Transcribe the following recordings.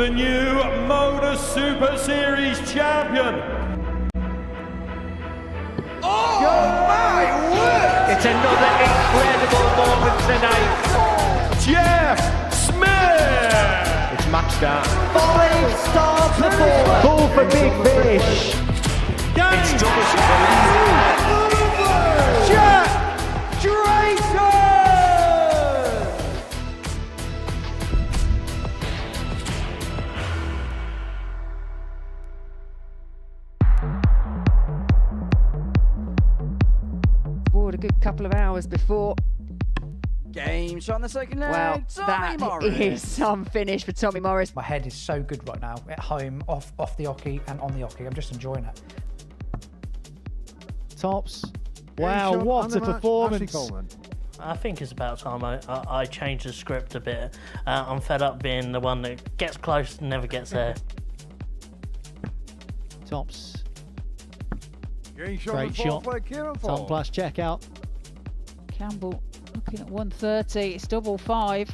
the new Modus Super Series champion. Oh my word! It's another incredible moment tonight. Jeff Smith. It's match start. 5-star performance. Ball for big fish. It's Jack Drayton! Scored a good couple of hours before. Game shot on the second leg. Well, Tommy that Morris. is some finish for Tommy Morris. My head is so good right now, at home, off the hockey and on the hockey. I'm just enjoying it. Tops. Wow, what a performance. I think it's about time I changed the script a bit. I'm fed up being the one that gets close and never gets there. Tops. Great shot. Tom Plus check out. Campbell looking at 130. It's double 5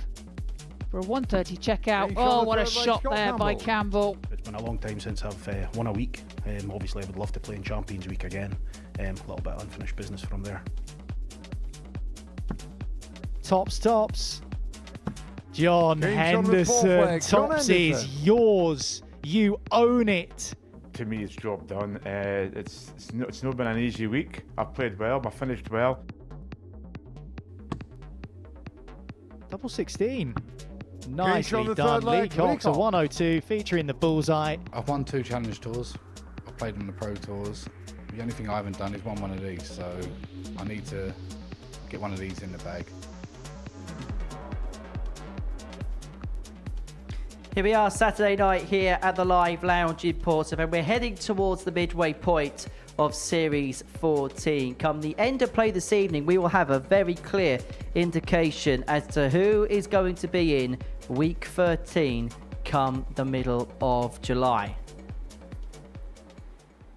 for a 130 check out. Oh, what a shot there by Campbell. It's been a long time since I've won a week. Obviously, I would love to play in Champions Week again. A little bit of unfinished business from there. Tops. John Henderson. Tops is yours. You own it. To me, it's job done. It's not been an easy week. I've played well. I finished well. Double 16. Nicely done. Lee Cox, a 102, featuring the bullseye. I've won 2 challenge tours. I've played on the pro tours. The only thing I haven't done is won one of these, so I need to get one of these in the bag. Here we are, Saturday night here at the Live Lounge in Portsmouth, and we're heading towards the midway point of Series 14. Come the end of play this evening, we will have a very clear indication as to who is going to be in Week 13 come the middle of July.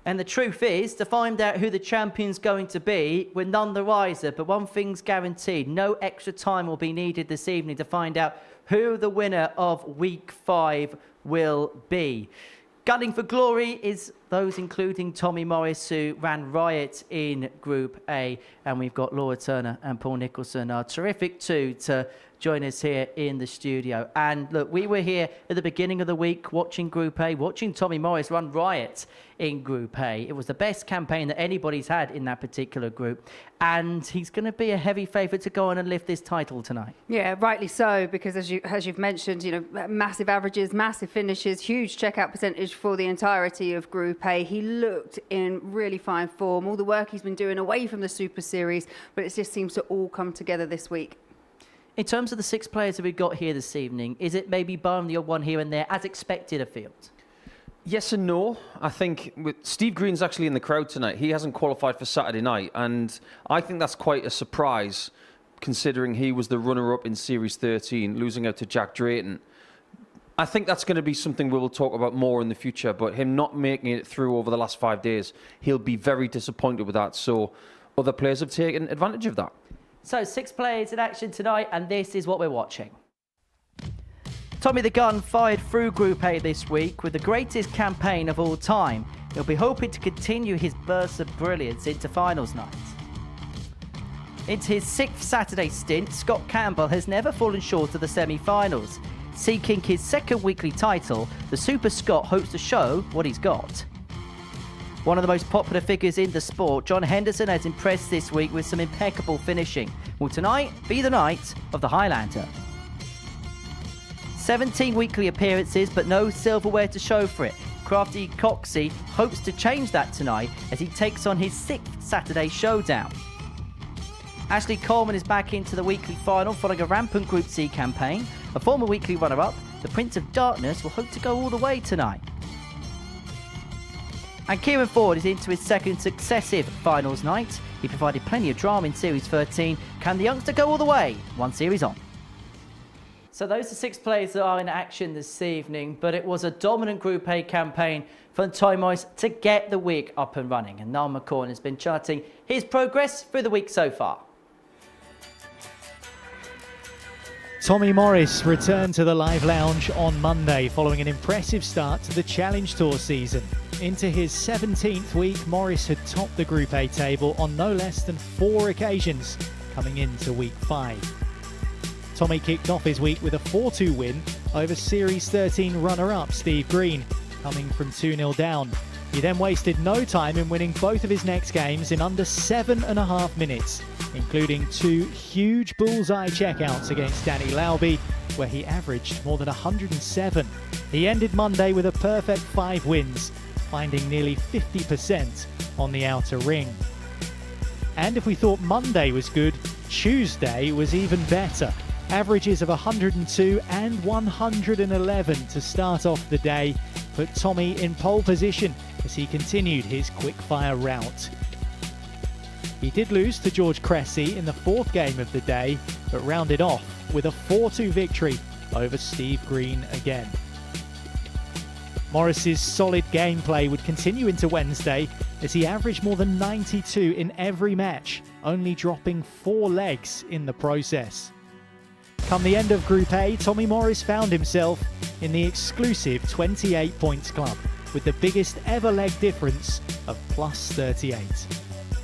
And the truth is, to find out who the champion's going to be, we're none the wiser. But one thing's guaranteed, no extra time will be needed this evening to find out who the winner of Week 5 will be. Gunning for glory is those including Tommy Morris, who ran riot in Group A. And we've got Laura Turner and Paul Nicholson, our terrific two, to join us here in the studio. And look, we were here at the beginning of the week watching Group A, watching Tommy Morris run riot in Group A. It was the best campaign that anybody's had in that particular group. And he's going to be a heavy favourite to go on and lift this title tonight. Yeah, rightly so, because as you've mentioned, you know, massive averages, massive finishes, huge checkout percentage for the entirety of Group A. He looked in really fine form. All the work he's been doing away from the Super Series, but it just seems to all come together this week. In terms of the 6 players that we've got here this evening, is it maybe barring the odd one here and there, as expected, a field? Yes and no. I think Steve Green's actually in the crowd tonight. He hasn't qualified for Saturday night, and I think that's quite a surprise, considering he was the runner-up in Series 13, losing out to Jack Drayton. I think that's going to be something we will talk about more in the future, but him not making it through over the last 5 days, he'll be very disappointed with that. So other players have taken advantage of that. So 6 players in action tonight, and this is what we're watching. Tommy the Gun fired through Group A this week with the greatest campaign of all time. He'll be hoping to continue his burst of brilliance into finals night. Into his 6th Saturday stint, Scott Campbell has never fallen short of the semi-finals. Seeking his 2nd weekly title, the Super Scot hopes to show what he's got. One of the most popular figures in the sport, John Henderson has impressed this week with some impeccable finishing. Will tonight be the night of the Highlander? 17 weekly appearances, but no silverware to show for it. Crafty Coxey hopes to change that tonight as he takes on his 6th Saturday showdown. Ashley Coleman is back into the weekly final following a rampant Group C campaign. A former weekly runner-up, the Prince of Darkness will hope to go all the way tonight. And Kieran Ford is into his 2nd successive finals night. He provided plenty of drama in Series 13. Can the youngster go all the way? One series on. So those are 6 players that are in action this evening, but it was a dominant Group A campaign for Tommy Morris to get the week up and running. And Niall McCorn has been charting his progress through the week so far. Tommy Morris returned to the Live Lounge on Monday following an impressive start to the Challenge Tour season. Into his 17th week, Morris had topped the Group A table on no less than 4 occasions coming into week 5. Tommy kicked off his week with a 4-2 win over Series 13 runner-up Steve Green, coming from 2-0 down. He then wasted no time in winning both of his next games in under 7.5 minutes, including 2 huge bullseye checkouts against Danny Lauby, where he averaged more than 107. He ended Monday with a perfect 5 wins, finding nearly 50% on the outer ring. And if we thought Monday was good, Tuesday was even better. Averages of 102 and 111 to start off the day put Tommy in pole position as he continued his quickfire rout. He did lose to George Cressy in the 4th game of the day, but rounded off with a 4-2 victory over Steve Green again. Morris's solid gameplay would continue into Wednesday as he averaged more than 92 in every match, only dropping 4 legs in the process. Come the end of Group A, Tommy Morris found himself in the exclusive 28 points club with the biggest ever leg difference of plus 38.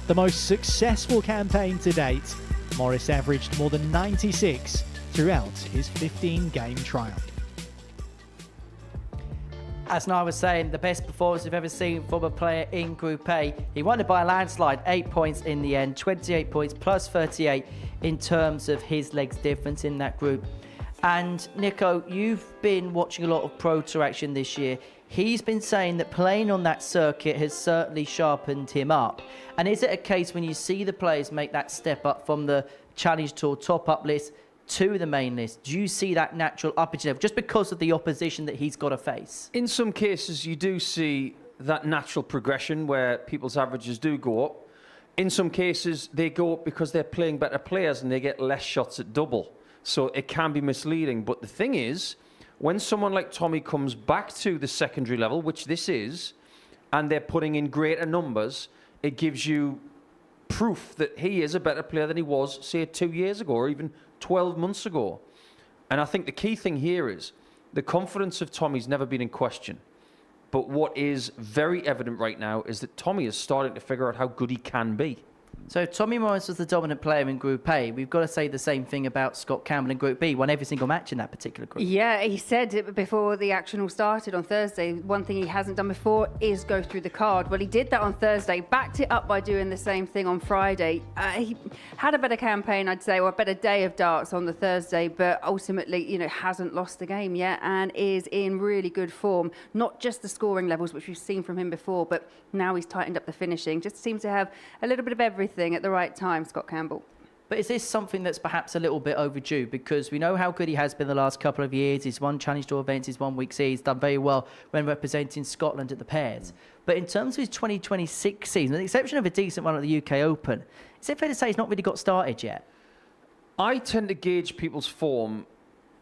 The most successful campaign to date, Morris averaged more than 96 throughout his 15-game trial. As Niall was saying, the best performance we've ever seen from a player in Group A. He won it by a landslide, 8 points in the end, 28 points plus 38 in terms of his legs difference in that group. And Nico, you've been watching a lot of Pro Tour action this year. He's been saying that playing on that circuit has certainly sharpened him up. And is it a case when you see the players make that step up from the Challenge Tour top-up list to the main list, do you see that natural uppage level just because of the opposition that he's got to face? In some cases, you do see that natural progression where people's averages do go up. In some cases, they go up because they're playing better players and they get less shots at double. So it can be misleading. But the thing is, when someone like Tommy comes back to the secondary level, which this is, and they're putting in greater numbers, it gives you proof that he is a better player than he was, say, 2 years ago or even 12 months ago. And I think the key thing here is the confidence of Tommy's never been in question. But what is very evident right now is that Tommy is starting to figure out how good he can be. So Tommy Morris was the dominant player in Group A. We've got to say the same thing about Scott Campbell in Group B. Won every single match in that particular group. Yeah, he said it before the action all started on Thursday. One thing he hasn't done before is go through the card. Well, he did that on Thursday, backed it up by doing the same thing on Friday. He had a better campaign, I'd say, or a better day of darts on the Thursday, but ultimately, hasn't lost the game yet and is in really good form. Not just the scoring levels, which we've seen from him before, but now he's tightened up the finishing. Just seems to have a little bit of everything at the right time, Scott Campbell. But is this something that's perhaps a little bit overdue? Because we know how good he has been the last couple of years. He's won Challenge Tour events, he's won Week C, he's done very well when representing Scotland at the pairs. But in terms of his 2026 season, with the exception of a decent one at the UK Open, is it fair to say he's not really got started yet? I tend to gauge people's form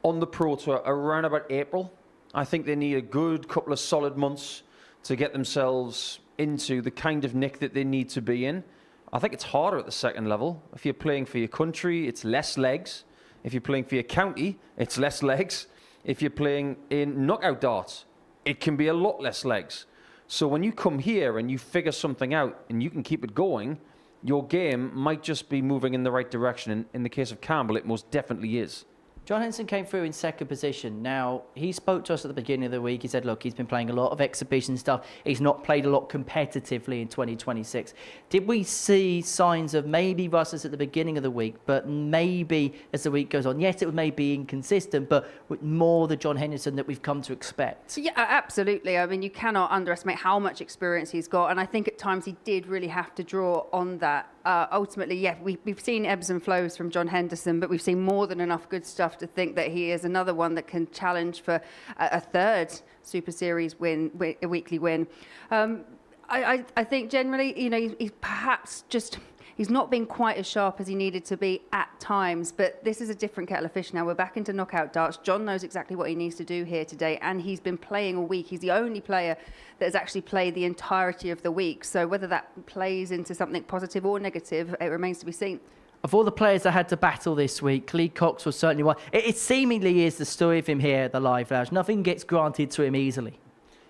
on the Pro Tour around about April. I think they need a good couple of solid months to get themselves into the kind of nick that they need to be in. I think it's harder at the second level. If you're playing for your country, it's less legs. If you're playing for your county, it's less legs. If you're playing in knockout darts, it can be a lot less legs. So when you come here and you figure something out and you can keep it going, your game might just be moving in the right direction. And in the case of Campbell, it most definitely is. John Henderson came through in second position. Now, he spoke to us at the beginning of the week. He said, look, he's been playing a lot of exhibition stuff. He's not played a lot competitively in 2026. Did we see signs of maybe rustlers at the beginning of the week, but maybe as the week goes on? Yes, it may be inconsistent, but with more the John Henderson that we've come to expect. Yeah, absolutely. I mean, you cannot underestimate how much experience he's got. And I think at times he did really have to draw on that. Ultimately, yeah, we've seen ebbs and flows from John Henderson, but we've seen more than enough good stuff to think that he is another one that can challenge for a third Super Series win, a weekly win. I think generally, he's perhaps just... He's not been quite as sharp as he needed to be at times, but this is a different kettle of fish now. We're back into knockout darts. John knows exactly what he needs to do here today, and he's been playing all week. He's the only player that has actually played the entirety of the week. So whether that plays into something positive or negative, it remains to be seen. Of all the players that had to battle this week, Lee Cox was certainly one. It seemingly is the story of him here at the Live Lounge. Nothing gets granted to him easily.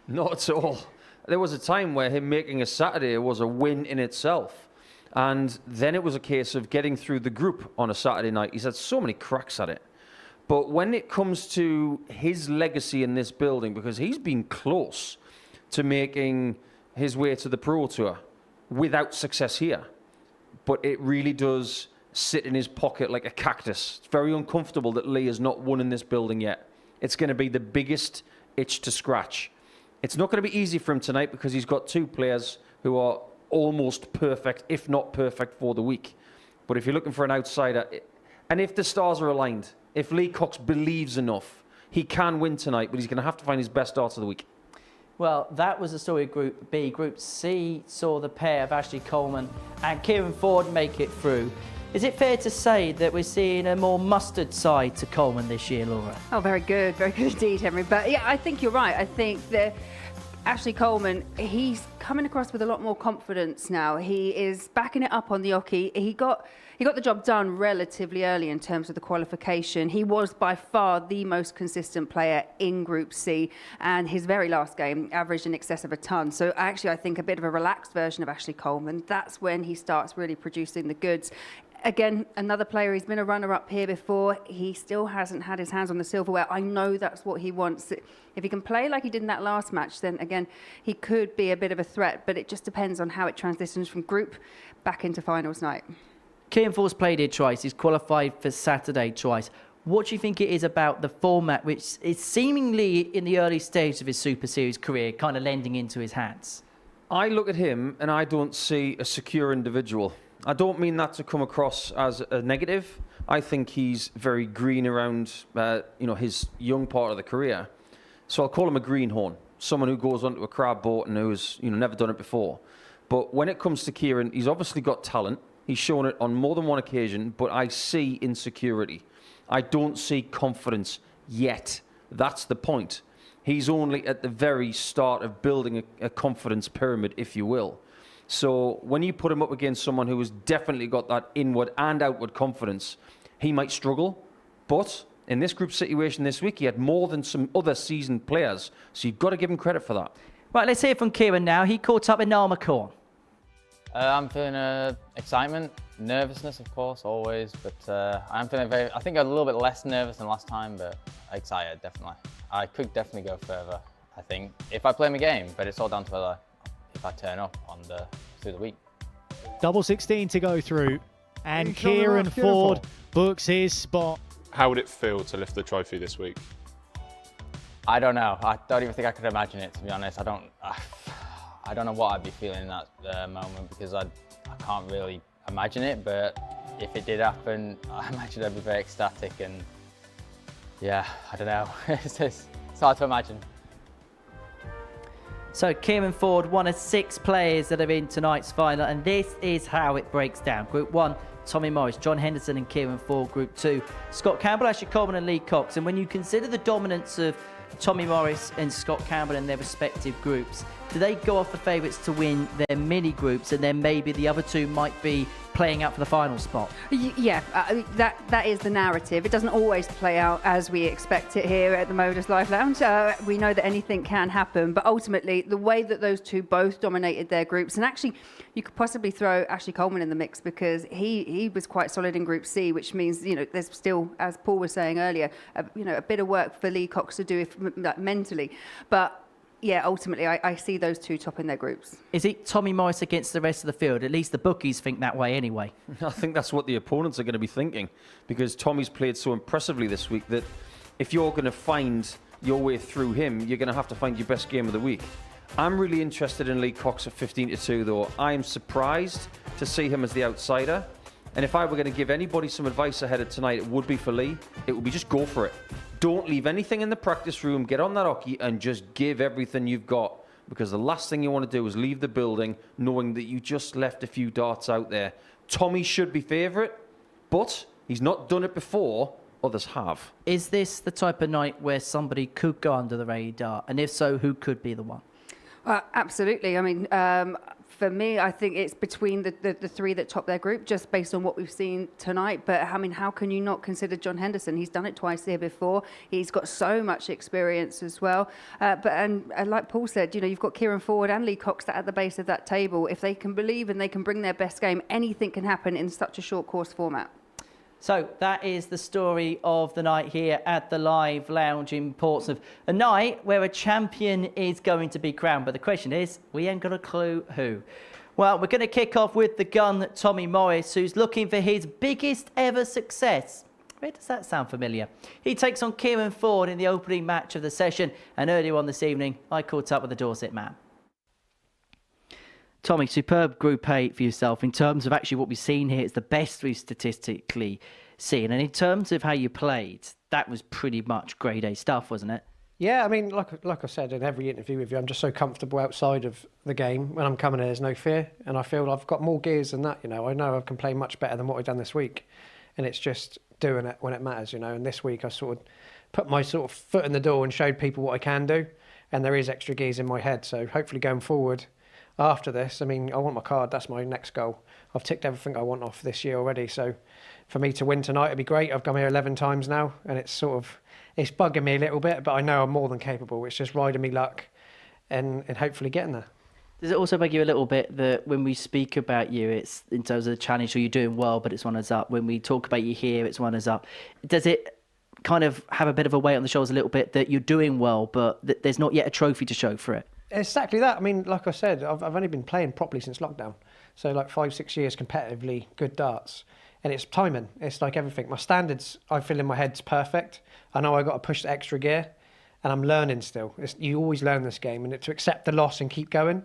Not at all. There was a time where him making a Saturday was a win in itself. And then it was a case of getting through the group on a Saturday night. He's had so many cracks at it. But when it comes to his legacy in this building, because he's been close to making his way to the Pro Tour without success here, but it really does sit in his pocket like a cactus. It's very uncomfortable that Lee has not won in this building yet. It's going to be the biggest itch to scratch. It's not going to be easy for him tonight because he's got two players who are almost perfect, if not perfect, for the week. But if you're looking for an outsider, and if the stars are aligned, if Lee Cox believes enough, he can win tonight, but he's going to have to find his best start of the week. Well, that was the story of Group B. Group C saw the pair of Ashley Coleman and Kieran Ford make it through. Is it fair to say that we're seeing a more mustard side to Coleman this year, Laura? Oh, very good indeed, Henry. But yeah, I think you're right. I think that Ashley Coleman, he's coming across with a lot more confidence now. He is backing it up on the oche. He got the job done relatively early in terms of the qualification. He was by far the most consistent player in Group C, and his very last game averaged in excess of a ton. So actually, I think a bit of a relaxed version of Ashley Coleman. That's when he starts really producing the goods. Again, another player, he's been a runner-up here before. He still hasn't had his hands on the silverware. I know that's what he wants. If he can play like he did in that last match, then again, he could be a bit of a threat, but it just depends on how it transitions from group back into finals night. Kieran Ford's played here twice. He's qualified for Saturday twice. What do you think it is about the format, which is seemingly in the early stage of his Super Series career, kind of lending into his hands? I look at him and I don't see a secure individual. I don't mean that to come across as a negative. I think he's very green around, his young part of the career. So I'll call him a greenhorn, someone who goes onto a crab boat and who's never done it before. But when it comes to Kieran, he's obviously got talent. He's shown it on more than one occasion, but I see insecurity. I don't see confidence yet. That's the point. He's only at the very start of building a confidence pyramid, if you will. So when you put him up against someone who has definitely got that inward and outward confidence, he might struggle. But in this group situation this week, he had more than some other seasoned players. So you've got to give him credit for that. Right, let's hear from Kieran now. He caught up with Niall McCorn. I'm feeling excitement, nervousness, of course, always. But I'm feeling I think a little bit less nervous than last time, but excited, definitely. I could definitely go further, I think, if I play my game. But it's all down to whether if I turn up through the week. Double 16 to go through, and Kieran Ford books his spot. How would it feel to lift the trophy this week? I don't know. I don't even think I could imagine it, to be honest. I don't know what I'd be feeling in that moment because I can't really imagine it. But if it did happen, I imagine I'd be very ecstatic. And yeah, I don't know. It's hard to imagine. So Kieran Ford, one of 6 players that are in tonight's final, and this is how it breaks down. Group 1, Tommy Morris, John Henderson and Kieran Ford. Group 2, Scott Campbell, Ashley Coleman and Lee Cox. And when you consider the dominance of Tommy Morris and Scott Campbell in their respective groups, do they go off the favourites to win their mini groups, and then maybe the other two might be playing out for the final spot? Yeah, that is the narrative. It doesn't always play out as we expect it here at the Modus Live Lounge. We know that anything can happen, but ultimately the way that those two both dominated their groups, and actually you could possibly throw Ashley Coleman in the mix because he was quite solid in Group C, which means there's still, as Paul was saying earlier, a bit of work for Lee Cox to do mentally, but. Yeah, ultimately, I see those two topping their groups. Is it Tommy Morris against the rest of the field? At least the bookies think that way anyway. I think that's what the opponents are going to be thinking, because Tommy's played so impressively this week that if you're going to find your way through him, you're going to have to find your best game of the week. I'm really interested in Lee Cox at 15-2, though. I am surprised to see him as the outsider. And if I were going to give anybody some advice ahead of tonight, it would be for Lee. It would be just go for it. Don't leave anything in the practice room. Get on that hockey and just give everything you've got. Because the last thing you want to do is leave the building knowing that you just left a few darts out there. Tommy should be favourite, but he's not done it before. Others have. Is this the type of night where somebody could go under the radar? And if so, who could be the one? Absolutely. I mean, For me, I think it's between the three that top their group, just based on what we've seen tonight. But I mean, how can you not consider John Henderson? He's done it twice here before. He's got so much experience as well. And like Paul said, you've got Kieran Ford and Lee Cox at the base of that table. If they can believe and they can bring their best game, anything can happen in such a short course format. So that is the story of the night here at the Live Lounge in Portsmouth. A night where a champion is going to be crowned. But the question is, we ain't got a clue who. Well, we're going to kick off with the gun, Tommy Morris, who's looking for his biggest ever success. Where does that sound familiar? He takes on Kieran Ford in the opening match of the session. And earlier on this evening, I caught up with the Dorset man. Tommy, superb Group 8 for yourself. In terms of actually what we've seen here, it's the best we've statistically seen. And in terms of how you played, that was pretty much grade A stuff, wasn't it? Yeah, I mean, like I said in every interview with you, I'm just so comfortable outside of the game. When I'm coming in, there's no fear. And I feel I've got more gears than that, I know I can play much better than what I've done this week. And it's just doing it when it matters, And this week I sort of put my sort of foot in the door and showed people what I can do. And there is extra gears in my head. So hopefully going forward, after this, I mean, I want my card. That's my next goal. I've ticked everything I want off this year already. So for me to win tonight, it'd be great. I've come here 11 times now, and it's bugging me a little bit, but I know I'm more than capable. It's just riding me luck and hopefully getting there. Does it also bug you a little bit that when we speak about you, it's in terms of the challenge, so you're doing well, but it's runners up. When we talk about you here, it's runners up. Does it kind of have a bit of a weight on the shoulders a little bit that you're doing well, but there's not yet a trophy to show for it? Exactly that. I mean, like I said, I've only been playing properly since lockdown. So like 5-6 years competitively, good darts. And it's timing. It's like everything. My standards, I feel in my head's perfect. I know I got to push the extra gear, and I'm learning still. You always learn this game, and to accept the loss and keep going.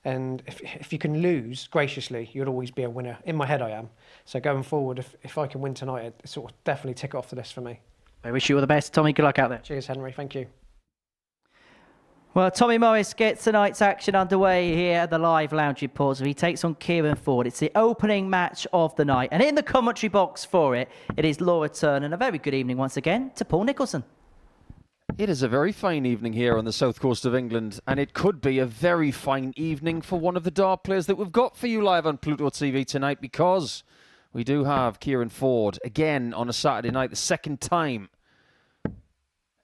And if you can lose graciously, you'll always be a winner. In my head, I am. So going forward, if I can win tonight, it sort of definitely tick off the list for me. I wish you all the best, Tommy. Good luck out there. Cheers, Henry. Thank you. Well, Tommy Morris gets tonight's action underway here at the Live Lounge in Portsmouth. He takes on Kieran Ford. It's the opening match of the night. And in the commentary box for it, it is Laura Turner. And a very good evening once again to Paul Nicholson. It is a very fine evening here on the south coast of England, and it could be a very fine evening for one of the dart players that we've got for you live on Pluto TV tonight, because we do have Kieran Ford again on a Saturday night, the second time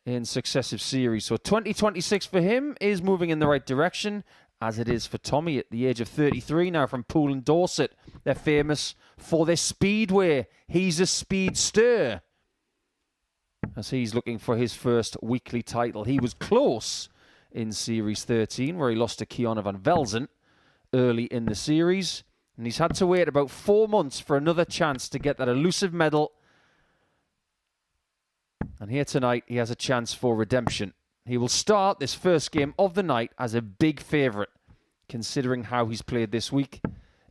in successive series. So 2026 for him is moving in the right direction, as it is for Tommy at the age of 33 now from Poole and Dorset. They're famous for their speedway. He's a speedster, as he's looking for his first weekly title. He was close in Series 13, where he lost to Kiana van Velzen early in the series. And he's had to wait about 4 months for another chance to get that elusive medal. And here tonight, he has a chance for redemption. He will start this first game of the night as a big favourite, considering how he's played this week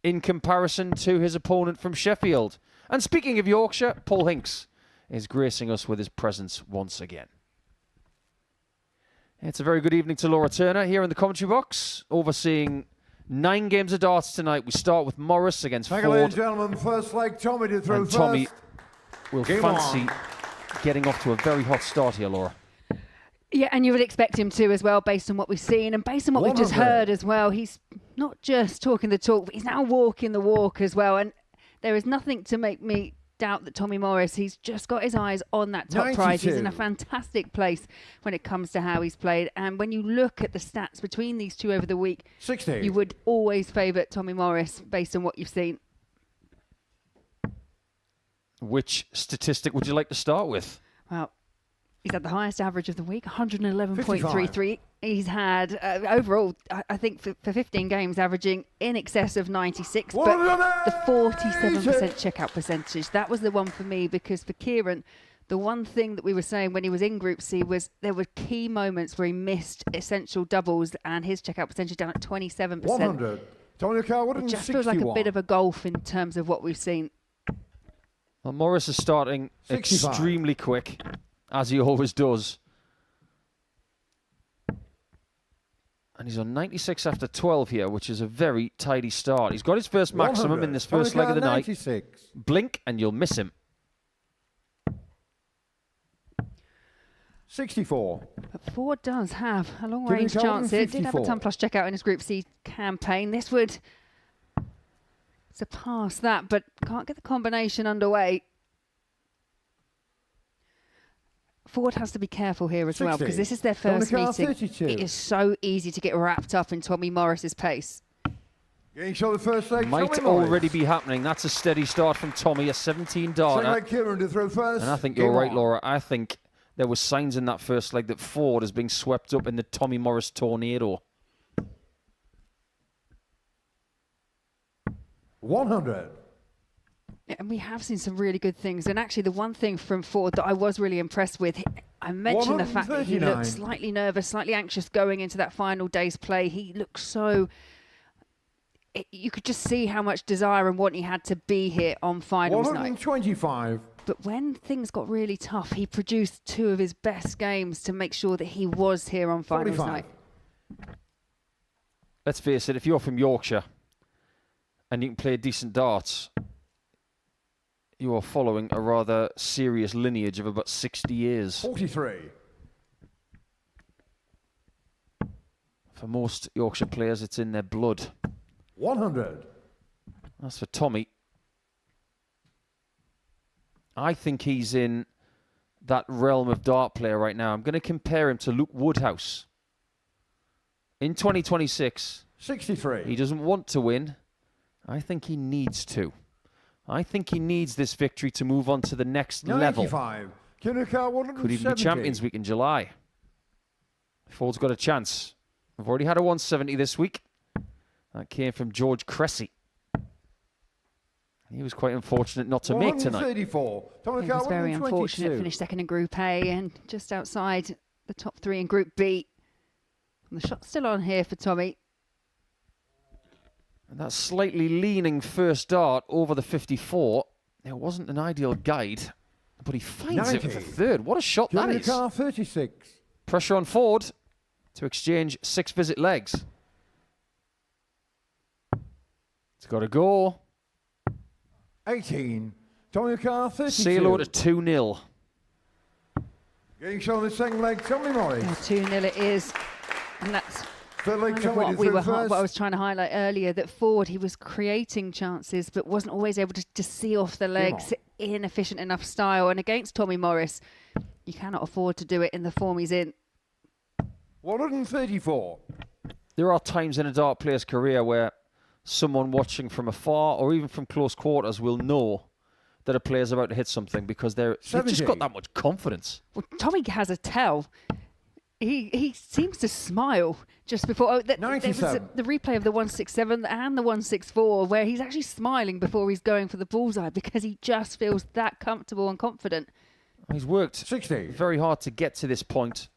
in comparison to his opponent from Sheffield. And speaking of Yorkshire, Paul Hinks is gracing us with his presence once again. It's a very good evening to Laura Turner here in the commentary box, overseeing 9 games of darts tonight. We start with Morris against Ford. Ladies and gentlemen, first leg, Tommy to throw and Tommy first. will Game fancy on. getting off to a very hot start here, Laura. Yeah, and you would expect him to as well, based on what we've seen and based on what we've just heard as well. He's not just talking the talk, but he's now walking the walk as well. And there is nothing to make me doubt that Tommy Morris, he's just got his eyes on that top 92. prize. He's in a fantastic place when it comes to how he's played. And when you look at the stats between these two over the week, 60. You would always favour Tommy Morris based on what you've seen. Which statistic would you like to start with? Well, he's had the highest average of the week, 111.33. He's had overall, I think, for 15 games, averaging in excess of 96. But the 47% checkout percentage, that was the one for me, because for Kieran, the one thing that we were saying when he was in Group C was there were key moments where he missed essential doubles, and his checkout percentage down at 27%. 100. Tony Carr, it just feels like a bit of a golf in terms of what we've seen. Well, Morris is starting 65. extremely quick, as he always does. And he's on 96 after 12 here, which is a very tidy start. He's got his first maximum in this first leg of the night. Blink and you'll miss him. 64. But Ford does have a Jimmy long-range Calvin, chance here. Did have a 54. ton plus checkout in his Group C campaign. This would surpass that, but can't get the combination underway. Ford has to be careful here as well, 60. because this is their first Dominic meeting. 32. It is so easy to get wrapped up in Tommy Morris's pace. Getting shot the first leg. Might Tommy Morris. already be happening. That's a steady start from Tommy, a 17 Second darter. leg Kieran to throw first. And I think you're Game right, on. Laura. I think there were signs in that first leg that Ford is being swept up in the Tommy Morris tornado. 100. Yeah, and we have seen some really good things. And actually, the one thing from Ford that I was really impressed with, I mentioned the fact that he 139. looked slightly nervous, slightly anxious going into that final day's play. He looked so... you could just see how much desire and want he had to be here on finals night. 125. But when things got really tough, he produced two of his best games to make sure that he was here on finals 45. night. Let's face it, if you're from Yorkshire and you can play decent darts, you are following a rather serious lineage of about 60 years. 43. For most Yorkshire players, it's in their blood. 100. That's for Tommy. I think he's in that realm of dart player right now. I'm going to compare him to Luke Woodhouse. In 2026, 63. he doesn't want to win. I think he needs to. I think he needs this victory to move on to the next level. 95. Kinnicar 170. Could even be Champions Week in July. Ford's got a chance. We've already had a 170 this week. That came from George Cressy. He was quite unfortunate not to make tonight. 134. He was very unfortunate. Finished second in Group A and just outside the top three in Group B. And the shot's still on here for Tommy. And that slightly leaning first dart over the 54. It wasn't an ideal guide, but he finds it with the third. What a shot that is. Kinnicar 36. Pressure on Ford to exchange 6 visit legs. It's got to go. 18. Tommy Carr 32. Say hello to 2-0. Getting shot on the second leg. Tommy Morris. 2-0 it is. And that's Third leg kind of Tommy what first. what I was trying to highlight earlier, that Ford, he was creating chances but wasn't always able to see off the legs in efficient enough style. And against Tommy Morris, you cannot afford to do it in the form he's in. 134. There are times in a dart player's career where someone watching from afar or even from close quarters will know that a player's about to hit something because they've just got that much confidence. Well, Tommy has a tell. He seems to smile just before. There was the replay of the 167 and the 164 where he's actually smiling before he's going for the bullseye because he just feels that comfortable and confident. He's worked 60. very hard to get to this point.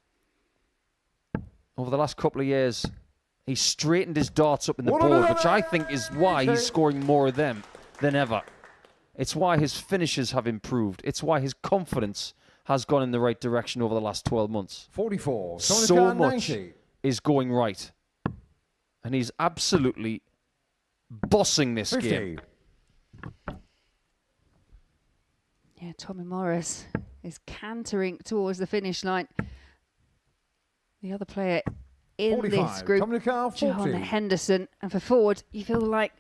Over the last couple of years, he's straightened his darts up in the board, which I think is why he's scoring more of them than ever. It's why his finishes have improved. It's why his confidence has gone in the right direction over the last 12 months. 44. So much 90. is going right. And he's absolutely bossing this 50. game. Yeah, Tommy Morris is cantering towards the finish line. The other player in 45. this group, Tommy Carr, John 40. Henderson. And for Ford, you feel like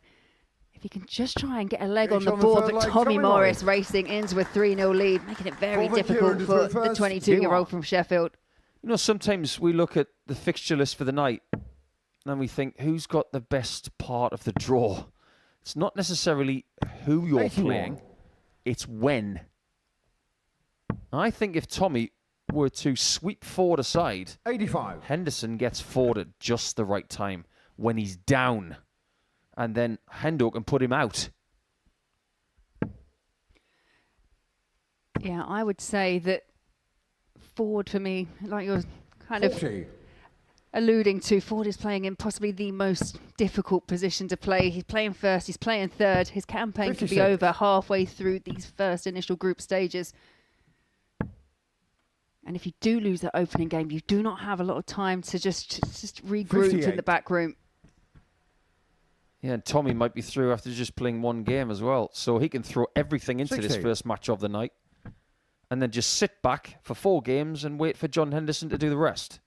if you can just try and get a leg on Each the on the board, third but leg, Tommy Tommy Morris Morris. racing into a 3-0 lead, making it very Forward difficult Kieran to for throw the first. 22-year-old from Sheffield. You know, sometimes we look at the fixture list for the night and we think, who's got the best part of the draw? It's not necessarily who you're 81. playing, it's when. I think if Tommy were to sweep Ford aside, 85. Henderson gets Ford at just the right time when he's down. And then Hendo can put him out. Yeah, I would say that Ford, for me, like you're kind 40. of alluding to, Ford is playing in possibly the most difficult position to play. He's playing first, he's playing third. His campaign could be 56. over halfway through these first initial group stages. And if you do lose that opening game, you do not have a lot of time to just regroup in 58. the back room. Yeah, and Tommy might be through after just playing one game as well. So he can throw everything into this 60. first match of the night. and then just sit back for 4 games and wait for John Henderson to do the rest.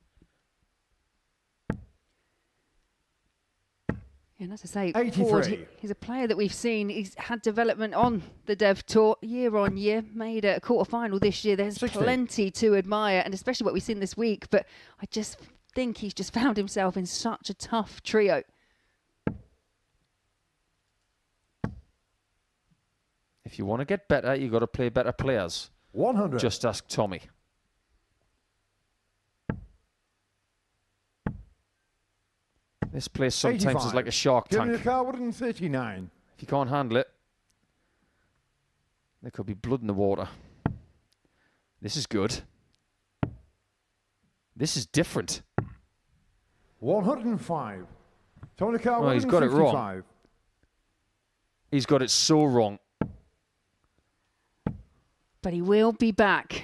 And as I say, 83. Ford, he's a player that we've seen. He's had development on the Dev Tour year on year, made a quarter-final this year. There's 60. plenty to admire, and especially what we've seen this week. But I just think he's just found himself in such a tough trio. If you want to get better, you've got to play better players. 100. Just ask Tommy. This place sometimes 85. is like a shark Give me tank. the car 139. If you can't handle it, there could be blood in the water. This is good. This is different. 105. Tony Carr, Oh, he's got it wrong. He's got it so wrong. But he will be back.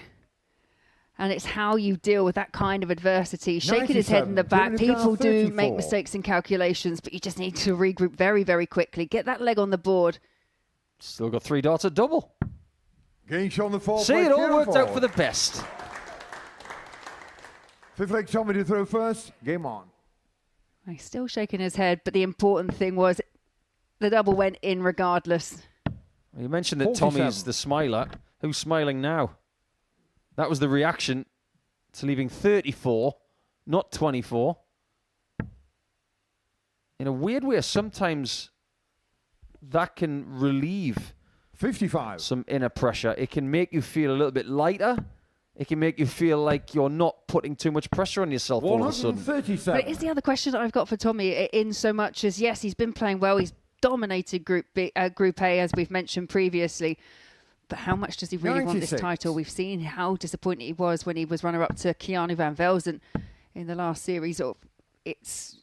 And it's how you deal with that kind of adversity. Shaking his head in the back. People do make mistakes in calculations, but you just need to regroup very, very quickly. Get that leg on the board. Still got 3 darts at double. Getting shown the 4. See, it all worked out for the best. 5th leg Tommy to throw first. Game on. He's still shaking his head, but the important thing was the double went in regardless. You mentioned that 47. Tommy's the smiler. Who's smiling now? That was the reaction to leaving 34, not 24. In a weird way, sometimes that can relieve 55. some inner pressure. It can make you feel a little bit lighter. It can make you feel like you're not putting too much pressure on yourself all of a sudden. 137. But it is the other question that I've got for Tommy, in so much as, yes, he's been playing well. He's dominated Group A, as we've mentioned previously. But how much does he really want this 96. title? We've seen how disappointed he was when he was runner-up to Keanu Van Velzen in the last series. It's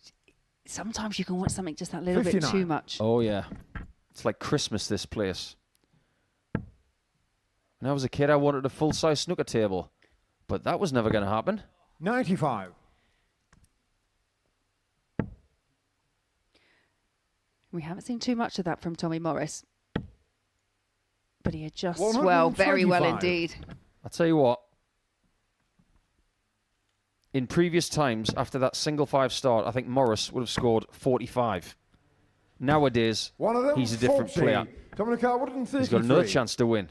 sometimes you can want something just that little 59. bit too much. Oh, yeah. It's like Christmas, this place. When I was a kid, I wanted a full-size snooker table. But that was never going to happen. 95. We haven't seen too much of that from Tommy Morris. But he adjusts well, very well 125. indeed. I'll tell you what. In previous times, after that single 5 start, I think Morris would have scored 45. Nowadays, One of them, he's a different 40. player. Dominic Carr 133. He's got another chance to win.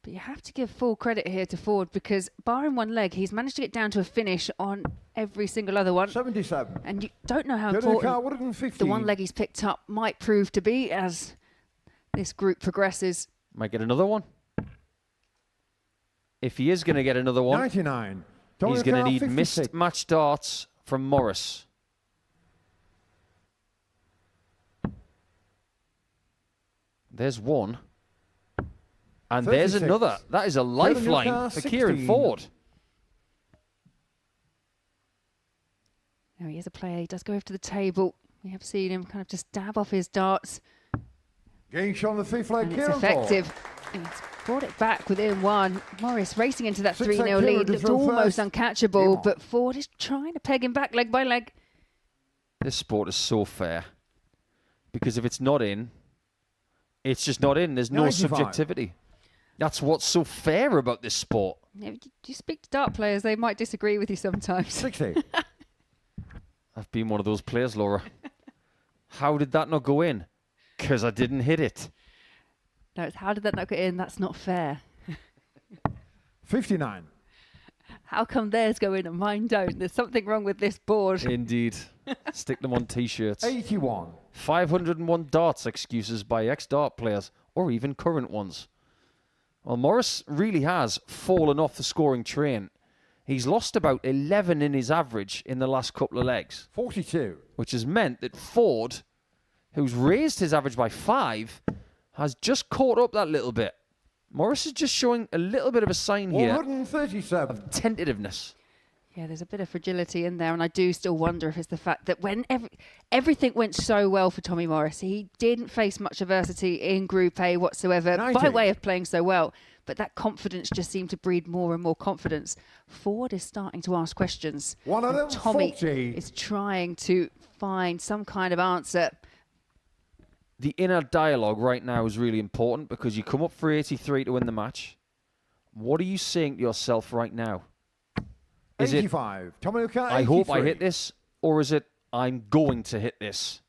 But you have to give full credit here to Ford because barring one leg, he's managed to get down to a finish on every single other one. 77. And you don't know how Dominic Carr important 150. the one leg he's picked up might prove to be as this group progresses. Might get another one. If he is going to get another one, 99. he's Dominic going to Carr, need 56. missed match darts from Morris. There's one. And there's 36. another. That is a lifeline Carr, for Kieran 16. Ford. Now he is a player. He does go over to the table. We have seen him kind of just dab off his darts. Getting shown the 5th leg And it's Kieran effective. And he's brought it back within one. Morris racing into that 6 3-0 Kieran lead. to Looked throw almost first. uncatchable, but Ford is trying to peg him back leg by leg. This sport is so fair. Because if it's not in, it's just not in. There's no 95. subjectivity. That's what's so fair about this sport. If you speak to dart players, they might disagree with you sometimes. 60. I've been one of those players, Laura. How did that not go in? Because I didn't hit it. No, it's how did that not get in? That's not fair. 59. How come theirs go in and mine don't? There's something wrong with this board. Indeed. Stick them on T-shirts. 81. 501 darts excuses by ex-dart players, or even current ones. Well, Morris really has fallen off the scoring train. He's lost about 11 in his average in the last couple of legs. 42. Which has meant that Ford, who's raised his average by 5, has just caught up that little bit. Morris is just showing a little bit of a sign here 137. of tentativeness. Yeah, there's a bit of fragility in there, and I do still wonder if it's the fact that when everything went so well for Tommy Morris, he didn't face much adversity in Group A whatsoever 90. by way of playing so well, but that confidence just seemed to breed more and more confidence. Ford is starting to ask questions. One of them, Tommy 40. is trying to find some kind of answer. the inner dialogue right now is really important because you come up for 83 to win the match. What are you saying to yourself right now? Is 85. Tommy O'Connor, I hope I 83. hit this, or is it I'm going to hit this?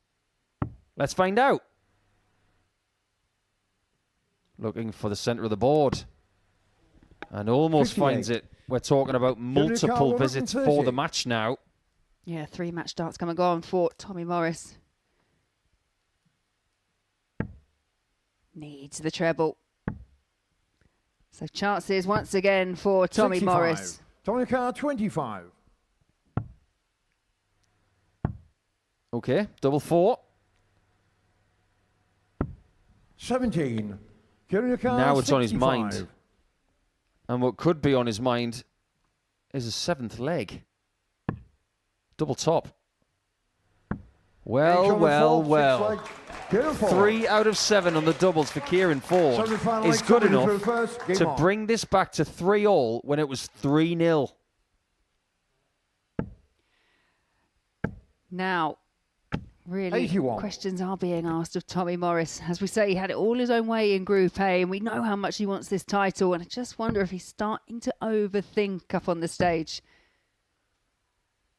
Let's find out. Looking for the center of the board. And almost 58. finds it. We're talking about multiple visits for the match now. Yeah, 3 match darts come and go on for Tommy Morris. Needs the treble. So chances once again for Tommy 65. Morris. Tommy O'Connor, 25. Okay, double 4. 17. Kieran O'Connor, Now it's on his 65. mind. And what could be on his mind is a 7th leg. Double top. Well, well, well. 3 out of 7 on the doubles for Kieran Ford is good enough to bring this back to 3-all when it was 3-0. Now, really, 81. questions are being asked of Tommy Morris. As we say, he had it all his own way in Group A, and we know how much he wants this title, and I just wonder if he's starting to overthink up on the stage.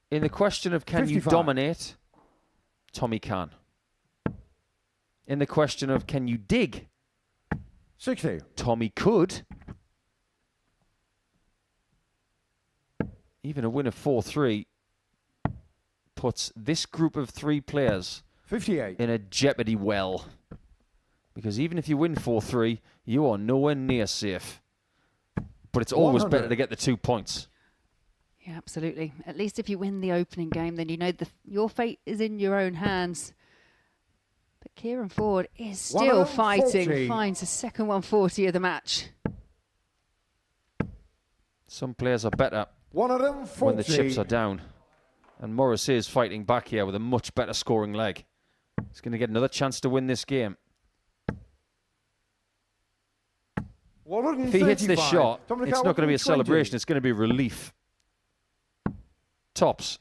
In the question of can 55. you dominate, Tommy can. In the question of can you dig, 60. Tommy could. Even a win of 4-3 puts this group of 3 players 58. in a jeopardy well. Because even if you win 4-3, you are nowhere near safe. But it's always 100. better to get the 2 points. Yeah, absolutely. At least if you win the opening game, then you know your fate is in your own hands. But Kieran Ford is still 140. fighting. Finds a second 140 of the match. Some players are better 140. when the chips are down. And Morris is fighting back here with a much better scoring leg. He's going to get another chance to win this game. If he hits this shot, it's not going to be a celebration. It's going to be relief. Tops.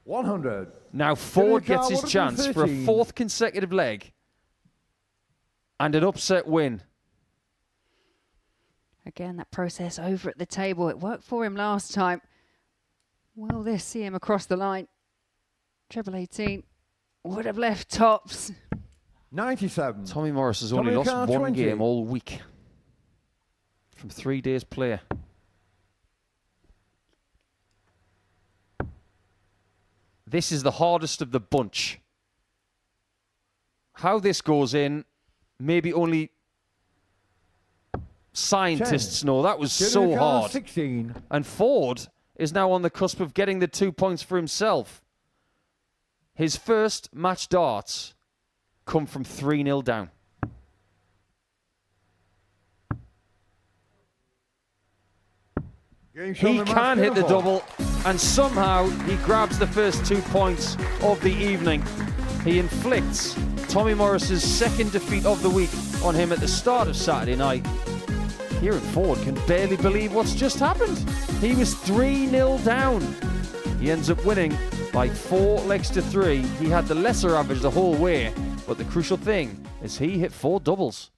100. Now Ford gets his chance for a 4th consecutive leg and an upset win. Again, that process over at the table. It worked for him last time. Will this see him across the line? Treble 18 would have left tops. 97. Tommy Morris has only lost 1 game all week from 3 days play. This is the hardest of the bunch. How this goes in, maybe only scientists know. That was so hard. 16. And Ford is now on the cusp of getting the 2 points for himself. His first match darts come from 3-0 down. He can hit the double, and somehow he grabs the first 2 points of the evening. He inflicts Tommy Morris's 2nd defeat of the week on him at the start of Saturday night. Kieran Ford can barely believe what's just happened. He was 3-0 down. He ends up winning by 4 legs to 3. He had the lesser average the whole way, but the crucial thing is he hit 4 doubles.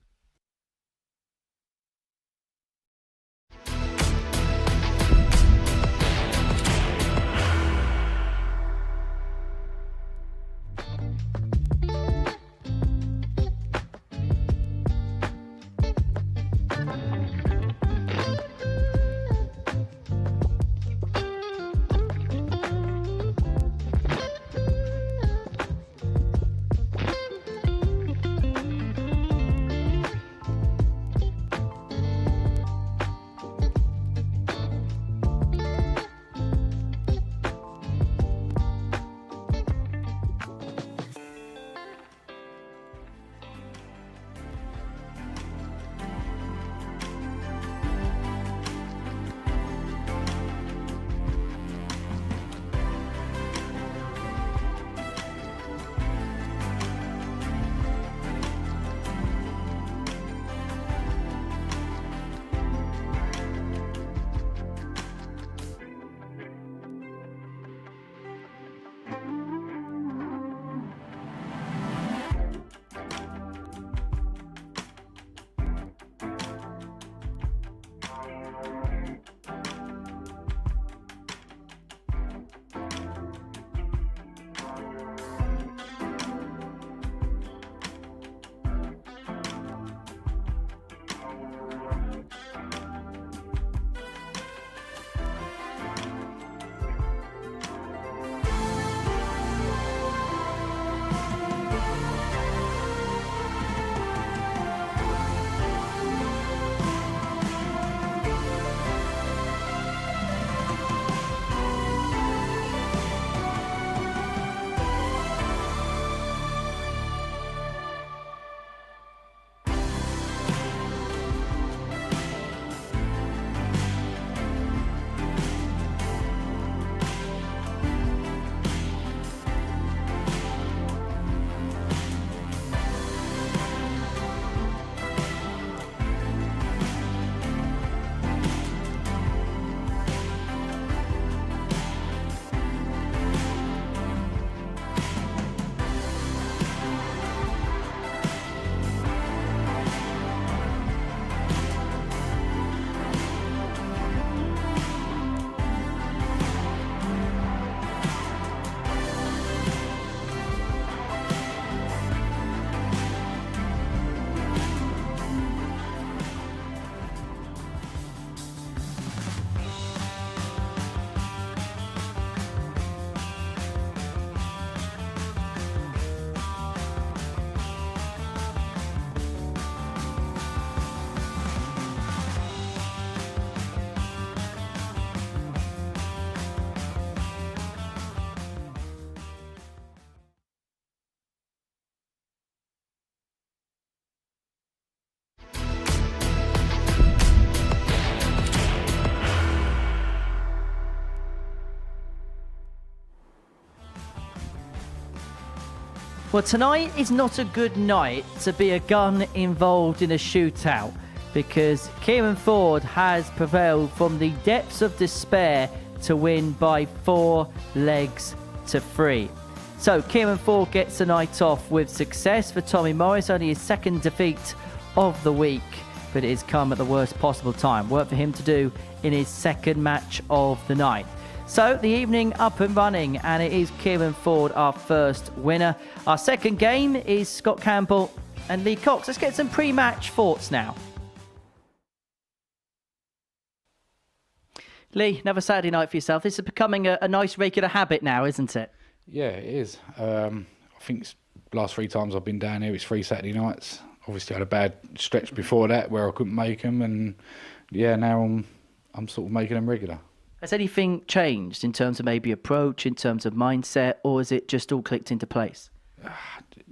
Well, tonight is not a good night to be a gun involved in a shootout because Kieran Ford has prevailed from the depths of despair to win by 4 legs to 3. So Kieran Ford gets the night off with success for Tommy Morris, only his second defeat of the week, but it has come at the worst possible time. Work for him to do in his second match of the night. So the evening up and running, and it is Kieran Ford, our first winner. Our second game is Scott Campbell and Lee Cox. Let's get some pre-match thoughts now. Lee, another Saturday night for yourself. This is becoming a nice regular habit now, isn't it? Yeah, it is. I think last 3 times I've been down here, it's 3 Saturday nights. Obviously, I had a bad stretch before that where I couldn't make them, and yeah, now I'm sort of making them regular. Has anything changed in terms of maybe approach, in terms of mindset, or is it just all clicked into place?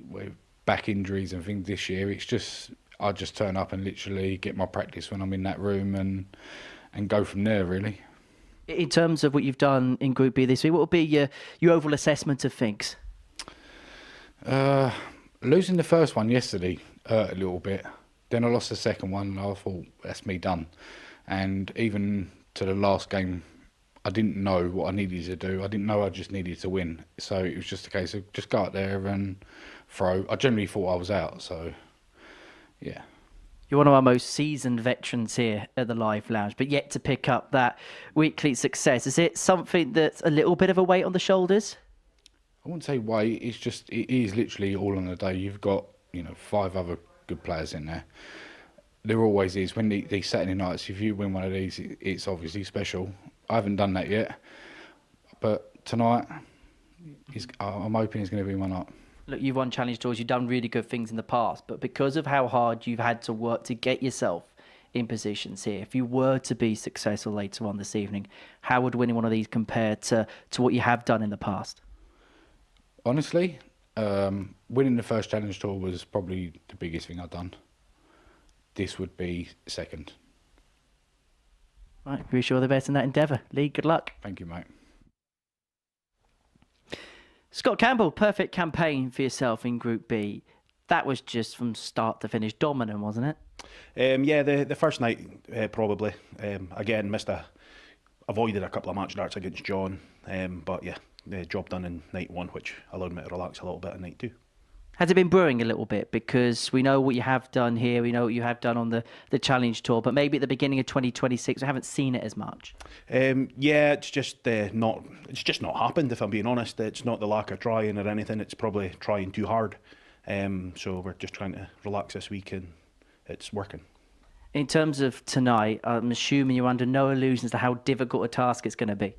With back injuries and things this year, it's just I just turn up and literally get my practice when I'm in that room and go from there, really. In terms of what you've done in Group B this week, what will be your overall assessment of things? Losing the first one yesterday hurt a little bit. Then I lost the second one and I thought, that's me done. And even to the last game, I didn't know what I needed to do. I didn't know I just needed to win. So it was just a case of just go out there and throw. I generally thought I was out, so yeah. You're one of our most seasoned veterans here at the Live Lounge, but yet to pick up that weekly success. Is it something that's a little bit of a weight on the shoulders? I wouldn't say weight, it is literally all on the day. You've got, 5 other good players in there. There always is. When these Saturday nights, if you win one of these, it's obviously special. I haven't done that yet, but tonight, I'm hoping it's going to be my night. Look, you've won Challenge Tours, you've done really good things in the past, but because of how hard you've had to work to get yourself in positions here, if you were to be successful later on this evening, how would winning one of these compare to what you have done in the past? Honestly, winning the first Challenge Tour was probably the biggest thing I've done. This would be second. Right, wish you all the best in that endeavour. Lee, good luck. Thank you, mate. Scott Campbell, perfect campaign for yourself in Group B. That was just from start to finish dominant, wasn't it? Yeah, the first night probably. Again, avoided a couple of match darts against John, but yeah, the job done in night 1, which allowed me to relax a little bit in night 2. Has it been brewing a little bit? Because we know what you have done here, we know what you have done on the Challenge Tour, but maybe at the beginning of 2026, we haven't seen it as much. Yeah, it's just not happened, if I'm being honest. It's not the lack of trying or anything, it's probably trying too hard. So we're just trying to relax this week and it's working. In terms of tonight, I'm assuming you're under no illusions to how difficult a task it's going to be.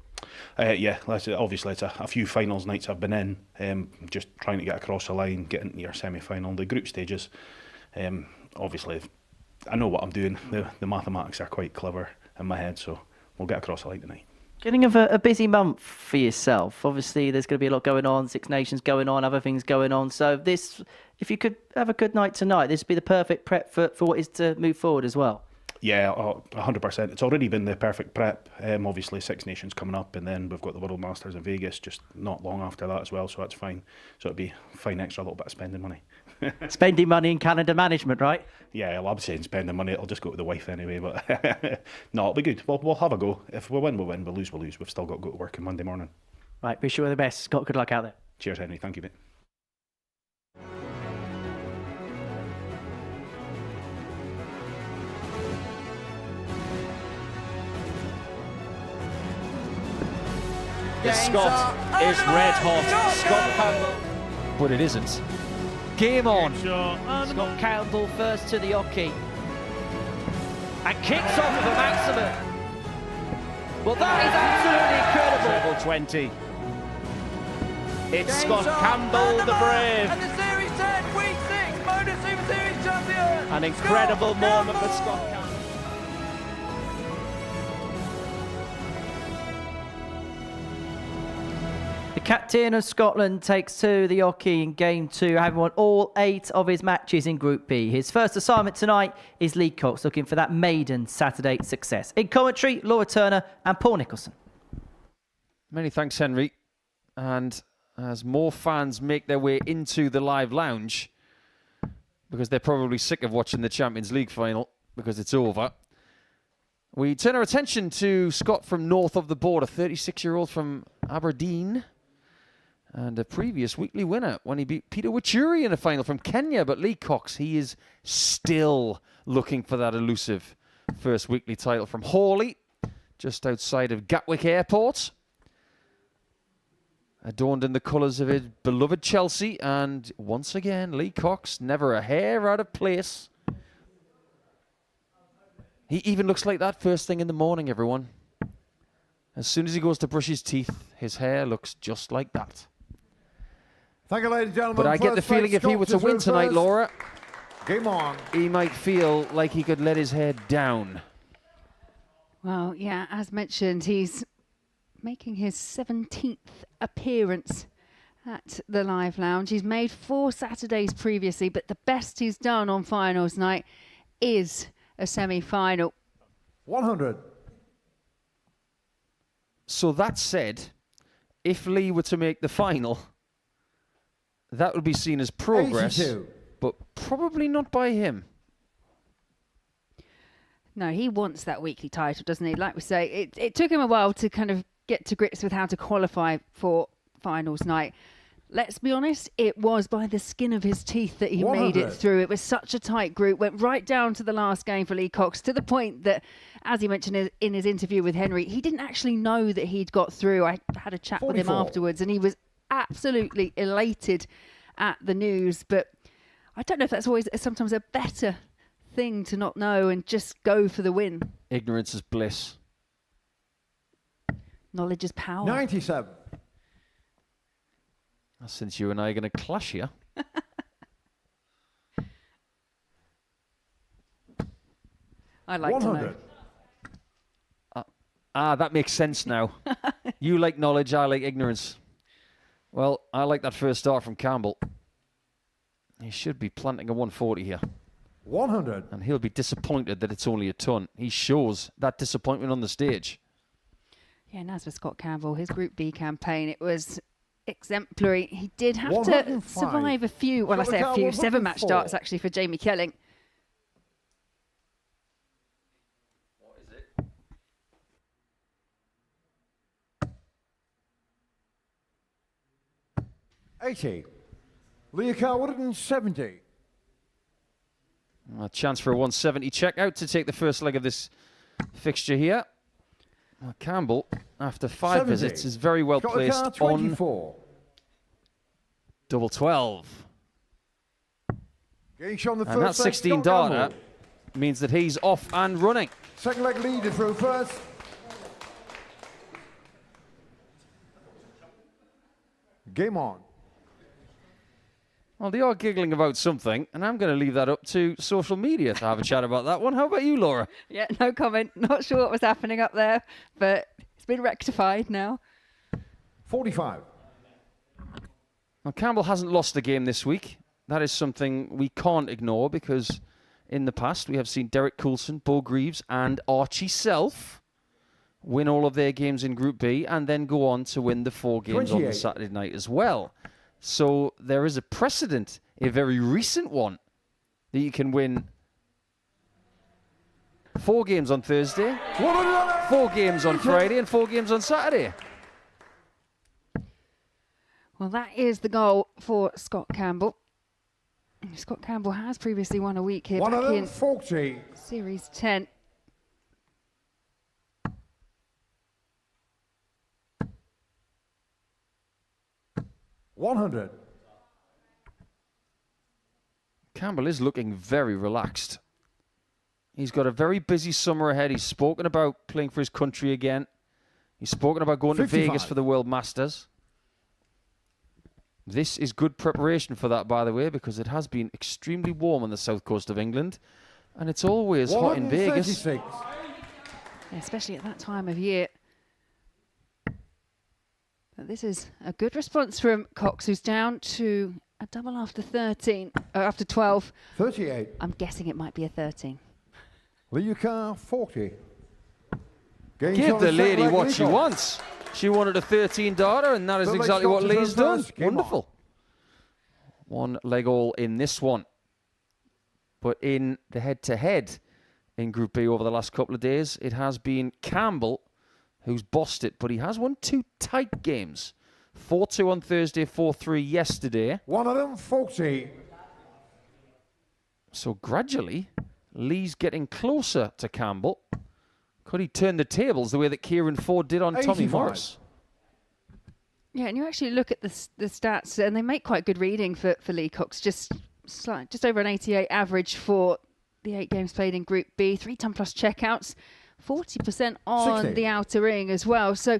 Yeah, obviously it's a few finals nights I've been in, just trying to get across the line, get into your semi-final, the group stages. Obviously, I know what I'm doing. The mathematics are quite clever in my head, so we'll get across the line tonight. Beginning of a busy month for yourself. Obviously, there's going to be a lot going on, Six Nations going on, other things going on. So this, if you could have a good night tonight, this would be the perfect prep for what is to move forward as well. Yeah, 100%. It's already been the perfect prep. Obviously, Six Nations coming up, and then we've got the World Masters in Vegas just not long after that as well, so that's fine. So it'd be fine extra, a little bit of spending money. Spending money in calendar management, right? Yeah, I'm saying spending money, it'll just go to the wife anyway, but no, it'll be good. We'll have a go. If we win, we'll win. We lose, we'll lose. We've still got to go to work on Monday morning. Right, wish you all the best. Scott, good luck out there. Cheers, Henry. Thank you, mate. Scott is red hot. Scott Campbell. But it isn't. Game on. Scott Campbell first to the hockey. And kicks off with a maximum. Well, that is absolutely incredible. Treble 20. It's Scott Campbell, the brave. And the Series 10, Week 6, Modus Super Series champion. An incredible moment for Scott Campbell. The captain of Scotland takes to the hockey in Game 2, having won all 8 of his matches in Group B. His first assignment tonight is Lee Cox, looking for that maiden Saturday success. In commentary, Laura Turner and Paul Nicholson. Many thanks, Henry. And as more fans make their way into the live lounge because they're probably sick of watching the Champions League final because it's over. We turn our attention to Scott from north of the border, 36-year-old from Aberdeen, and a previous weekly winner when he beat Peter Wachuri in a final from Kenya. But Lee Cox, he is still looking for that elusive first weekly title from Hawley, just outside of Gatwick Airport. Adorned in the colours of his beloved Chelsea, and once again, Lee Cox, never a hair out of place. He even looks like that first thing in the morning, everyone. As soon as he goes to brush his teeth, his hair looks just like that. Thank you, ladies and gentlemen. But I get the feeling if he were to win tonight, Laura, game on, he might feel like he could let his hair down. Well, yeah, as mentioned, he's making his 17th appearance at the Live Lounge. He's made 4 Saturdays previously, but the best he's done on finals night is a semi-final. 100. So that said, if Lee were to make the final, that would be seen as progress, 82. but probably not by him. No, he wants that weekly title, doesn't he? Like we say, it took him a while to kind of get to grips with how to qualify for finals night. Let's be honest, it was by the skin of his teeth that he 100. made it through. It was such a tight group, went right down to the last game for Lee Cox, to the point that, as he mentioned in his interview with Henry, he didn't actually know that he'd got through. I had a chat 44. with him afterwards, and he was absolutely elated at the news. But I don't know if that's always sometimes a better thing to not know and just go for the win. Ignorance is bliss. Knowledge is power. 97. Since you and I are going to clash here. I'd like 100. to know. That makes sense now. You like knowledge, I like ignorance. Well, I like that first start from Campbell. He should be planting a 140 here. 100. And he'll be disappointed that it's only a ton. He shows that disappointment on the stage. Yeah, and as for Scott Campbell, his Group B campaign, it was exemplary. He did have to 105. survive a few, well, I say a few, 7-match 104. starts actually for Jamie Kelling. What is it? 80. Leah Carwood 70. A chance for a 170 checkout to take the first leg of this fixture here. Well, Campbell, after 5 70. visits, is very well Scott placed Lecar, 24. on double 12. Getting shown the And that first leg, 16 Scott darter Campbell. means that he's off and running. Second leg leader through first. Game on. Well, they are giggling about something, and I'm going to leave that up to social media to have a chat about that one. How about you, Laura? Yeah, no comment. Not sure what was happening up there, but it's been rectified now. 45. Well, Campbell hasn't lost a game this week. That is something we can't ignore because in the past we have seen Derek Coulson, Bo Greaves and Archie Self win all of their games in Group B and then go on to win the 4 games on the 28. Saturday night as well. So there is a precedent, a very recent one, that you can win 4 games on Thursday, 4 games on Friday and 4 games on Saturday. Well, that is the goal for Scott Campbell. Scott Campbell has previously won a week here back in 140. Series 10. $100. Campbell is looking very relaxed. He's got a very busy summer ahead. He's spoken about playing for his country again. He's spoken about going 55. to Vegas for the World Masters. This is good preparation for that, by the way, because it has been extremely warm on the south coast of England. And it's always hot in Vegas. 136. Yeah, especially at that time of year. But this is a good response from Cox, who's down to a double after 13, after 12. 38. I'm guessing it might be a 13. Leah Carr 40. Give the lady what she wants. She wanted a 13 darter, and that is exactly what Lee's done. Wonderful. One leg all in this one. But in the head-to-head in Group B over the last couple of days, it has been Campbell who's bossed it, but he has won 2 tight games. 4-2 on Thursday, 4-3 yesterday. 140. So gradually, Lee's getting closer to Campbell. Could he turn the tables the way that Kieran Ford did on 85. Tommy Morris? Yeah, and you actually look at the stats, and they make quite good reading for Lee Cox. Just over an 88 average for the 8 games played in Group B. 3-ton plus checkouts, 40% on 60. the outer ring as well. So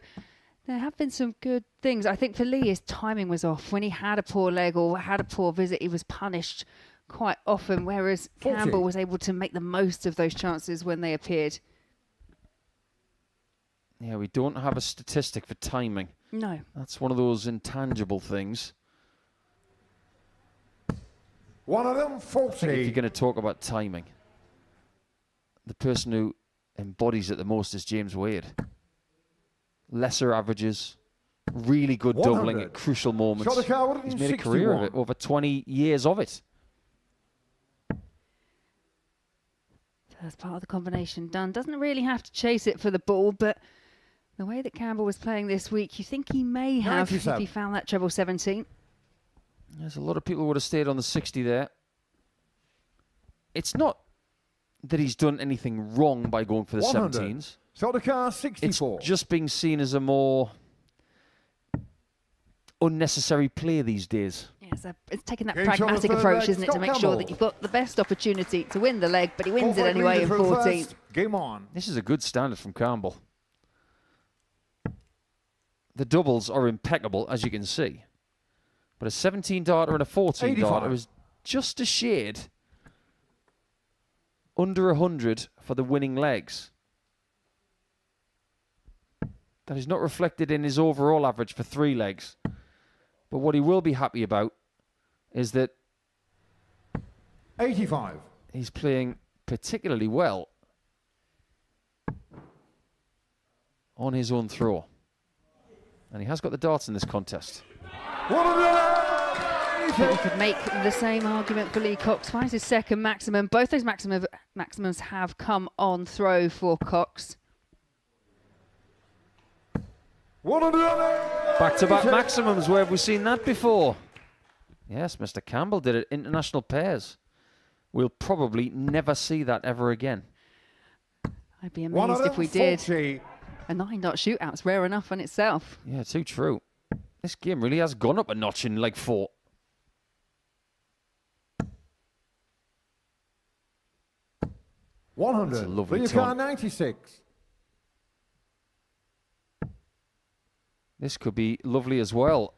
there have been some good things. I think for Lee, his timing was off. When he had a poor leg or had a poor visit, he was punished quite often, whereas 40. Campbell was able to make the most of those chances when they appeared. Yeah, we don't have a statistic for timing. No. That's one of those intangible things. 140. If you're going to talk about timing, the person who embodies it the most is James Wade. Lesser averages, really good 100. doubling at crucial moments. Shot the car, He's made a career of it, over 20 years of it. First part of the combination done. Doesn't really have to chase it for the ball, but the way that Campbell was playing this week, you think he may have if he found that treble 17. There's a lot of people who would have stayed on the 60 there. It's not that he's done anything wrong by going for the 100. 17s. Shot the car, 64. It's just being seen as a more unnecessary play these days. Yeah, so it's taking that Game pragmatic shot of approach, leg, isn't it, to Scott make sure Campbell. that you've got the best opportunity to win the leg, but he wins it 4-5 anyway leader in through 14. first. Game on. This is a good standard from Campbell. The doubles are impeccable, as you can see. But a 17 darter and a 14 darter 85. is just a shade under 100 for the winning legs. That is not reflected in his overall average for 3 legs. But what he will be happy about is that 85. he's playing particularly well on his own throw. And he has got the darts in this contest. But we could make the same argument for Lee Cox. Finds his second maximum. Both those maximums have come on throw for Cox. Back-to-back maximums. Where have we seen that before? Yes, Mr. Campbell did it. International pairs. We'll probably never see that ever again. I'd be amazed if we did. A 9-dot shootout's rare enough in itself. Yeah, too true. This game really has gone up a notch in leg 4. That's a 100. lovely For your car, ton. 96. This could be lovely as well.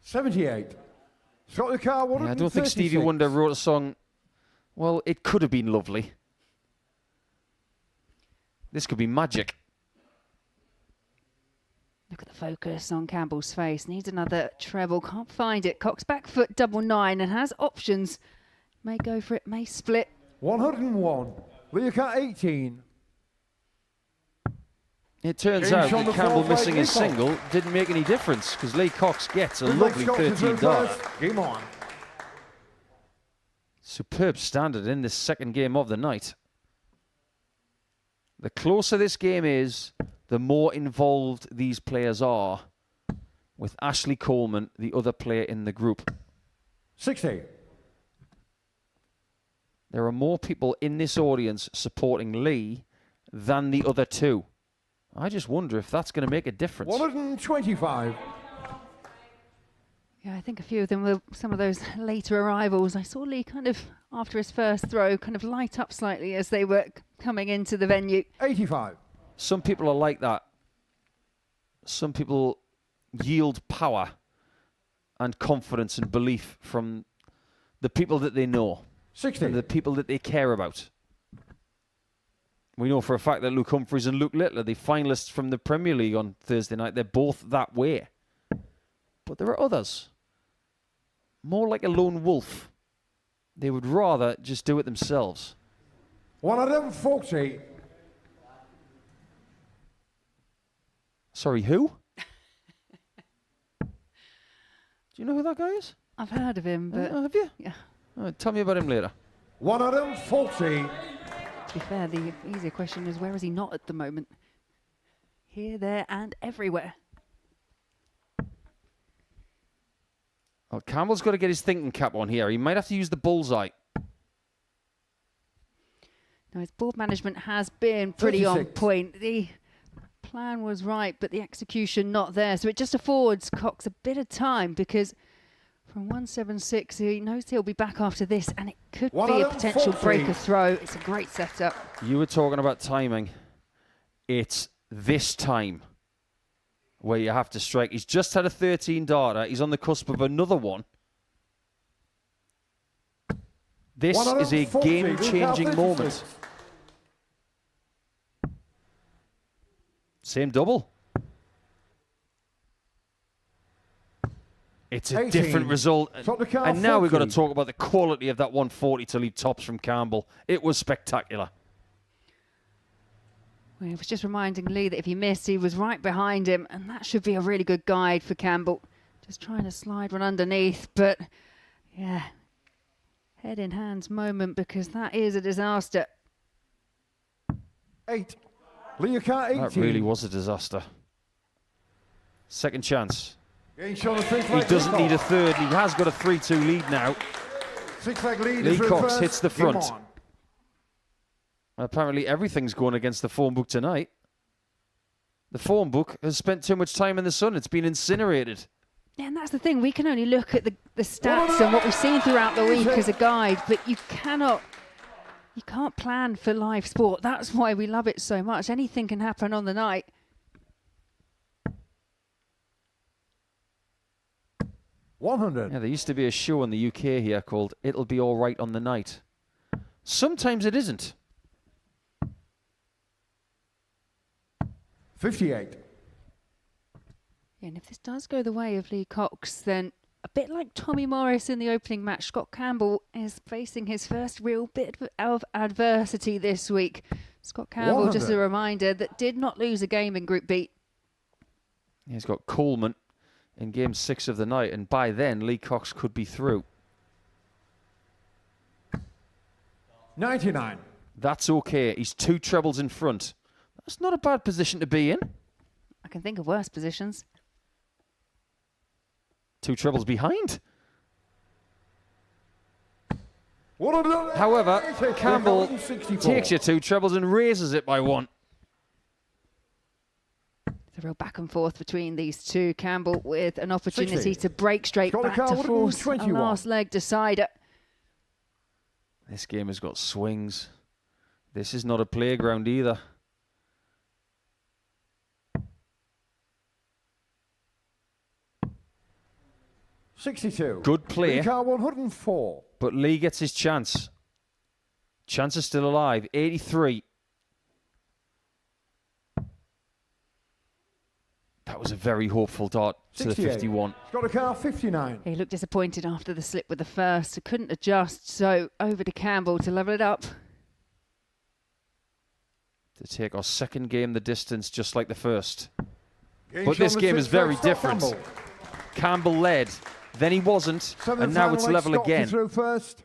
78. Shot the car, Yeah, I don't think Stevie 136. Wonder wrote a song. Well, it could have been lovely. This could be magic. Look at the focus on Campbell's face. Needs another treble. Can't find it. Cox back foot double 9 and has options. May go for it, may split. 101. For your car, 18. It turns James out on that the Campbell floor by missing his Lee Cox. single didn't make any difference because Lee Cox gets a Good lovely luck, Scott, to 13 throw dart. first. Game on. Superb standard in this second game of the night. The closer this game is, the more involved these players are, with Ashley Coleman, the other player in the group. 60. There are more people in this audience supporting Lee than the other two. I just wonder if that's going to make a difference. 125. Yeah, I think a few of them were some of those later arrivals. I saw Lee kind of, after his first throw, kind of light up slightly as they were coming into the venue. 85. Some people are like that. Some people yield power and confidence and belief from the people that they know. 60. And the people that they care about. We know for a fact that Luke Humphries and Luke Littler, the finalists from the Premier League on Thursday night, they're both that way. But there are others. More like a lone wolf. They would rather just do it themselves. 140. Sorry, who? Do you know who that guy is? I've heard of him, but have you? Yeah. Tell me about him later. 140. To be fair, the easier question is, where is he not at the moment? Here, there, and everywhere. Well, Campbell's got to get his thinking cap on here. He might have to use the bullseye. Now, his board management has been pretty on 36. point. The plan was right, but the execution not there. So it just affords Cox a bit of time, because from 176, he knows he'll be back after this, and it could be a potential 140. breaker throw. It's a great setup. You were talking about timing. It's this time where you have to strike. He's just had a 13 darter. He's on the cusp of another one. This is a 140. game-changing moment. Same double. It's a 18. different result. Top the car, And now we've got to 40. talk about the quality of that 140 to leave tops from Campbell. It was spectacular. Well, I was just reminding Lee that if he missed, he was right behind him, and that should be a really good guide for Campbell. Just trying to slide one underneath, but yeah, head in hands moment, because that is a disaster. 8. Leah car 18. That really was a disaster. Second chance. Gain shot of three He flag doesn't lead. need a third. He has got a 3-2 lead now. 6 flag lead. Lee is Cox reversed. hits the Game front. on. Apparently everything's going against the form book tonight. The form book has spent too much time in the sun. It's been incinerated. Yeah, and that's the thing. We can only look at the stats and what we've seen throughout the week as a guide, but you can't plan for live sport. That's why we love it so much. Anything can happen on the night. 100. Yeah, there used to be a show in the UK here called It'll Be All Right on the Night. Sometimes it isn't. 58. Yeah, and if this does go the way of Lee Cox, then a bit like Tommy Morris in the opening match, Scott Campbell is facing his first real bit of adversity this week. Scott Campbell, just a reminder, that did not lose a game in Group B. He's got Coleman in game 6 of the night, and by then Lee Cox could be through. 99. That's okay. He's 2 trebles in front. That's not a bad position to be in. I can think of worse positions. 2 trebles behind. 100. However, Campbell 164. takes your 2 trebles and raises it by 1. It's a real back and forth between these two. Campbell with an opportunity 60. to break straight Scott back Carr to would have been force a 21. last leg decider. This game has got swings. This is not a playground either. $62. Good play. Leah car 104. But Lee gets his chance. Chance is still alive. 83. That was a very hopeful dart to the 68. 51. Scott car 59. He looked disappointed after the slip with the first. Couldn't adjust, so over to Campbell to level it up. To take our second game the distance just like the first. Gain But shot this on game the is six very flag, Scott different. Campbell. Campbell led, then he wasn't, Seventh and now final it's leg, level Scott to again. throw first.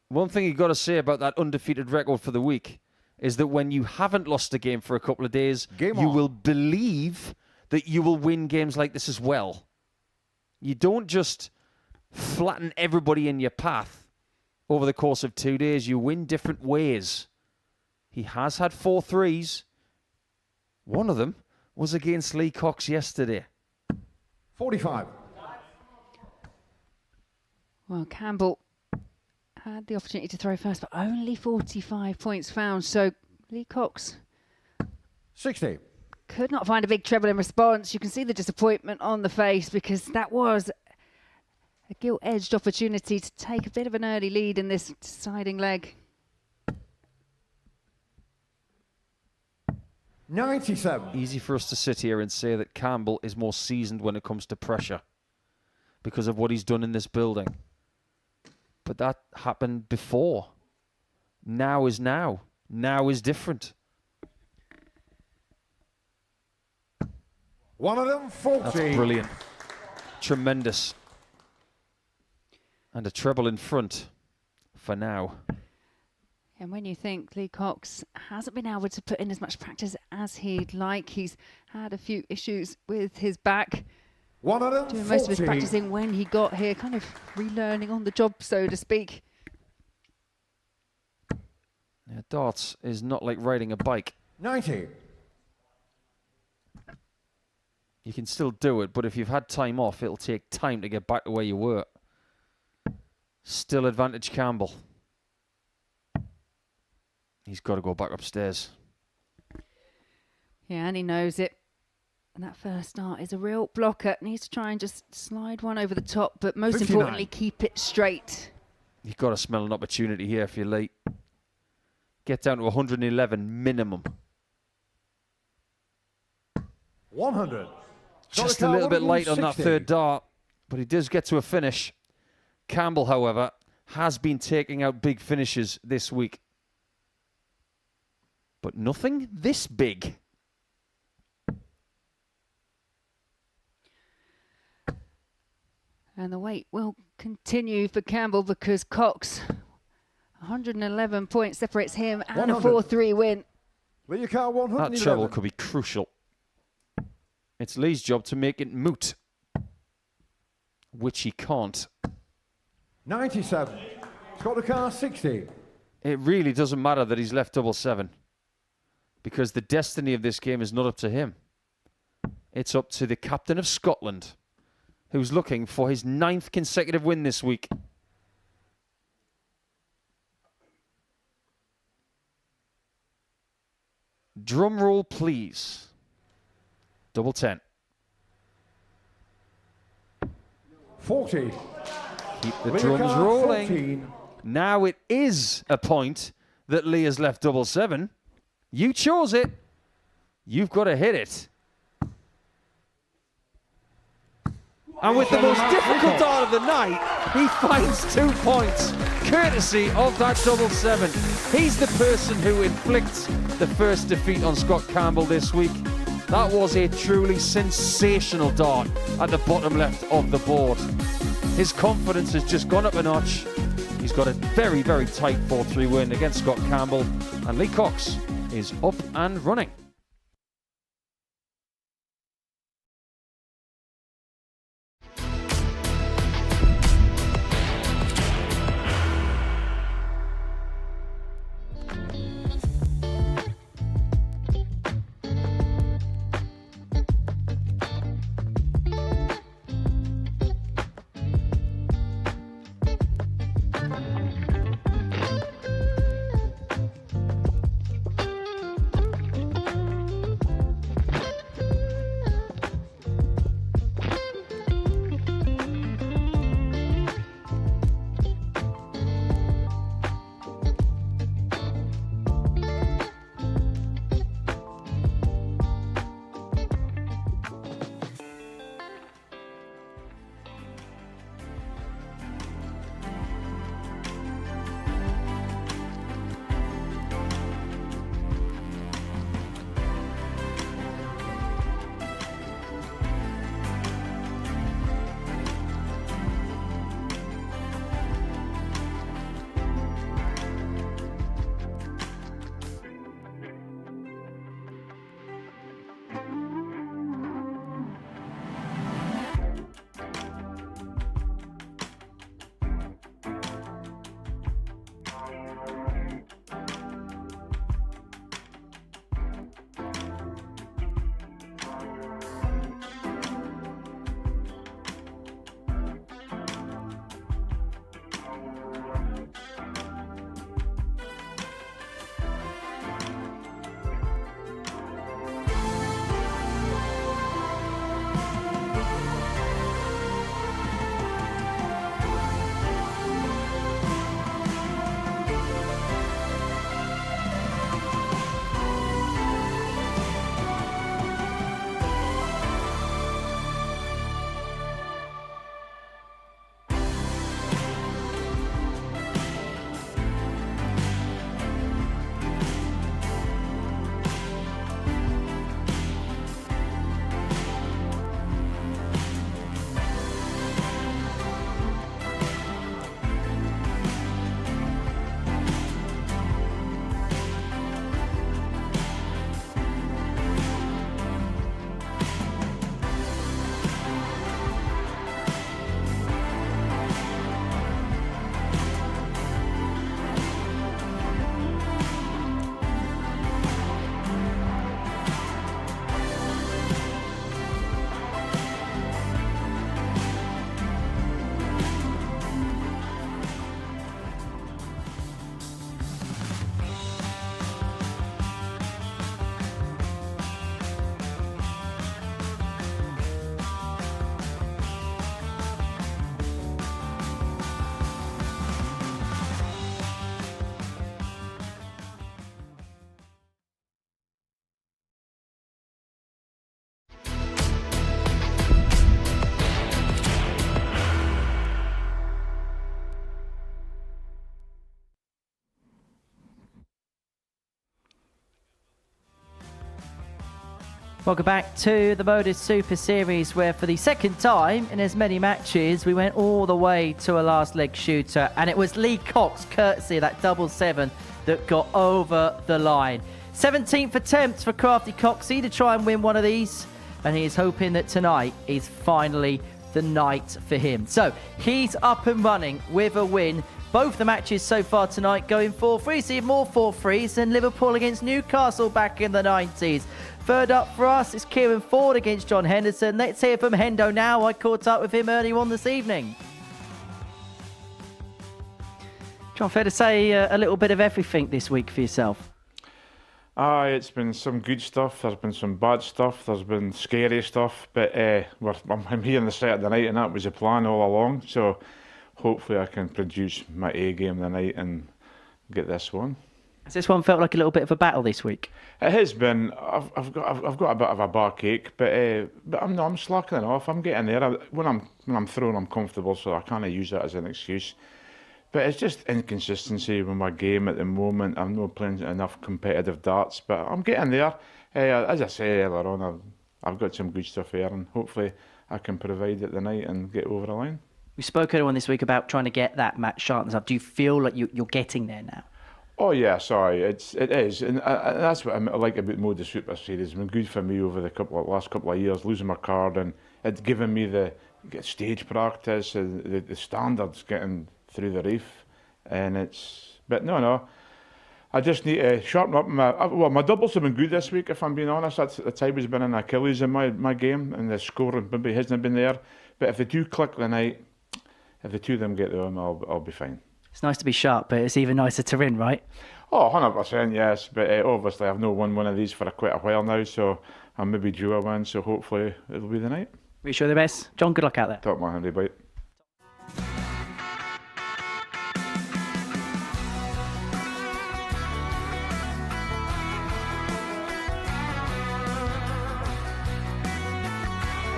One thing you've got to say about that undefeated record for the week is that when you haven't lost a game for a couple of days, Game you on. will believe that you will win games like this as well. You don't just flatten everybody in your path over the course of 2 days. You win different ways. He has had 4 threes. One of them was against Lee Cox yesterday. 45. Well, Campbell had the opportunity to throw first, but only 45 points found. So Lee Cox 60. could not find a big treble in response. You can see the disappointment on the face, because that was a gilt-edged opportunity to take a bit of an early lead in this deciding leg. 97. Easy for us to sit here and say that Campbell is more seasoned when it comes to pressure because of what he's done in this building. But that happened before. Now is now. Now is different. 140. That's brilliant. Tremendous. And a treble in front for now. And when you think Lee Cox hasn't been able to put in as much practice as he'd like, he's had a few issues with his back. Doing most of his practicing when he got here, kind of relearning on the job, so to speak. Yeah, darts is not like riding a bike. 90. You can still do it, but if you've had time off, it'll take time to get back to where you were. Still advantage Campbell. He's got to go back upstairs. Yeah, and he knows it. And that first start is a real blocker. Needs to try and just slide one over the top, but most 59. importantly, keep it straight. You've got to smell an opportunity here if you're late. Get down to 111 minimum. 100. Just a little bit late on that third dart, but he does get to a finish. Campbell, however, has been taking out big finishes this week. But nothing this big. And the wait will continue for Campbell because Cox, 111 points separates him and 100. a 4-3 win. Lee Car 111. That treble could be crucial. It's Lee's job to make it moot, which he can't. 97. Scott Car 60. It really doesn't matter that he's left 7-7 because the destiny of this game is not up to him. It's up to the captain of Scotland, who's looking for his 9th consecutive win this week. Drum roll, please. 10. 40. Keep the drums rolling. 14. Now it is a point that Lee has left 7-7. You chose it. You've got to hit it. And with the most difficult dart of the night, he finds 2 points, courtesy of that 7-7. He's the person who inflicts the first defeat on Scott Campbell this week. That was a truly sensational dart at the bottom left of the board. His confidence has just gone up a notch. He's got a very, very tight 4-3 win against Scott Campbell, and Lee Cox is up and running. Welcome back to the Modus Super Series, where for the second time in as many matches, we went all the way to a last leg shooter, and it was Lee Cox, courtesy of that 7-7, that got over the line. 17th attempt for Crafty Coxie to try and win one of these, and he is hoping that tonight is finally the night for him. So he's up and running with a win. Both the matches so far tonight going 4-3, see more 4-3s than Liverpool against Newcastle back in the 90s. Third up for us is Kieran Ford against John Henderson. Let's hear from Hendo now. I caught up with him earlier on this evening. John, fair to say a little bit of everything this week for yourself? It's been some good stuff, there's been some bad stuff, there's been scary stuff, but I'm here on the Saturday night and that was the plan all along, so hopefully I can produce my A game tonight and get this one. Has this one felt like a little bit of a battle this week? It has been. I've got a bit of a backache, but I'm slacking off. I'm getting there. When I'm throwing, I'm comfortable, so I can't use that as an excuse. But it's just inconsistency with my game at the moment. I'm not playing enough competitive darts, but I'm getting there. As I say earlier on, I've got some good stuff here, and hopefully I can provide it tonight and get over the line. We spoke earlier on this week about trying to get that match sharpness up. Do you feel like you're getting there now? Oh yeah, sorry, it is, and that's what I like about Modus Super Series. It's been good for me over the last couple of years, losing my card, and it's given me the stage practice, and the standards getting through the reef, and no, I just need to sharpen up my doubles have been good this week. If I'm being honest, that's the time has been an Achilles in my game, and the scoring maybe hasn't been there. But if they do click the night, if the two of them get them, I'll be fine. It's nice to be sharp, but it's even nicer to win, right? Oh, 100%, yes. But obviously I've not won one of these for quite a while now, so I'm maybe due a win, so hopefully it'll be the night. Wish you the best. John, good luck out there. Top man, handy bite.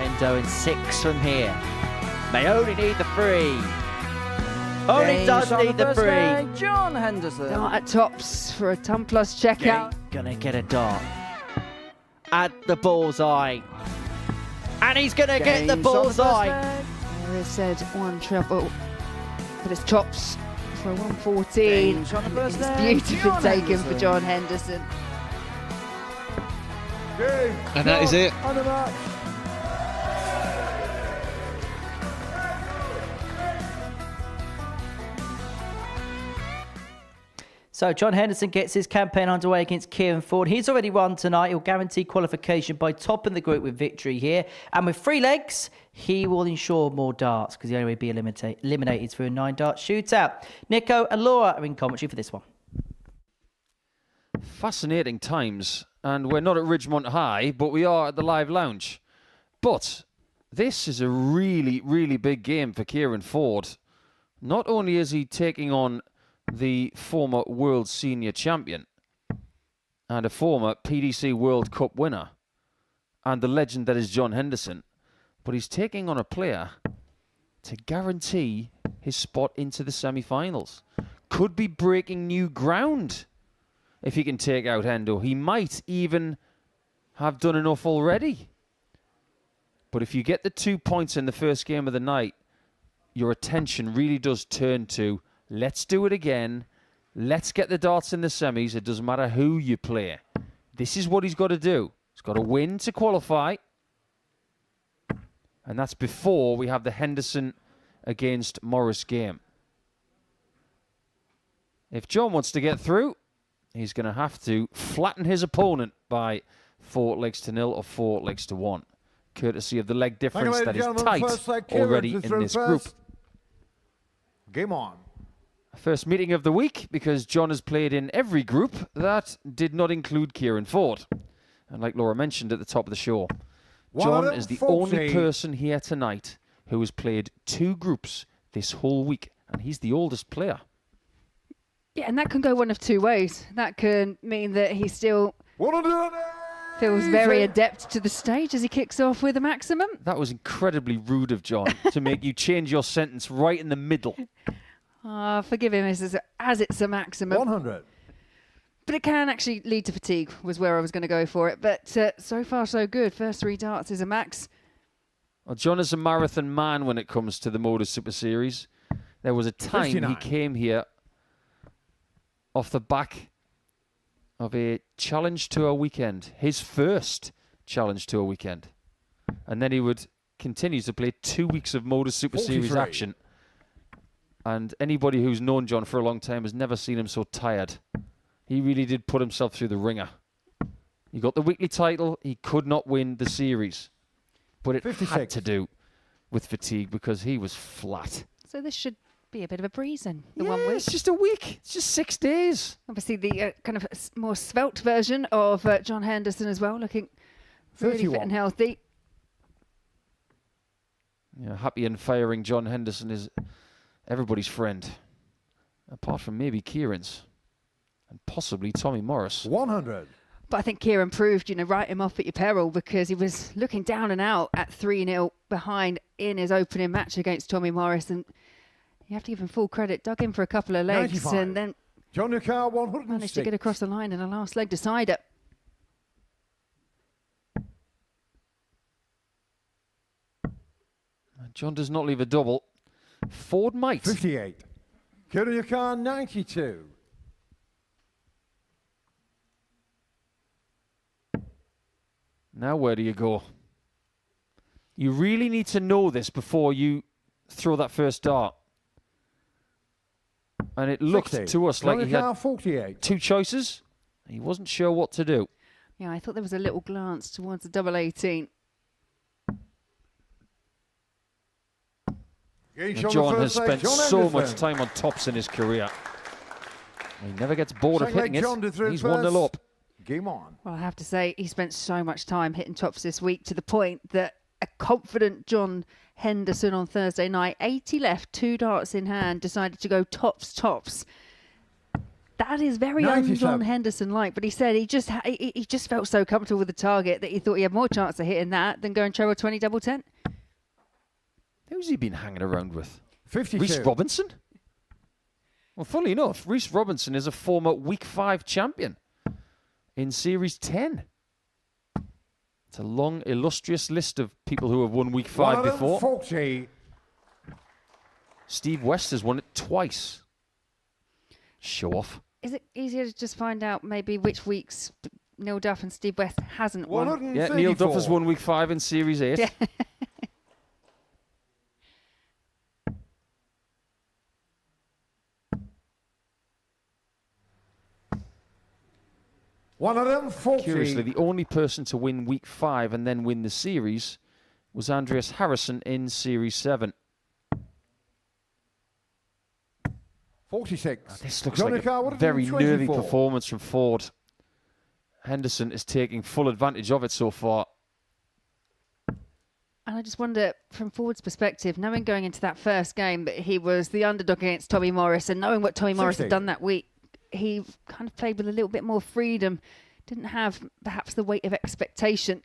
Endo in 6 from here. They only need the 3. Only does need the 3. John Henderson. Dart at tops for a ton plus checkout. Gonna get a dart at the bullseye. And he's gonna get the bullseye. They said 1 treble, but it's tops for a 114. It's beautifully taken for John Henderson. And that is it. So John Henderson gets his campaign underway against Kieran Ford. He's already won tonight. He'll guarantee qualification by topping the group with victory here. And with 3 legs, he will ensure more darts because the only way to be eliminated through a 9-dart shootout. Nico and Laura are in commentary for this one. Fascinating times. And we're not at Ridgemont High, but we are at the Live Lounge. But this is a really, really big game for Kieran Ford. Not only is he taking on the former World Senior Champion and a former PDC World Cup winner and the legend that is John Henderson, but he's taking on a player to guarantee his spot into the semi-finals. Could be breaking new ground if he can take out Hendo. He might even have done enough already. But if you get the 2 points in the first game of the night, your attention really does turn to let's do it again. Let's get the darts in the semis. It doesn't matter who you play. This is what he's got to do. He's got to win to qualify. And that's before we have the Henderson against Morris game. If John wants to get through, he's going to have to flatten his opponent by 4 legs to 0 or 4 legs to 1. Courtesy of the leg difference that is tight already in this group. Game on. First meeting of the week because John has played in every group that did not include Kieran Ford. And like Laura mentioned at the top of the show, John is the only person here tonight who has played 2 groups this whole week. And he's the oldest player. Yeah, and that can go one of 2 ways. That can mean that he still feels very adept to the stage as he kicks off with a maximum. That was incredibly rude of John to make you change your sentence right in the middle. Forgive him as it's a maximum. 100. But it can actually lead to fatigue, was where I was going to go for it. But so far, so good. First 3 darts is a max. Well, John is a marathon man when it comes to the Modus Super Series. There was a time 59. he came here off the back of a Challenge Tour weekend, his first Challenge Tour weekend. And then he would continue to play 2 weeks of Modus Super Series 43. action. And anybody who's known John for a long time has never seen him so tired. He really did put himself through the ringer. He got the weekly title. He could not win the series. But it 56. had to do with fatigue because he was flat. So this should be a bit of a breeze in the Yeah, 1 week. it's just a week. It's just 6 days. Obviously, the kind of more svelte version of John Henderson as well, looking really fit 31. and healthy. Yeah, happy and firing John Henderson is everybody's friend, apart from maybe Kieran's and possibly Tommy Morris. 100. But I think Kieran proved, write him off at your peril because he was looking down and out at 3-0 behind in his opening match against Tommy Morris. And you have to give him full credit. Dug in for a couple of legs 95. and then John Car 106. managed to get across the line in a last leg decider. John does not leave a double. Ford might. 58. Kieran Car 92. Now where do you go? You really need to know this before you throw that first dart. And it looked 60. to us like John he had Car 48. 2 choices. He wasn't sure what to do. Yeah, I thought there was a little glance towards the double 18. And John has spent so much time on tops in his career. He never gets bored of hitting it. He's 1-0 up. Game on. Well, I have to say, he spent so much time hitting tops this week to the point that a confident John Henderson on Thursday night, 80 left, 2 darts in hand, decided to go tops. That is very un-John Henderson-like, but he said he just felt so comfortable with the target that he thought he had more chance of hitting that than going treble 20 double 10. Who's he been hanging around with? 52. Reece Robinson? Well, funnily enough, Reece Robinson is a former Week 5 champion in Series 10. It's a long, illustrious list of people who have won Week 5 before. 140. Steve West has won it twice. Show off. Is it easier to just find out maybe which weeks Neil Duff and Steve West hasn't won? Yeah, Neil Duff has won Week 5 in Series 8. Yeah. 140. Curiously, the only person to win Week 5 and then win the series was Andreas Harrison in Series 7. 46. This looks like a very nervy performance from Ford. Henderson is taking full advantage of it so far. And I just wonder, from Ford's perspective, knowing going into that first game that he was the underdog against Tommy Morris and knowing what Tommy Morris had done that week, he kind of played with a little bit more freedom, didn't have perhaps the weight of expectation.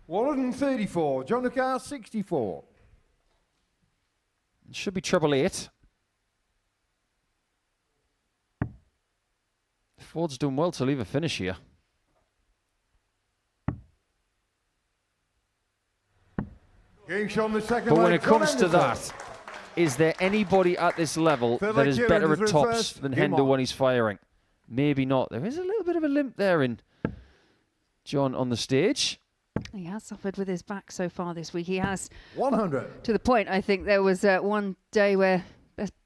134. John Car 64. It should be treble 8. Ford's doing well to leave a finish here. On the second But when leg, it comes to John that, is there anybody at this level Third that leg is here better in at the tops first. than Game Hendo on. when he's firing? Maybe not. There is a little bit of a limp there in John on the stage. He has suffered with his back so far this week. He has 100. To the point, I think there was one day where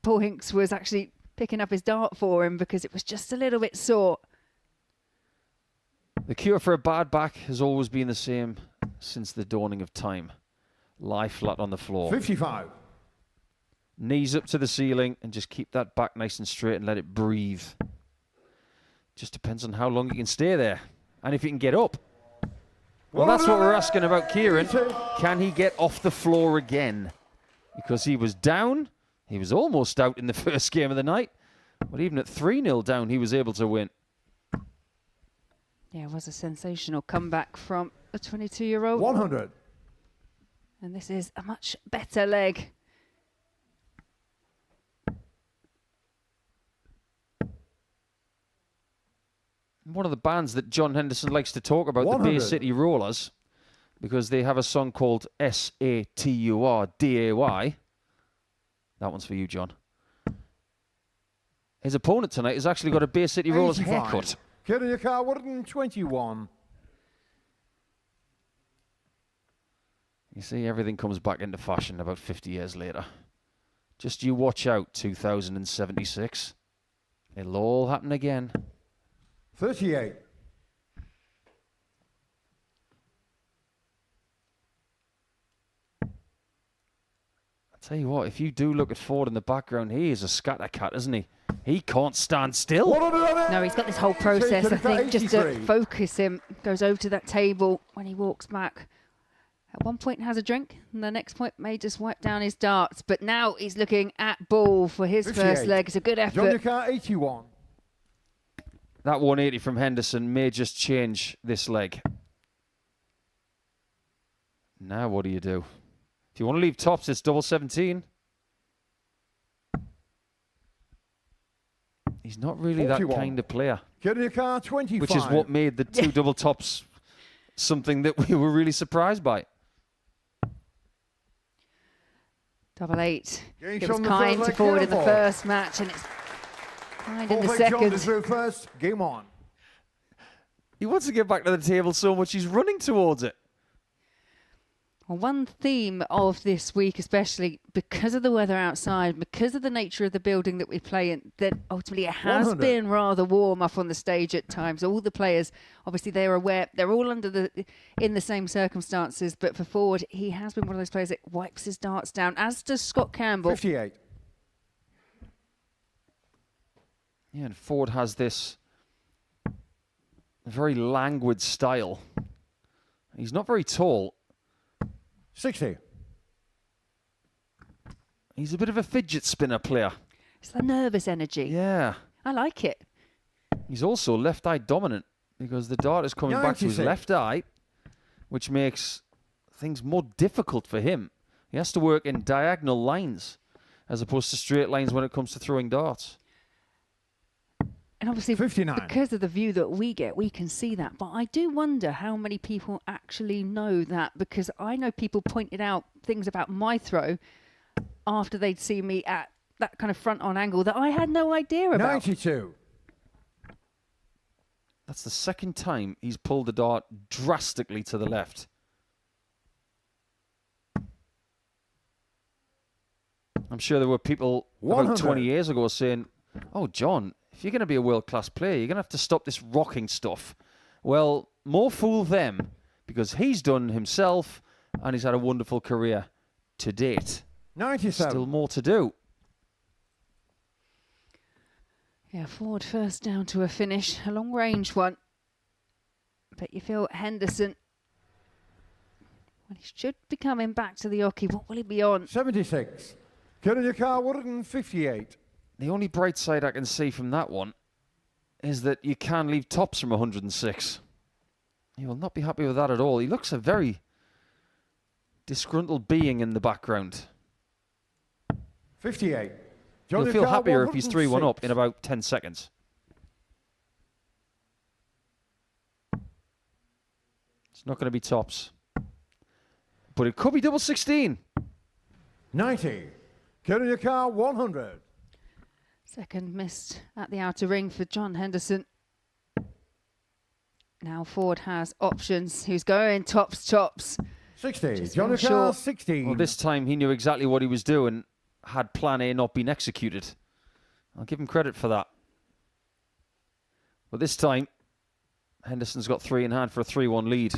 Paul Hinks was actually picking up his dart for him because it was just a little bit sore. The cure for a bad back has always been the same since the dawning of time. Lie flat on the floor. 55. Knees up to the ceiling and just keep that back nice and straight and let it breathe. Just depends on how long you can stay there and if you can get up. Well, that's what we're asking about Kieran. Can he get off the floor again? Because he was down. He was almost out in the first game of the night. But even at 3-0 down, he was able to win. Yeah, it was a sensational comeback from a 22-year-old. 100. And this is a much better leg. One of the bands that John Henderson likes to talk about, the Bay 100. City Rollers, because they have a song called Saturday. That one's for you, John. His opponent tonight has actually got a Bay City Rollers 85. haircut. Kid in your car, 121. You see, everything comes back into fashion about 50 years later. Just you watch out, 2076. It'll all happen again. 38. Tell you what, if you do look at Ford in the background, he is a scatter cat, isn't he? He can't stand still. No, he's got this whole process, I think, just to focus him. Goes over to that table when he walks back. At one point has a drink, and the next point may just wipe down his darts. But now he's looking at ball for his 58. first leg. It's a good effort. John Car, 81. That 180 from Henderson may just change this leg. Now what do you do? If you want to leave tops, it's double 17. He's not really 41. that kind of player. Kid in your car, 25. Which is what made the two double tops something that we were really surprised by. Double 8. Game It was on the kind first to leg, Ford in the careful. first match, and it's kind in the Fourth leg, John second. is through first. Game on. He wants to get back to the table so much he's running towards it. Well, one theme of this week, especially because of the weather outside, because of the nature of the building that we play in, that ultimately it has 100. been rather warm up on the stage at times. All the players, obviously, they're aware, they're all in the same circumstances. But for Ford, he has been one of those players that wipes his darts down, as does Scott Campbell. 58. Yeah, and Ford has this very languid style. He's not very tall. 60. He's a bit of a fidget spinner player. It's the nervous energy. Yeah. I like it. He's also left eye dominant because the dart is coming back to his 96. left eye, which makes things more difficult for him. He has to work in diagonal lines as opposed to straight lines when it comes to throwing darts. And obviously, 59. because of the view that we get, we can see that. But I do wonder how many people actually know that, because I know people pointed out things about my throw after they'd see me at that kind of front-on angle that I had no idea about. 92. That's the second time he's pulled the dart drastically to the left. I'm sure there were people 100. about 20 years ago saying, "Oh, John, if you're going to be a world-class player, you're going to have to stop this rocking stuff." Well, more fool them, because he's done himself and he's had a wonderful career to date. 97. Still more to do. Yeah, Ford first down to a finish, a long-range one. But you feel Henderson, well, he should be coming back to the hockey. What will he be on? 76. Kid in your car, 158. The only bright side I can see from that one is that you can leave tops from 106. He will not be happy with that at all. He looks a very disgruntled being in the background. 58. He'll feel happier if he's 3-1 up in about 10 seconds. It's not going to be tops. But it could be double 16. 90. Kid in your car, 100. Second missed at the outer ring for John Henderson. Now Ford has options. Who's going tops, tops. 60. Just John fell Car, short. 16. Well, this time he knew exactly what he was doing, had plan A not been executed. I'll give him credit for that. But this time, Henderson's got 3 in hand for a 3-1 lead.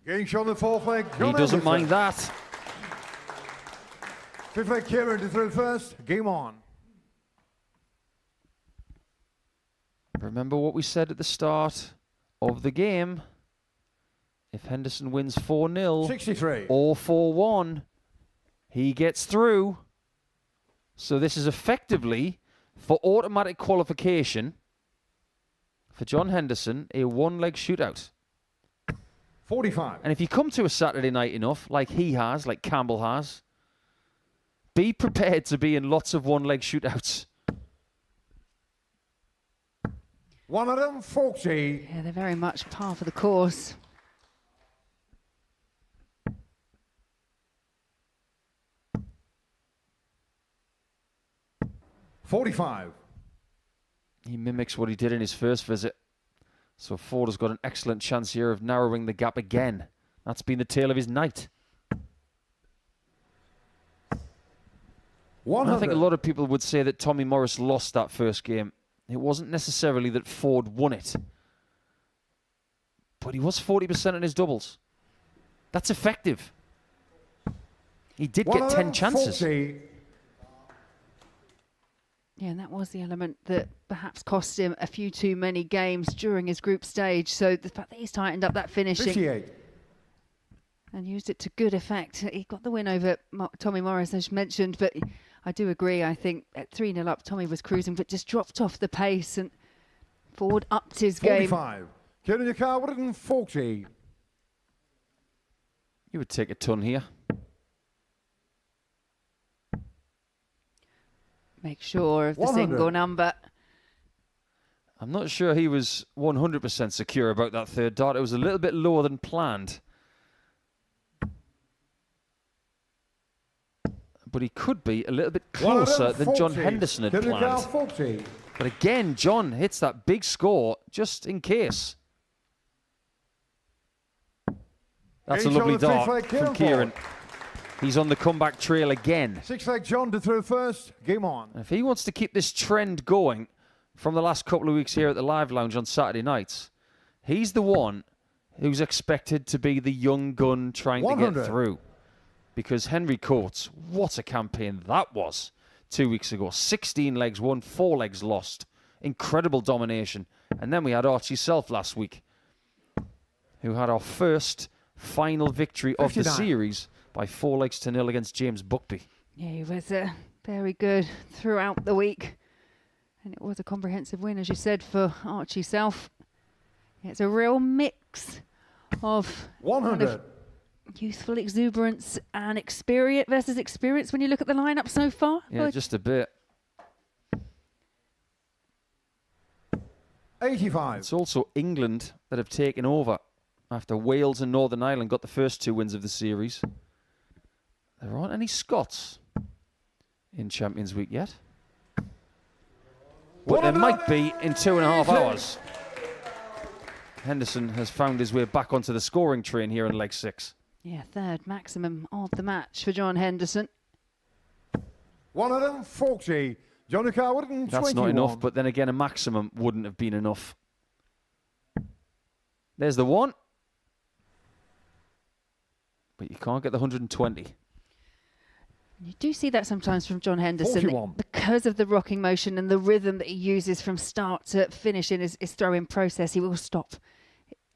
Game shot on the fourth leg. John He doesn't Henderson. mind that. Fifth leg, Kieran to throw first. Game on. Remember what we said at the start of the game. If Henderson wins 4-0 63. or 4-1, he gets through. So this is effectively, for automatic qualification, for John Henderson, a one-leg shootout. 45. And if you come to a Saturday night enough, like he has, like Campbell has, be prepared to be in lots of one-leg shootouts. 140. Yeah, they're very much par for the course. $45. He mimics what he did in his first visit. So Ford has got an excellent chance here of narrowing the gap again. That's been the tale of his night. I think a lot of people would say that Tommy Morris lost that first game. It wasn't necessarily that Ford won it. But he was 40% in his doubles. That's effective. He did get 10 chances. Yeah, and that was the element that perhaps cost him a few too many games during his group stage. So the fact that he's tightened up that finishing 58. and used it to good effect. He got the win over Tommy Morris, as you mentioned, but I do agree. I think at 3-0 up, Tommy was cruising, but just dropped off the pace and Ford upped his 45. game. Get in your car, 140. You would take a ton here. Make sure of the 100. single number. I'm not sure he was 100% secure about that third dart. It was a little bit lower than planned. But he could be a little bit closer than John Henderson had planned. But again, John hits that big score just in case. That's a lovely dart from Kieran. He's on the comeback trail again. 6-leg John to throw first. Game on. If he wants to keep this trend going from the last couple of weeks here at the Live Lounge on Saturday nights, he's the one who's expected to be the young gun trying 100. to get through. Because Henry Coates, what a campaign that was 2 weeks ago. 16 legs won, 4 legs lost. Incredible domination. And then we had Archie Self last week, who had our first final victory 59. of the series by 4 legs to 0 against James Buckby. Yeah, he was very good throughout the week. And it was a comprehensive win, as you said, for Archie Self. Yeah, it's a real mix of 100. Youthful exuberance and experience versus experience when you look at the lineup so far. Yeah, just a bit. 85. It's also England that have taken over after Wales and Northern Ireland got the first 2 wins of the series. There aren't any Scots in Champions Week yet. But there might be in 2.5 hours. Henderson has found his way back onto the scoring train here in leg 6. Yeah, third maximum of the match for John Henderson. 140. Johnny Carr, 121. That's not enough, but then again, a maximum wouldn't have been enough. There's the one. But you can't get the 120. You do see that sometimes from John Henderson 41. because of the rocking motion and the rhythm that he uses from start to finish in his throw-in process. He will stop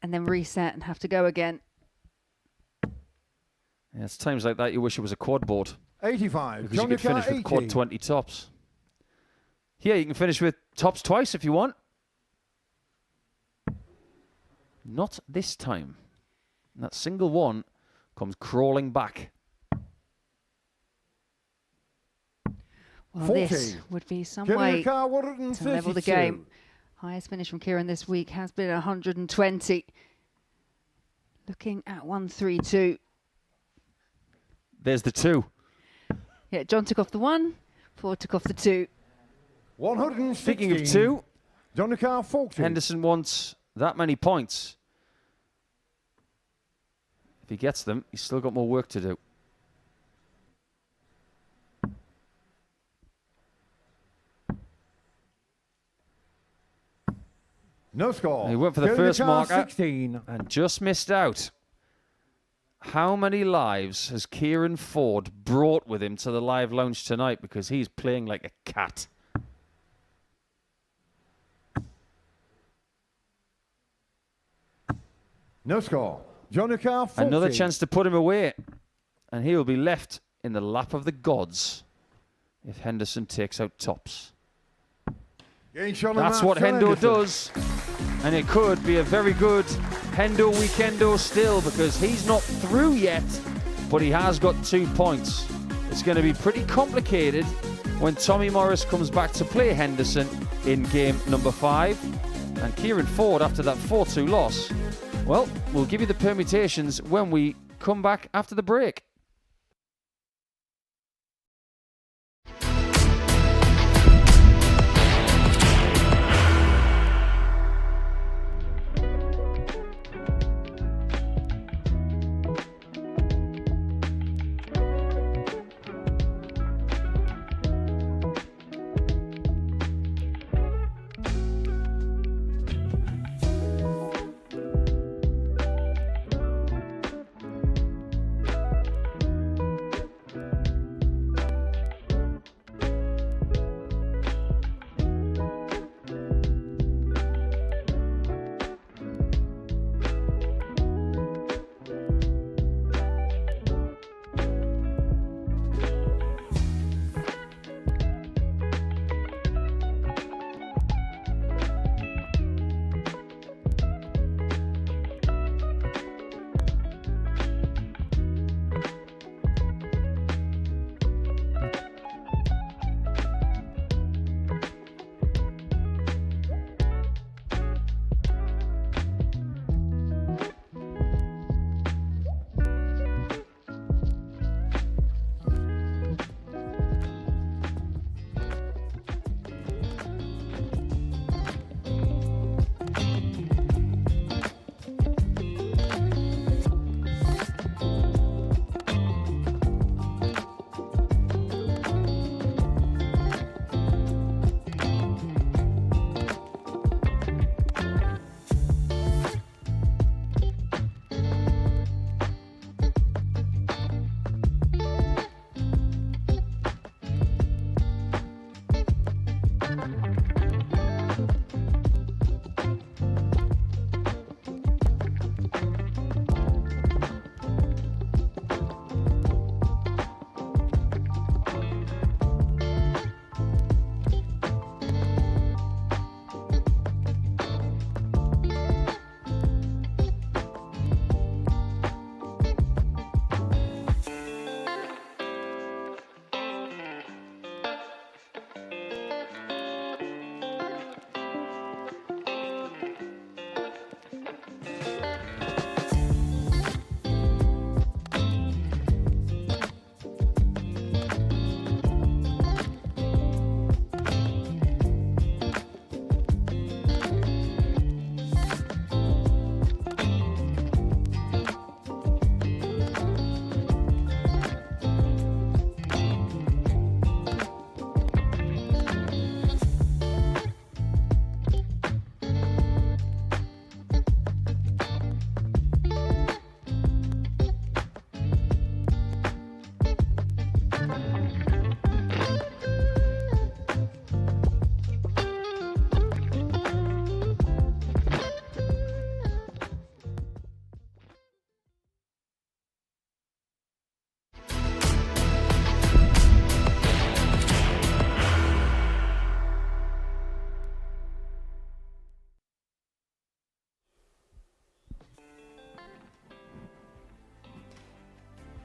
and then reset and have to go again. Yeah, it's times like that you wish it was a quad board. 85. Because you could finish with quad 20 tops. Yeah, you can finish with tops twice if you want. Not this time. And that single one comes crawling back. Well, this would be some way to level the game. Highest finish from Kieran this week has been 120. Looking at 132. There's the 2. Yeah, John took off the 1, Ford took off the 2. 116. Speaking of 2, Johnny Carr, 40. Henderson wants that many points. If he gets them, he's still got more work to do. No score. He went for the first marker 16. and just missed out. How many lives has Kieran Ford brought with him to the Live Lounge tonight? Because he's playing like a cat. No score. Johnny Carr, 40. Another chance to put him away. And he will be left in the lap of the gods if Henderson takes out tops. That's what Hendo does. And it could be a very good Hendo weekendo still because he's not through yet, but he has got 2 points. It's going to be pretty complicated when Tommy Morris comes back to play Henderson in game number 5. And Kieran Ford, after that 4-2 loss, well, we'll give you the permutations when we come back after the break.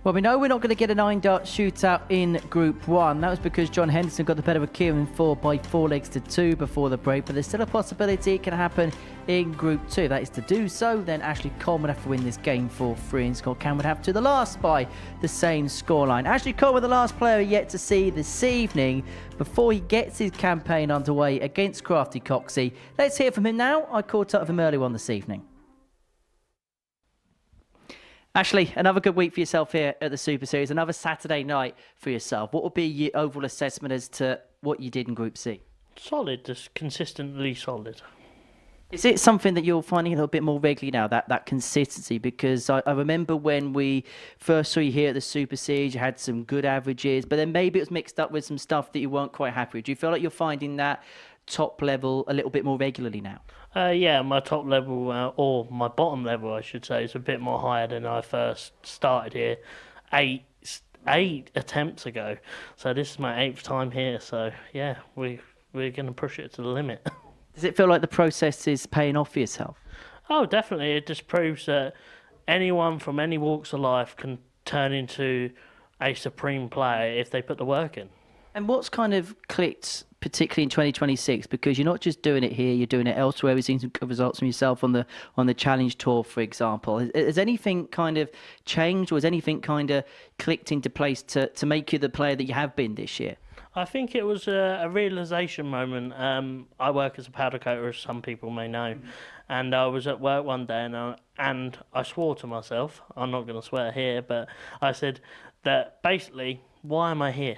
Well, we know we're not going to get a 9-dart shootout in Group 1. That was because John Henderson got the better of Kieran Ford by 4 legs to 2 before the break. But there's still a possibility it can happen in Group 2. That is to do so, then Ashley Cole would have to win this game for 3 and Scott Cam would have to the last by the same scoreline. Ashley Cole, the last player yet to see this evening before he gets his campaign underway against Crafty Coxey. Let's hear from him now. I caught up with him earlier on this evening. Ashley, another good week for yourself here at the Super Series, another Saturday night for yourself. What would be your overall assessment as to what you did in Group C? Solid, just consistently solid. Is it something that you're finding a little bit more regularly now, that consistency? Because I remember when we first saw you here at the Super Series, you had some good averages, but then maybe it was mixed up with some stuff that you weren't quite happy with. Do you feel like you're finding that top level a little bit more regularly now? Yeah, my top level, or my bottom level, I should say, is a bit more higher than I first started here. Eight attempts ago. So this is my 8th time here. So yeah, we're going to push it to the limit. Does it feel like the process is paying off for yourself? Oh, definitely. It just proves that anyone from any walks of life can turn into a supreme player if they put the work in. And what's kind of clicked, particularly in 2026, because you're not just doing it here, you're doing it elsewhere. We've seen some good results from yourself on the Challenge Tour, for example. Has anything kind of changed, or has anything kind of clicked into place to make you the player that you have been this year? I think it was a realisation moment. I work as a powder coater, as some people may know, and I was at work one day and I swore to myself, I'm not going to swear here, but I said that basically, why am I here?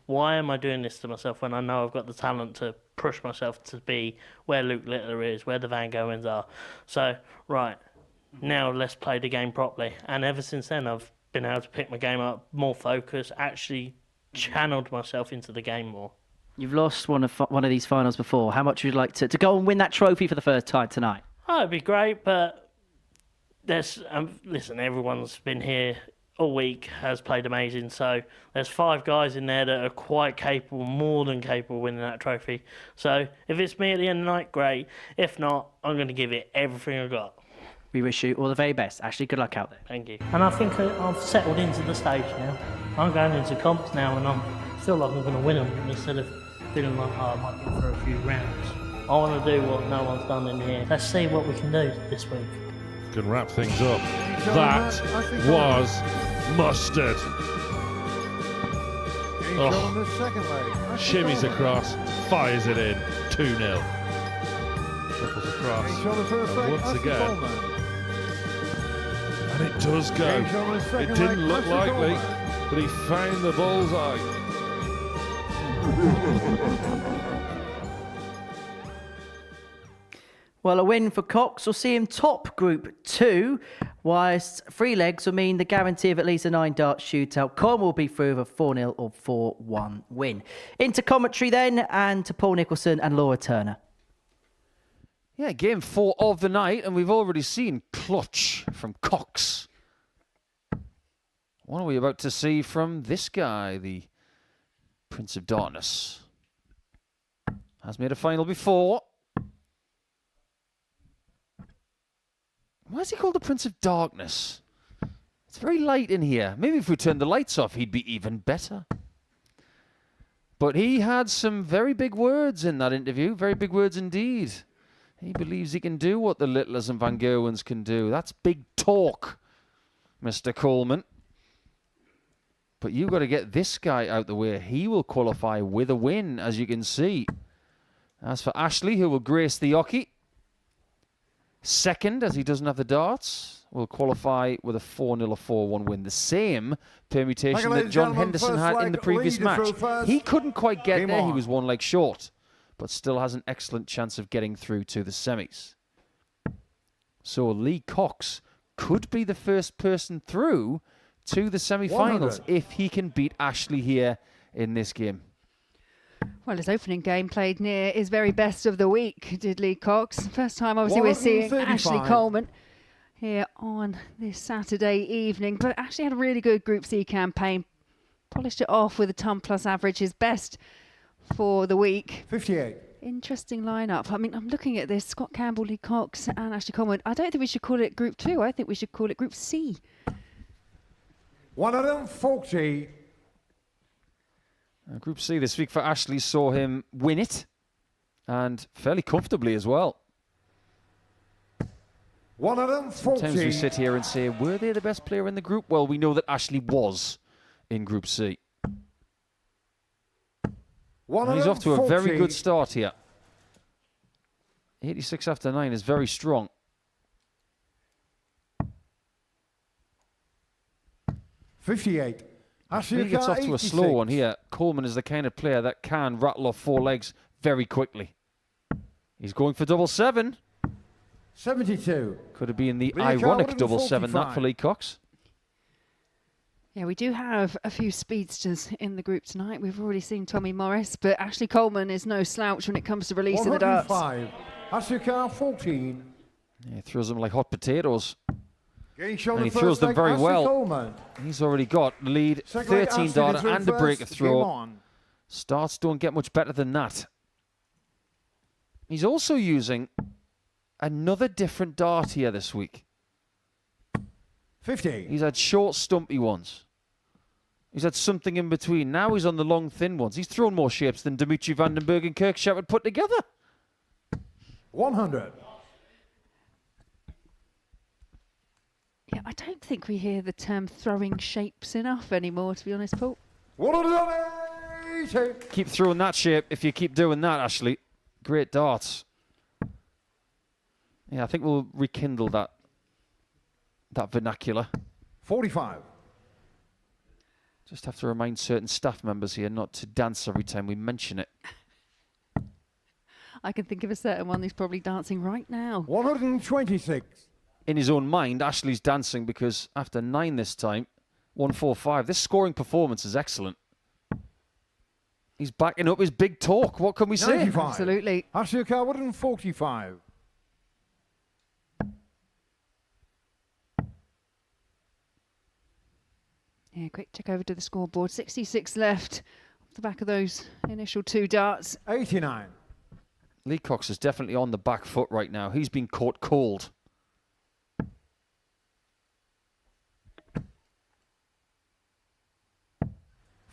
Why am I doing this to myself when I know I've got the talent to push myself to be where Luke Littler is, where the Van Goghens are? So, right, now let's play the game properly. And ever since then, I've been able to pick my game up, more focus, actually channeled myself into the game more. You've lost one of these finals before. How much would you like to go and win that trophy for the first time tonight? Oh, it'd be great, but there's listen, everyone's been here all week, has played amazing, so there's 5 guys in there that are quite capable, more than capable of winning that trophy. So if it's me at the end of the night, great. If not, I'm going to give it everything I've got. We wish you all the very best. Ashley, good luck out there. Thank you. And I think I've settled into the stage now. I'm going into comps now and I feel like I'm going to win them instead of feeling like, I might get through a few rounds. I want to do what no one's done in here. Let's see what we can do this week. Can wrap things up. That was mustard. Oh. Shimmies across, fires it in, 2-0. Tripples across, and once again, and it does go. It didn't look likely, but he found the bullseye. Well, a win for Cox will see him top Group 2, whilst 3 legs will mean the guarantee of at least a 9-dart shootout. Con will be through with a 4-0 or 4-1 win. Into commentary then, and to Paul Nicholson and Laura Turner. Yeah, game 4 of the night, and we've already seen clutch from Cox. What are we about to see from this guy, the Prince of Darkness? Has made a final before. Why is he called the Prince of Darkness? It's very light in here. Maybe if we turned the lights off, he'd be even better. But he had some very big words in that interview. Very big words indeed. He believes he can do what the Littlers and Van Gerwens can do. That's big talk, Mr. Coleman. But you've got to get this guy out the way. He will qualify with a win, as you can see. As for Ashley, who will grace the Oki, second, as he doesn't have the darts, will qualify with a 4-0 or 4-1 win. The same permutation that John Henderson had in the previous match. He couldn't quite get there. He was 1 leg short, but still has an excellent chance of getting through to the semis. So Lee Cox could be the first person through to the semi-finals if he can beat Ashley here in this game. Well, his opening game played near his very best of the week, did Lee Cox. First time, obviously, we're seeing Ashley Coleman here on this Saturday evening. But Ashley had a really good Group C campaign. Polished it off with a ton plus average, his best for the week. 58. Interesting lineup. I mean, I'm looking at this. Scott Campbell, Lee Cox and Ashley Coleman. I don't think we should call it Group 2. I think we should call it Group C. 140. Group C this week for Ashley saw him win it, and fairly comfortably as well. 140. Sometimes we sit here and say, were they the best player in the group? Well, we know that Ashley was in Group C. And he's off to a very good start here. 86 after 9 is very strong. 58. He gets off to a slow one here. Coleman is the kind of player that can rattle off 4 legs very quickly. He's going for double 7. 72. Could have been the ironic double 7 that for Lee Cox. Yeah, we do have a few speedsters in the group tonight. We've already seen Tommy Morris, but Ashley Coleman is no slouch when it comes to releasing the darts. 14. Yeah, he throws them like hot potatoes. And he the throws them leg, very Ashley well. Coleman. He's already got lead, 13 darter and a breaker throw. Starts don't get much better than that. He's also using another different dart here this week. 50. He's had short, stumpy ones. He's had something in between. Now he's on the long, thin ones. He's thrown more shapes than Dimitri Vandenberg and Kirk Shepard put together. 100. Yeah, I don't think we hear the term throwing shapes enough anymore, to be honest, Paul. 180. Keep throwing that shape if you keep doing that, Ashley. Great darts. Yeah, I think we'll rekindle that vernacular. 45. Just have to remind certain staff members here not to dance every time we mention it. I can think of a certain one who's probably dancing right now. 126. In his own mind, Ashley's dancing because after 9 this time, 145. This scoring performance is excellent. He's backing up his big talk. What can we say? 95. Absolutely. Ashley Carr, 145. Yeah, quick check over to the scoreboard. 66 left off the back of those initial 2 darts. 89. Lee Cox is definitely on the back foot right now. He's been caught cold.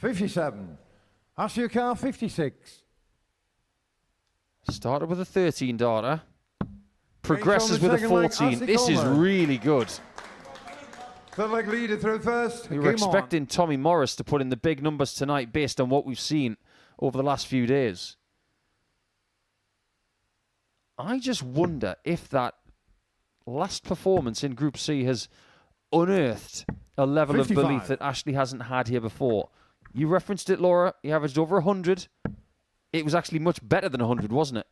$57. Ashley Carr, 56. Started with a 13 darter. Progresses with a second leg, 14. Ashley This is Coleman. really good. Third leg leader through first. We were Game expecting Tommy Morris to put in the big numbers tonight based on what we've seen over the last few days. I just wonder if that last performance in Group C has unearthed a level 55. of belief that Ashley hasn't had here before. You referenced it, Laura. He averaged over 100. It was actually much better than 100, wasn't it?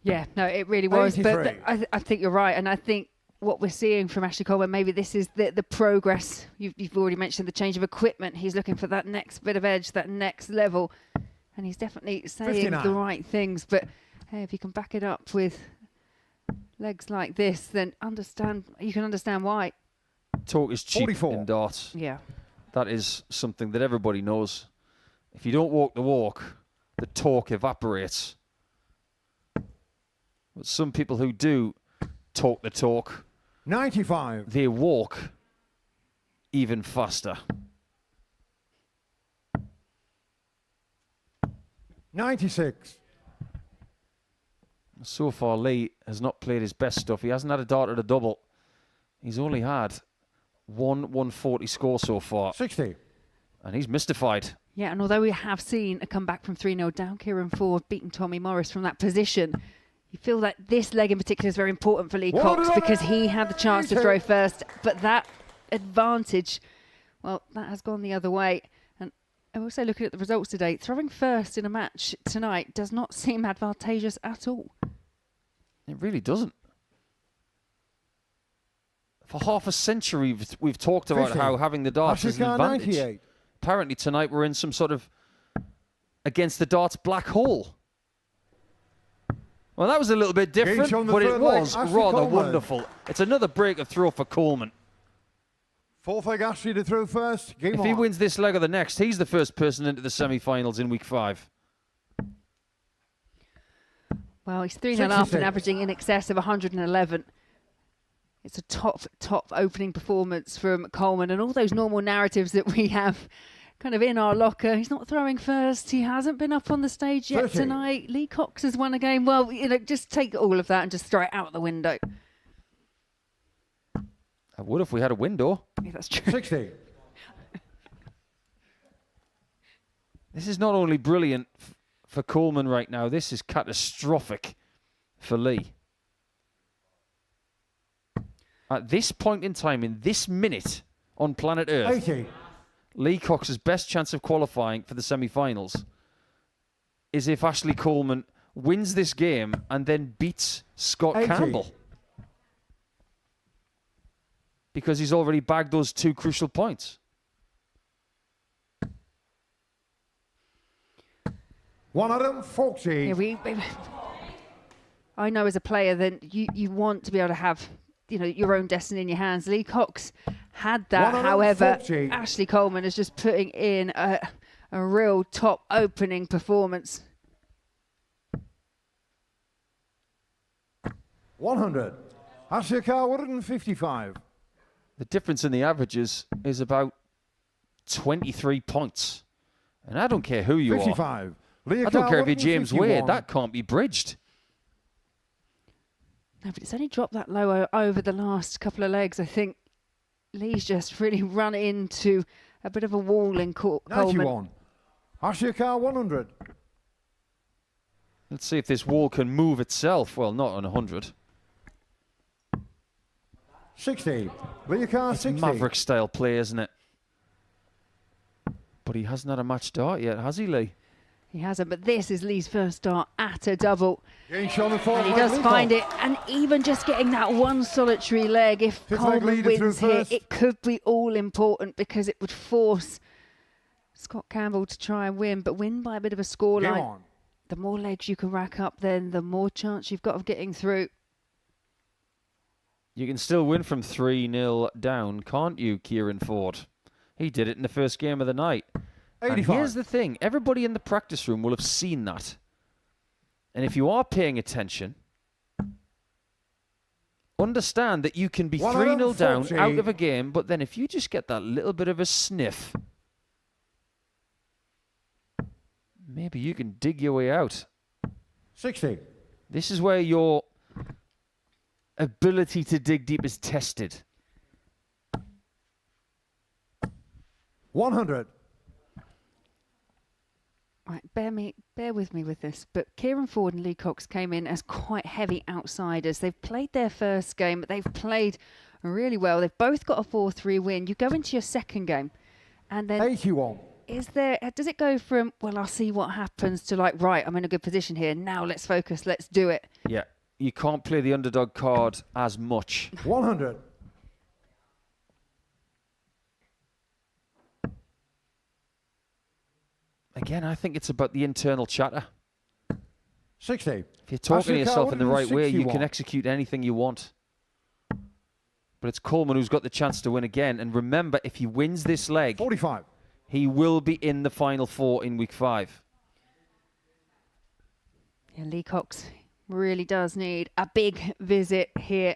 Yeah, no, it really was. But 83. I think you're right. And I think what we're seeing from Ashley Coleman, maybe this is the progress. You've already mentioned the change of equipment. He's looking for that next bit of edge, that next level. And he's definitely saying 59. the right things. But hey, if you can back it up with legs like this, then you can understand why. Talk is cheap 44. in darts. Yeah. That is something that everybody knows. If you don't walk the walk, the talk evaporates. But some people who do talk the talk, 95. they walk even faster. 96. So far, Lee has not played his best stuff. He hasn't had a dart at a double. He's only had one 140 score so far. 60. And he's mystified. Yeah, and although we have seen a comeback from 3-0 down, Kieran Ford beating Tommy Morris from that position, you feel that this leg in particular is very important for Lee Cox because he had the chance to throw first, but that advantage, well, that has gone the other way. And also looking at the results today, throwing first in a match tonight does not seem advantageous at all. It really doesn't. For half a century, we've talked about 50. how having the darts is an Ashley Carr, advantage. 98. Apparently tonight we're in some sort of against the darts black hole. Well, that was a little bit different, Gauge on the but it third leg, was Ashley rather Coleman. wonderful. It's another breaker throw for Coleman. Fourth leg Ashley to throw first. Game If on. he wins this leg or the next, he's the first person into the semi-finals in week 5. Well, he's 3-0 up 66. and averaging in excess of 111. It's a top opening performance from Coleman, and all those normal narratives that we have kind of in our locker. He's not throwing first. He hasn't been up on the stage yet 30. tonight. Lee Cox has won a game. Well, just take all of that and just throw it out the window. I would if we had a window. Yeah, that's true. 60. This is not only brilliant for Coleman right now, this is catastrophic for Lee. At this point in time, in this minute on planet Earth, 80. Lee Cox's best chance of qualifying for the semi-finals is if Ashley Coleman wins this game and then beats Scott 80. Campbell. Because he's already bagged those 2 crucial points. 140. Yeah, I know as a player that you want to be able to have your own destiny in your hands. Lee Cox had that. However, 140. Ashley Coleman is just putting in a real top opening performance. 100. Ashley Carr, 155. The difference in the averages is about 23 points. And I don't care who you 55. are. I don't care if you're James Wade. That can't be bridged. No, but it's only dropped that low over the last couple of legs. I think Lee's just really run into a bit of a wall in Coleman. 91. Ashika 100. Let's see if this wall can move itself. Well, not on 100. 60. Lee Carr 60. Maverick-style play, isn't it? But he hasn't had a match start yet, has he, Lee? He hasn't, but this is Lee's first start at a double. And he does find it, and even just getting that one solitary leg, if Coleman wins here, it could be all important because it would force Scott Campbell to try and win, but win by a bit of a scoreline. The more legs you can rack up, then the more chance you've got of getting through. You can still win from 3-0 down, can't you, Kieran Ford? He did it in the first game of the night. 85. And here's the thing. Everybody in the practice room will have seen that. And if you are paying attention, understand that you can be 3-0 down out of a game, but then if you just get that little bit of a sniff, maybe you can dig your way out. 60. This is where your ability to dig deep is tested. 100. Right, bear with me with this, but Kieran Ford and Lee Cox came in as quite heavy outsiders. They've played their first game, but they've played really well. They've both got a 4-3 win. You go into your second game, and then 81. Does it go from, well, I'll see what happens, to like, right, I'm in a good position here, now let's focus, let's do it? Yeah, you can't play the underdog card as much. 100. Again, I think it's about the internal chatter. 60. If you're talking to yourself in the right way, you 61. can execute anything you want. But it's Coleman who's got the chance to win again. And remember, if he wins this leg, 45. He will be in the final 4 in week 5. Yeah, Lee Cox really does need a big visit here.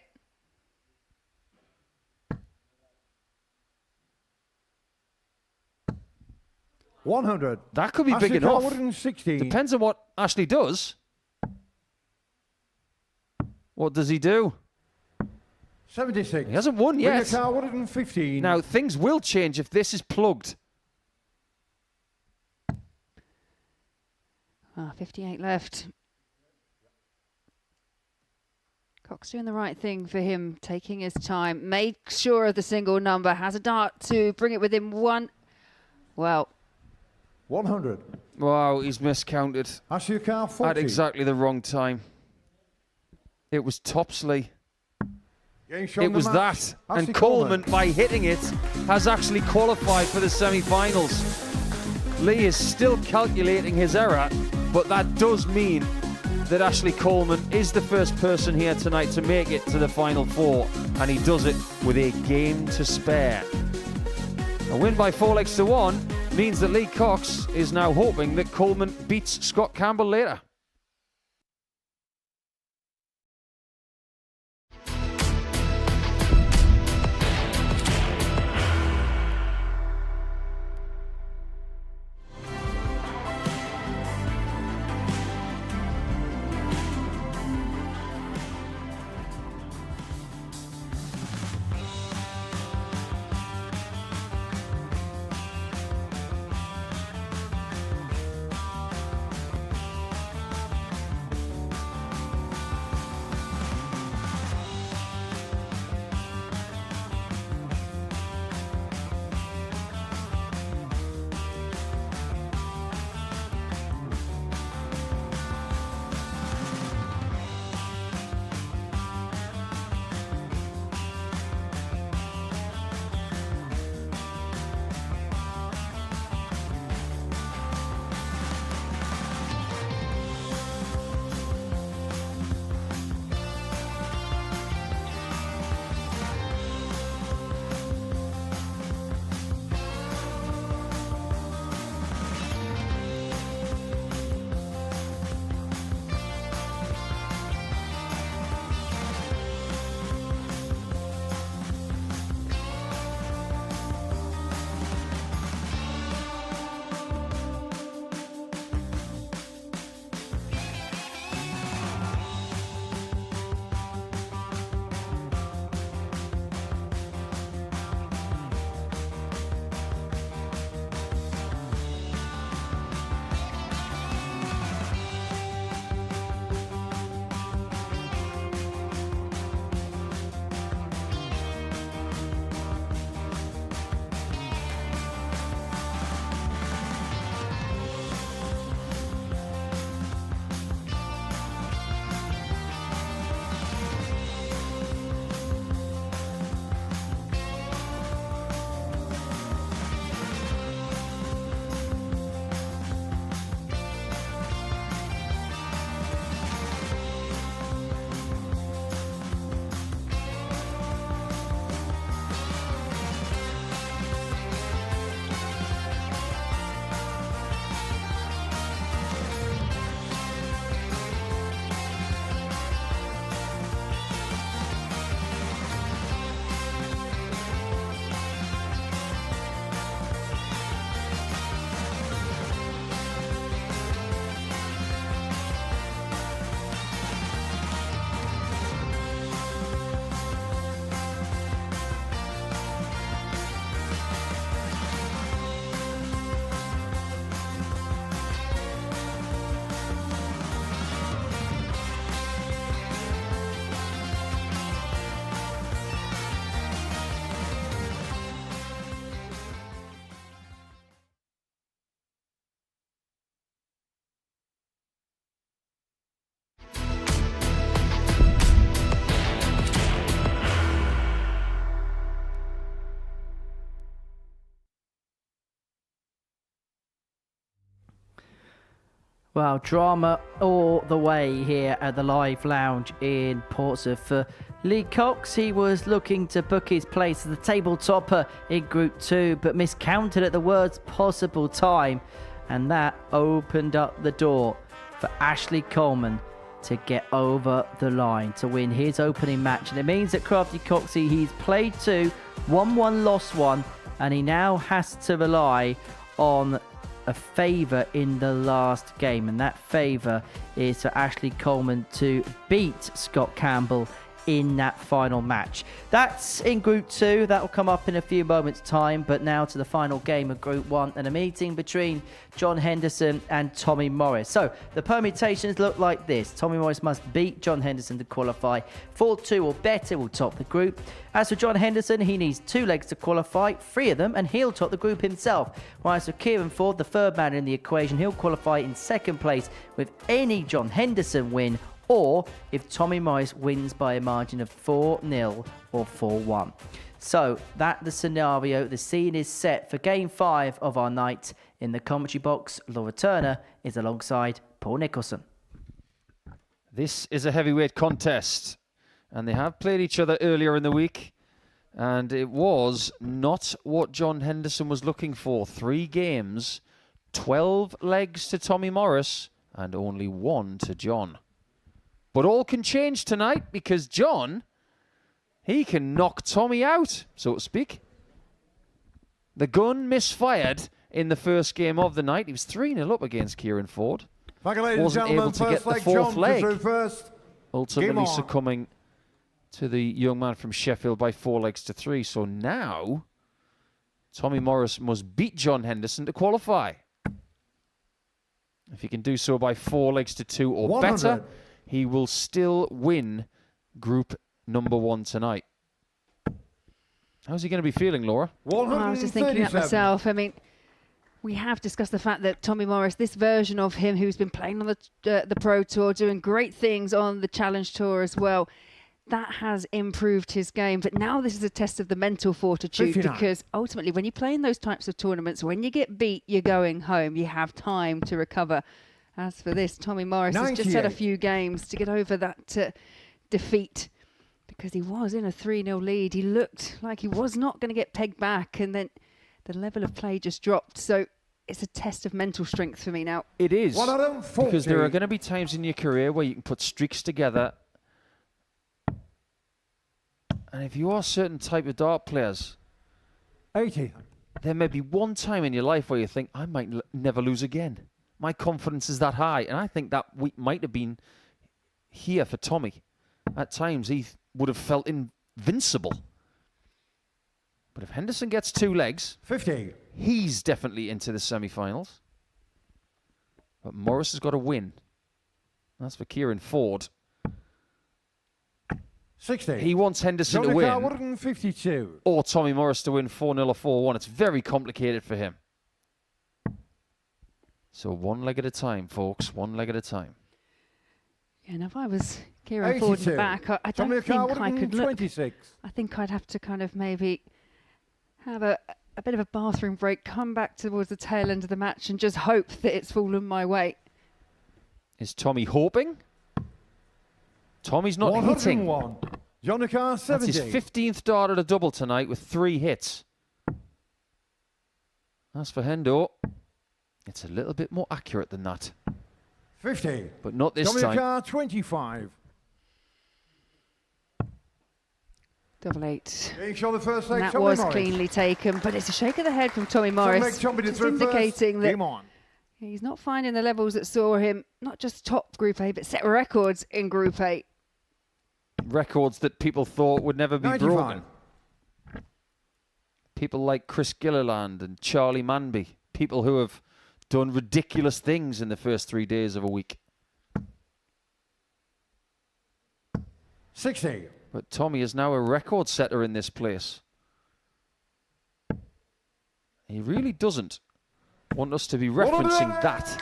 $100. That could be big Ashley enough. 160. Depends on what Ashley does. What does he do? 76. He hasn't won yet. 115. Now, things will change if this is plugged. 58 left. Cox doing the right thing for him, taking his time. Make sure of the single number. Has a dart to bring it within one. Well. 100. Wow, he's miscounted. Ashley Carr 40. At exactly the wrong time. It was Topsley. It was that. And Coleman, by hitting it, has actually qualified for the semi-finals. Lee is still calculating his error, but that does mean that Ashley Coleman is the first person here tonight to make it to the final 4, and he does it with a game to spare. A win by 4 legs to 1 means that Lee Cox is now hoping that Coleman beats Scott Campbell later. Well, drama all the way here at the Live Lounge in Portsmouth for Lee Cox. He was looking to book his place as the table topper in Group 2, but miscounted at the worst possible time. And that opened up the door for Ashley Coleman to get over the line to win his opening match. And it means that Crafty Coxie, he's played 2, won 1, lost 1, and he now has to rely on a favour in the last game, and that favour is for Ashley Coleman to beat Scott Campbell in that final match. That's in Group 2. That will come up in a few moments' time, but now to the final game of Group 1 and a meeting between John Henderson and Tommy Morris. So the permutations look like this. Tommy Morris must beat John Henderson to qualify. 4-2 or better will top the group. As for John Henderson, he needs 2 legs to qualify, 3 of them, and he'll top the group himself. Whereas for Kieran Ford, the third man in the equation, he'll qualify in second place with any John Henderson win, or if Tommy Morris wins by a margin of 4-0 or 4-1. So that's the scenario. The scene is set for Game 5 of our night. In the commentary box, Laura Turner is alongside Paul Nicholson. This is a heavyweight contest, and they have played each other earlier in the week, and it was not what John Henderson was looking for. 3 games, 12 legs to Tommy Morris, and only 1 to John. But all can change tonight, because John, he can knock Tommy out, so to speak. The gun misfired in the first game of the night. He was 3-0 up against Kieran Ford. Wasn't able to get the 4th leg. Ultimately succumbing to the young man from Sheffield by 4 legs to 3. So now, Tommy Morris must beat John Henderson to qualify. If he can do so by 4 legs to 2 or 100. Better, he will still win Group number 1 tonight. How's he going to be feeling, Laura? I was just thinking that myself. I mean, we have discussed the fact that Tommy Morris, this version of him who's been playing on the Pro Tour, doing great things on the Challenge Tour as well, that has improved his game. But now this is a test of the mental fortitude, 59. Because ultimately when you play in those types of tournaments, when you get beat, you're going home. You have time to recover. As for this, Tommy Morris has just had a few games to get over that defeat, because he was in a 3-0 lead. He looked like he was not going to get pegged back, and then the level of play just dropped. So it's a test of mental strength for me now. It is, because there are going to be times in your career where you can put streaks together. And if you are certain type of dart players, 80. There may be one time in your life where you think, I might never lose again. My confidence is that high. And I think that week might have been here for Tommy. At times, he would have felt invincible. But if Henderson gets 2 legs, 50. He's definitely into the semi-finals. But Morris has got to win. That's for Kieran Ford. 60. He wants Henderson to win. 152. Or Tommy Morris to win 4-0 or 4-1. It's very complicated for him. So 1 leg at a time, folks. 1 leg at a time. Yeah, and if I was Kieran Ford in the back, I don't think I could look. 26. I think I'd have to kind of maybe have a bit of a bathroom break, come back towards the tail end of the match and just hope that it's fallen my way. Is Tommy hoping? Tommy's not hitting. 101. 70. That's his 15th dart at a double tonight with 3 hits. As for Hendo, it's a little bit more accurate than that. 50. But not this time. 25. Double 8. The first leg, that Tommy was Morris. Cleanly taken, but it's a shake of the head from Tommy Morris, just indicating that he's not finding the levels that saw him not just top Group A, but set records in Group A. Records that people thought would never be 95. broken. People like Chris Gilliland and Charlie Manby. People who have done ridiculous things in the first 3 days of a week. 60. But Tommy is now a record setter in this place. He really doesn't want us to be referencing that.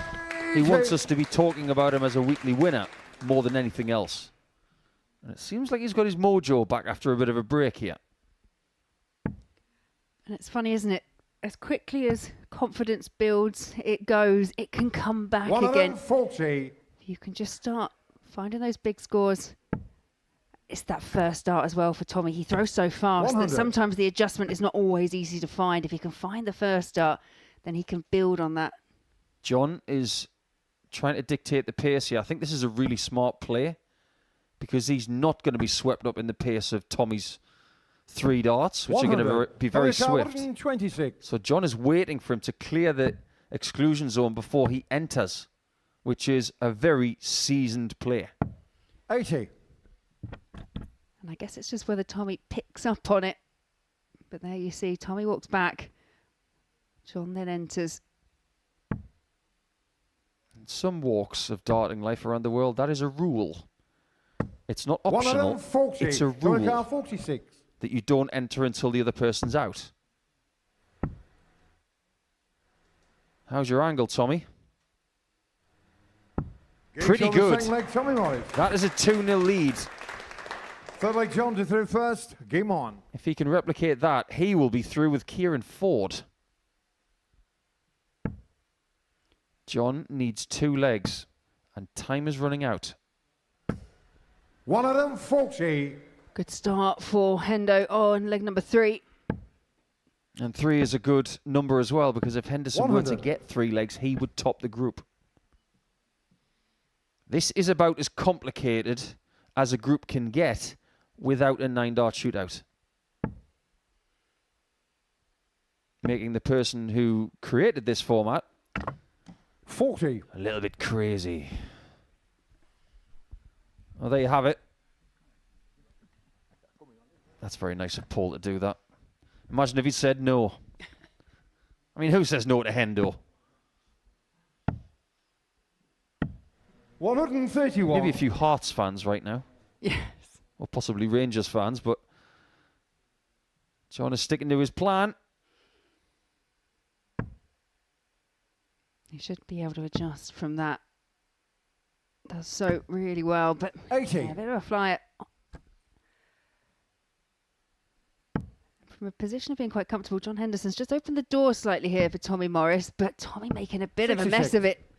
He wants us to be talking about him as a weekly winner more than anything else. And it seems like he's got his mojo back after a bit of a break here. And it's funny, isn't it? As quickly as confidence builds, it goes, it can come back again. 140. You can just start finding those big scores. It's that first start as well for Tommy. He throws so fast 100. that sometimes the adjustment is not always easy to find. If he can find the first start, then he can build on that. John is trying to dictate the pace here. I think this is a really smart play because he's not going to be swept up in the pace of Tommy's 3 darts, which 100. are going to be very Tommy swift. 126. So John is waiting for him to clear the exclusion zone before he enters, which is a very seasoned player. 80. And I guess it's just whether Tommy picks up on it. But there you see, Tommy walks back. John then enters. In some walks of darting life around the world, that is a rule. It's not optional. 140. It's a Tommy Carr rule 46. that you don't enter until the other person's out. How's your angle, Tommy? Pretty good. Second leg, Tommy Morris. That is a 2-0 lead. Third leg, John to through first. Game on. If he can replicate that, he will be through with Kieran Ford. John needs 2 legs, and time is running out. 140. Good start for Hendo on leg number 3. And 3 is a good number as well, because if Henderson were to 100. get 3 legs, he would top the group. This is about as complicated as a group can get without a 9-dart shootout. Making the person who created this format 40. a little bit crazy. Well, there you have it. That's very nice of Paul to do that. Imagine if he said no. I mean, who says no to Hendo? 131. Maybe a few Hearts fans right now. Yes. Or possibly Rangers fans, but John is sticking to his plan. He should be able to adjust from that. Does so really well, but 80. yeah, a bit of a flyer. From a position of being quite comfortable, John Henderson's just opened the door slightly here for Tommy Morris, but Tommy making a bit of a mess 66. of it.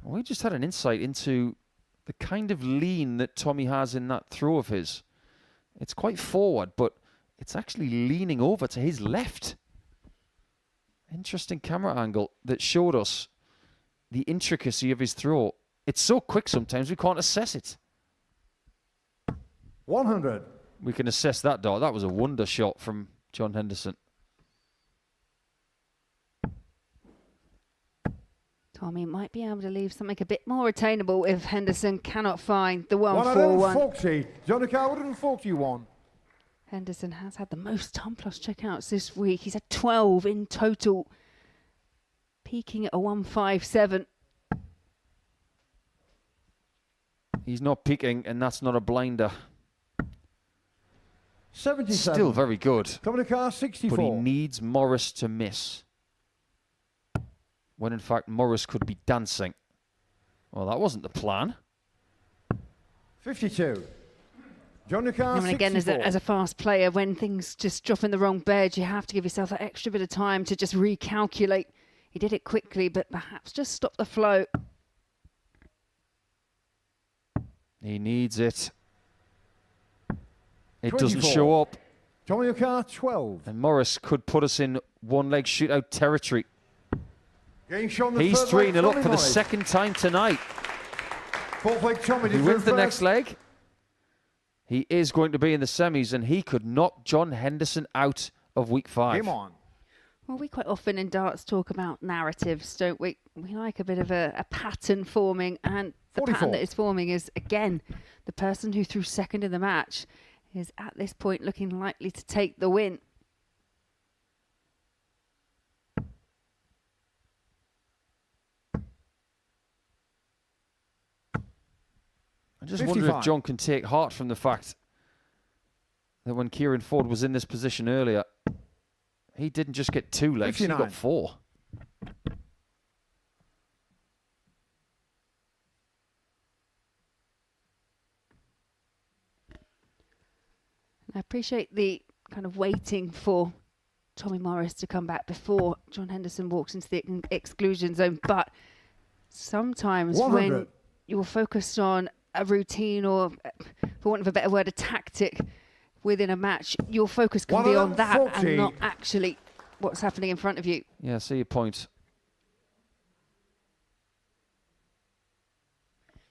Well, we just had an insight into the kind of lean that Tommy has in that throw of his. It's quite forward, but it's actually leaning over to his left. Interesting camera angle that showed us the intricacy of his throw. It's so quick sometimes we can't assess it. 100. We can assess that dart. That was a wonder shot from John Henderson. Tommy might be able to leave something a bit more attainable if Henderson cannot find the 141. 140. Johnny Carr 141. Henderson has had the most ton plus checkouts this week. He's had 12 in total, peaking at a 157. He's not peaking, and that's not a blinder. 77. Still very good. Johnny Carr 64. But he needs Morris to miss. When in fact Morris could be dancing. Well, that wasn't the plan. 52. Johnny Carr And again, 64. as a fast player, when things just drop in the wrong bed, you have to give yourself that extra bit of time to just recalculate. He did it quickly, but perhaps just stop the flow. He needs it. It 24. doesn't show up. Johnny Carr 12. And Morris could put us in one-leg shootout territory. Getting shown the He's third leg, 3-0 up Tommy for the Morris. second time tonight. Fourth leg, Tommy If he to wins the through next first. leg, he is going to be in the semis, and he could knock John Henderson out of week 5. Game on. Well, we quite often in darts talk about narratives, don't we? We like a bit of a pattern forming, and the 44. pattern that is forming is, again, the person who threw second in the match is at this point looking likely to take the win. I just wonder if 55. John can take heart from the fact that when Kieran Ford was in this position earlier, he didn't just get 2 legs, 59. he got 4. I appreciate the kind of waiting for Tommy Morris to come back before John Henderson walks into the exclusion zone. But sometimes 100. when you're focused on a routine or, for want of a better word, a tactic within a match, your focus can be on that 140. and not actually what's happening in front of you. Yeah, I see your point.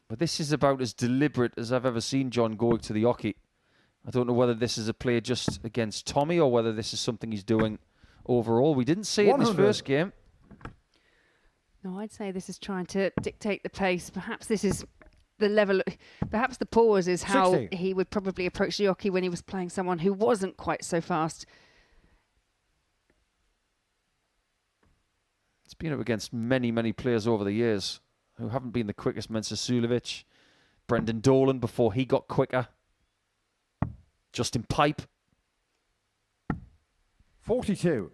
But this is about as deliberate as I've ever seen John going to the hockey. I don't know whether this is a play just against Tommy or whether this is something he's doing overall. We didn't see it in his first game. No, I'd say this is trying to dictate the pace. Perhaps this is the level, perhaps the pause is how 60. he would probably approach the hockey when he was playing someone who wasn't quite so fast. It's been up against many, many players over the years who haven't been the quickest. Mensa Sulevic, Brendan Dolan before he got quicker, Justin Pipe. 42.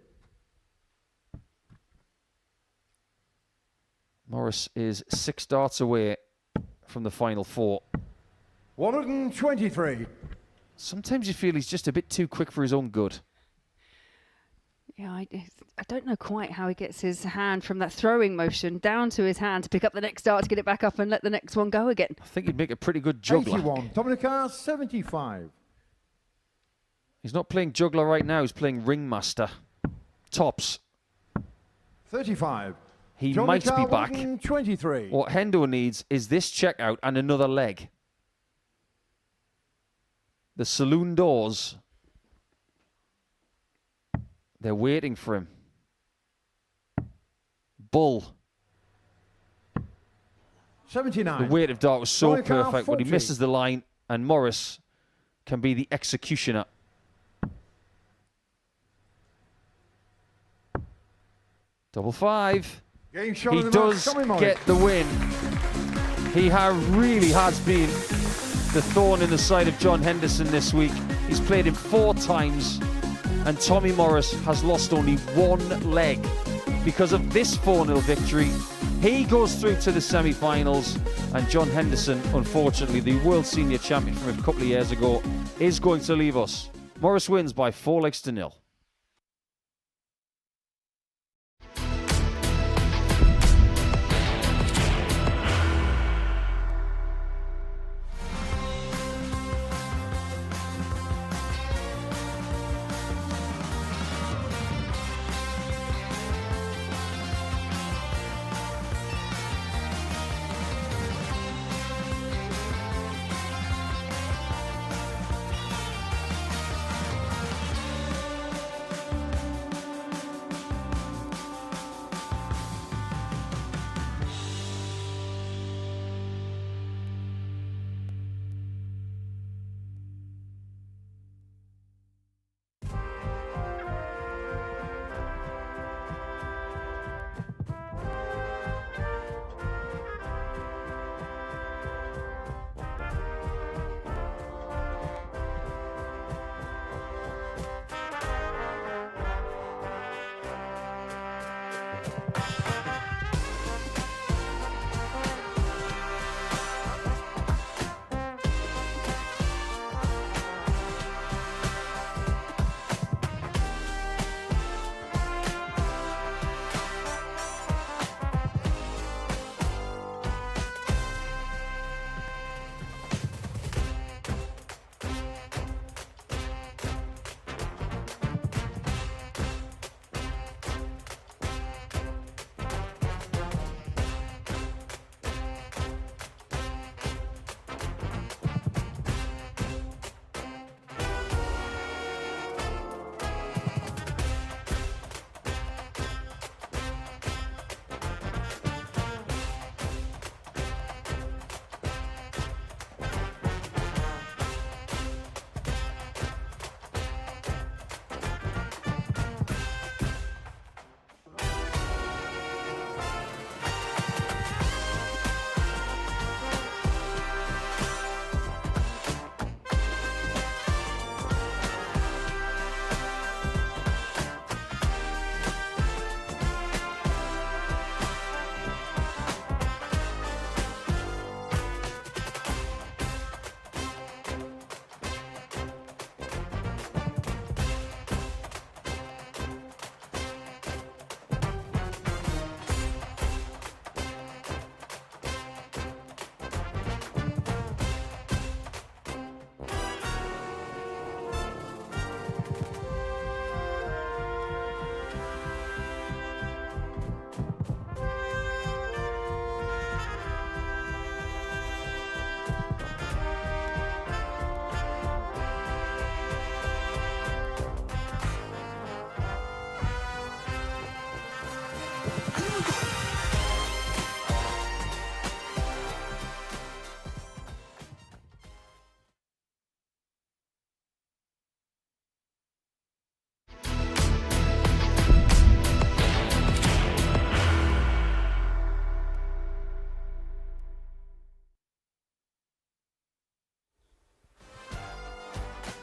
Morris is 6 darts away from the final 4. 123. Sometimes you feel he's just a bit too quick for his own good. Yeah, I don't know quite how he gets his hand from that throwing motion down to his hand to pick up the next dart, to get it back up and let the next one go again. I think he'd make a pretty good juggler. 81. Tommy Carr, 75. He's not playing juggler right now, he's playing ringmaster. Tops. 35. He Tommy might be Carr, back. 123. What Hendo needs is this checkout and another leg. The saloon doors, they're waiting for him. Bull. 79. The weight of dart was so Tommy Carr, perfect, but he 40. misses the line, and Morris can be the executioner. Double 5. Game shot He in the mark, does Tommy Morris. get the win. He really has been the thorn in the side of John Henderson this week. He's played him 4 times, and Tommy Morris has lost only 1 leg. Because of this 4-0 victory, he goes through to the semi-finals, and John Henderson, unfortunately, the World Senior Champion from a couple of years ago, is going to leave us. Morris wins by 4-0.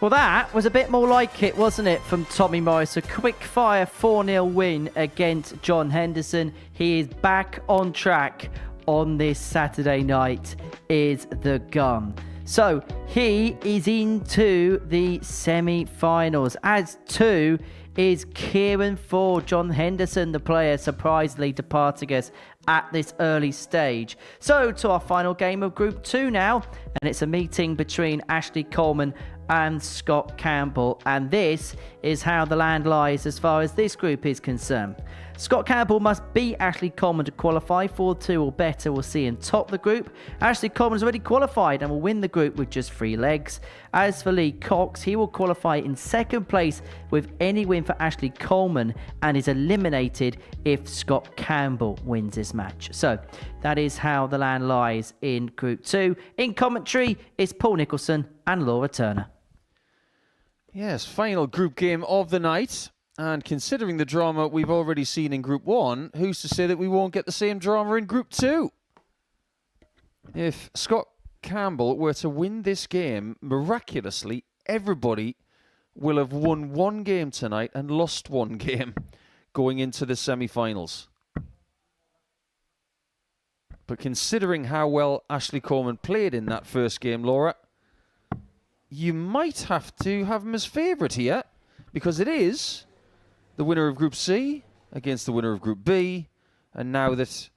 Well, that was a bit more like it, wasn't it, from Tommy Morris? A quick-fire 4-0 win against John Henderson. He is back on track on this Saturday night, is the gun. So he is into the semi-finals, as too is Kieran Ford. John Henderson, the player, surprisingly departing us at this early stage. So to our final game of Group 2 now, and it's a meeting between Ashley Coleman and Scott Campbell, and this is how the land lies as far as this group is concerned. Scott Campbell must beat Ashley Coleman to qualify. 4-2 or better will see him top the group. Ashley Coleman has already qualified and will win the group with just 3 legs. As for Lee Cox, he will qualify in second place with any win for Ashley Coleman and is eliminated if Scott Campbell wins this match. So that is how the land lies in Group 2. In commentary, it's Paul Nicholson and Laura Turner. Yes, final group game of the night. And considering the drama we've already seen in Group 1, who's to say that we won't get the same drama in Group 2? If Scott Campbell were to win this game, miraculously, everybody will have won 1 game tonight and lost 1 game going into the semi-finals. But considering how well Ashley Coleman played in that first game, Laura, you might have to have him as favourite here, because it is the winner of Group C against the winner of Group B. And now that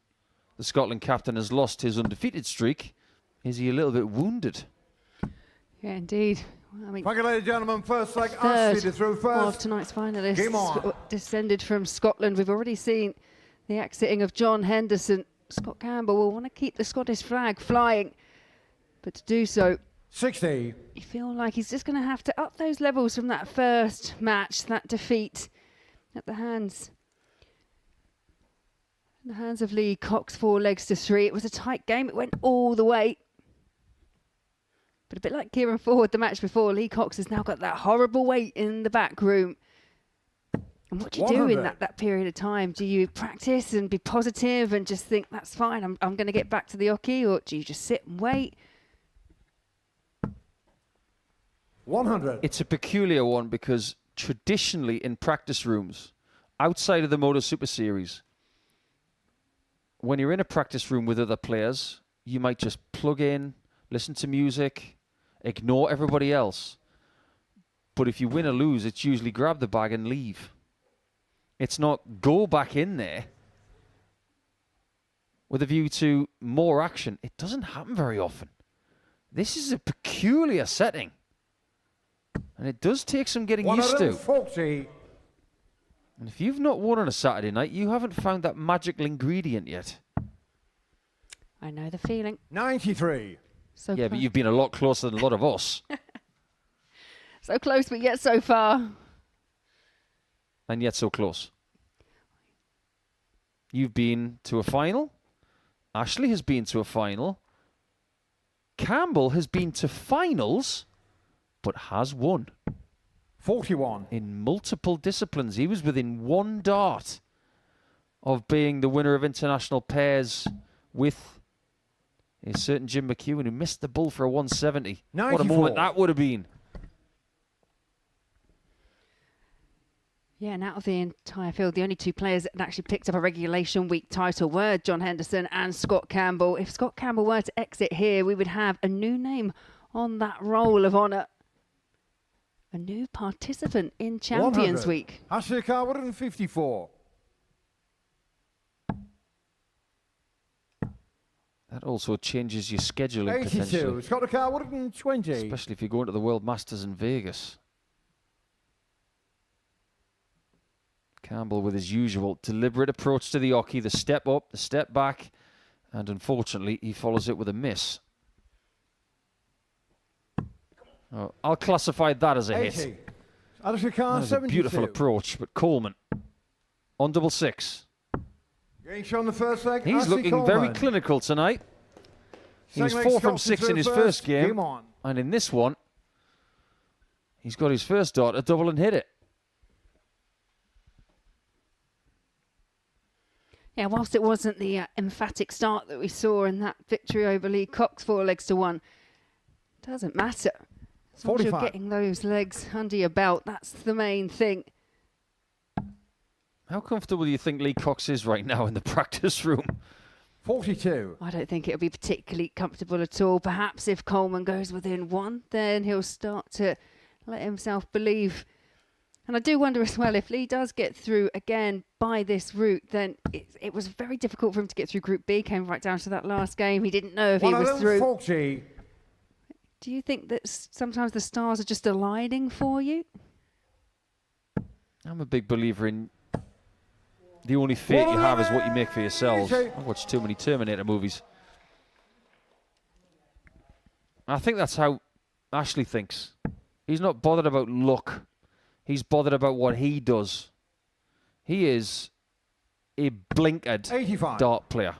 the Scotland captain has lost his undefeated streak, is he a little bit wounded? Yeah, indeed. I mean, Thank you, ladies and gentlemen. First leg, third Ashley through first. of tonight's finalists descended from Scotland. We've already seen the exiting of John Henderson. Scott Campbell will want to keep the Scottish flag flying, but to do so, 60. you feel like he's just going to have to up those levels from that first match, that defeat at the hands of Lee Cox, 4 legs to 3. It was a tight game. It went all the way. But a bit like Kieran Ford, the match before, Lee Cox has now got that horrible weight in the back room. And what do you do in that period of time? Do you practice and be positive and just think, that's fine, I'm going to get back to the hockey? Or do you just sit and wait? 100. It's a peculiar one because traditionally in practice rooms, outside of the Modus Super Series, when you're in a practice room with other players, you might just plug in, listen to music, ignore everybody else. But if you win or lose, it's usually grab the bag and leave. It's not go back in there with a view to more action. It doesn't happen very often. This is a peculiar setting. And it does take some getting used to. 140. And if you've not won on a Saturday night, you haven't found that magical ingredient yet. I know the feeling. 93. So yeah, but you've been a lot closer than a lot of us. So close, but yet so far. And yet so close. You've been to a final. Ashley has been to a final. Campbell has been to finals, but has won. 41. In multiple disciplines. He was within 1 dart of being the winner of international pairs with a certain Jim McEwen, who missed the bull for a 170. 94. What a moment that would have been. Yeah, and out of the entire field, the only 2 players that actually picked up a regulation week title were John Henderson and Scott Campbell. If Scott Campbell were to exit here, we would have a new name on that roll of honour. A new participant in Champions 100. Week. Ashley Carwood, 54. That also changes your scheduling 82. potentially. Scott Carwood, 20. Especially if you're going to the World Masters in Vegas. Campbell with his usual deliberate approach to the hockey, the step up, the step back, and unfortunately he follows it with a miss. Oh, I'll classify that as a 80. hit. Ashley Carr, That was a 72. beautiful approach, but Coleman on double 6. Getting shown the first leg. He's Ashley looking Coleman. very clinical tonight. He was Second leg 4 from Scotsman 6 in his through first game. Game on. And in this one, he's got his first dart, a double and hit it. Yeah, whilst it wasn't the emphatic start that we saw in that victory over Lee Cox, 4 legs to 1, doesn't matter. As long as you're 45. getting those legs under your belt, that's the main thing. How comfortable do you think Lee Cox is right now in the practice room? 42. I don't think it'll be particularly comfortable at all. Perhaps if Coleman goes within one, then he'll start to let himself believe. And I do wonder as well, if Lee does get through again by this route, then it was very difficult for him to get through Group B. Came right down to that last game. He didn't know if he was through. 40. Do you think that sometimes the stars are just aligning for you? I'm a big believer in the only fate you have is what you make for yourselves. I've watched too many Terminator movies. I think that's how Ashley thinks. He's not bothered about luck. He's bothered about what he does. He is a blinkered 85. dart player.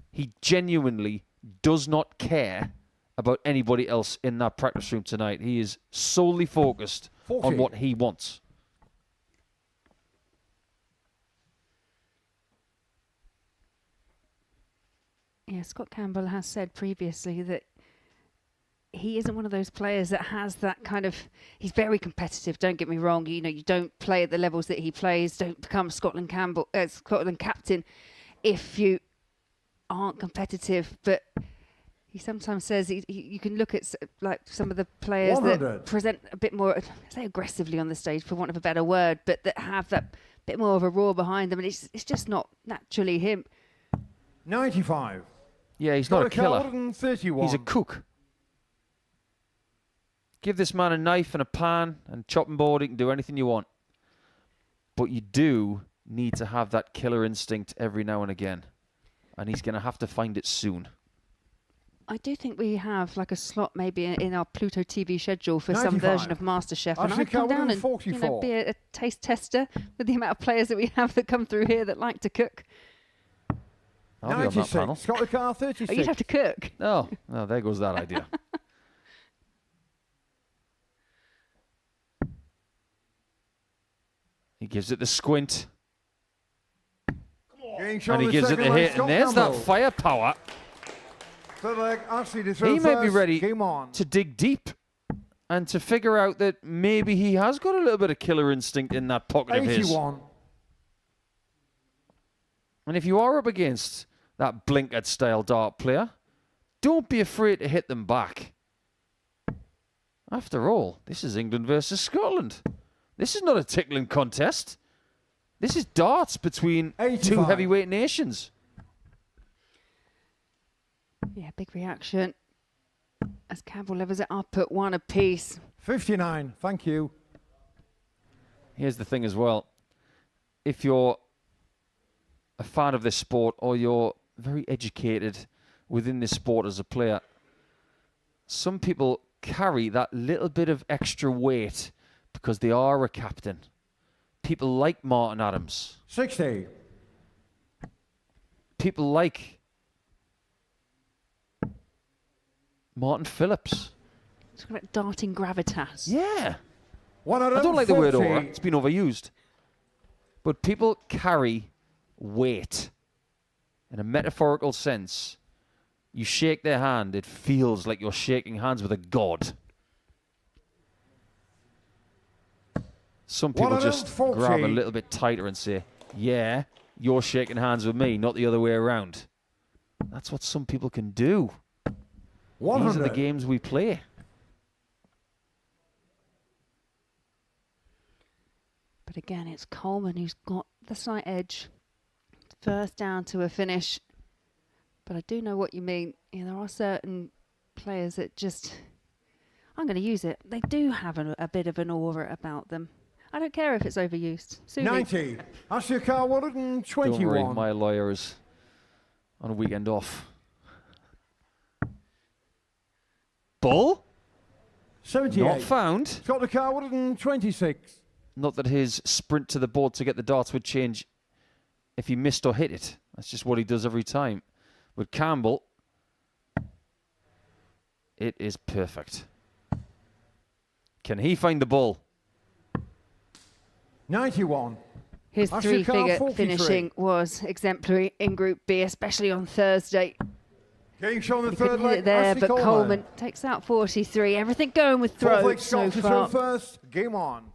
He genuinely does not care about anybody else in that practice room tonight. He is solely focused 40. on what he wants. Yeah, Scott Campbell has said previously that he isn't one of those players that has that kind of... He's very competitive, don't get me wrong. You know, you don't play at the levels that he plays. Don't become Scotland captain if you aren't competitive. But he sometimes says you can look at like some of the players 100. that present a bit more, I say aggressively on the stage for want of a better word, but that have that bit more of a roar behind them. And it's just not naturally him. 95. Yeah, he's not a killer. 131. He's a cook. Give this man a knife and a pan and chopping board, he can do anything you want. But you do need to have that killer instinct every now and again. And he's going to have to find it soon. I do think we have like a slot maybe in our Pluto TV schedule for some 95. version of MasterChef. And I'd come down and be a taste tester with the amount of players that we have that come through here that like to cook. I'll be on that panel. Scott the car 36. Oh, you'd have to cook. Oh, no, there goes that idea. He gives it the squint. And he gives it the hit. And there's that firepower. He may be ready to dig deep and to figure out that maybe he has got a little bit of killer instinct in that pocket of his. 81. And if you are up against that blinkered style dart player, don't be afraid to hit them back. After all, this is England versus Scotland. This is not a tickling contest. This is darts between 85. two heavyweight nations. Yeah, big reaction as Campbell levels it up at one apiece. 59. Thank you. Here's the thing as well. If you're a fan of this sport or you're very educated within this sport as a player, some people carry that little bit of extra weight because they are a captain. People like Martin Adams. 60. People like Martin Phillips. It's like darting gravitas. Yeah. I don't like the word aura. It's been overused. But people carry weight. In a metaphorical sense, you shake their hand, it feels like you're shaking hands with a god. Some people just grab a little bit tighter and say, yeah, you're shaking hands with me, not the other way around. That's what some people can do. 100. These are the games we play. But again, it's Coleman who's got the slight edge. First down to a finish. But I do know what you mean. Yeah, there are certain players that just... I'm going to use it. They do have a bit of an aura about them. I don't care if it's overused. Sue 90. That's your car 121. Don't worry, my lawyer is on a weekend off. Bull? 78. Not found. Scott the car 126. Not that his sprint to the board to get the darts would change if he missed or hit it. That's just what he does every time. With Campbell, it is perfect. Can he find the bull? 91. His three-figure finishing was exemplary in Group B, especially on Thursday. Getting shown the He third couldn't hit leg, it there, Ashley but Coleman takes out 43. Everything going with Fourth leg, throws so Scott to far. throw first. Game on.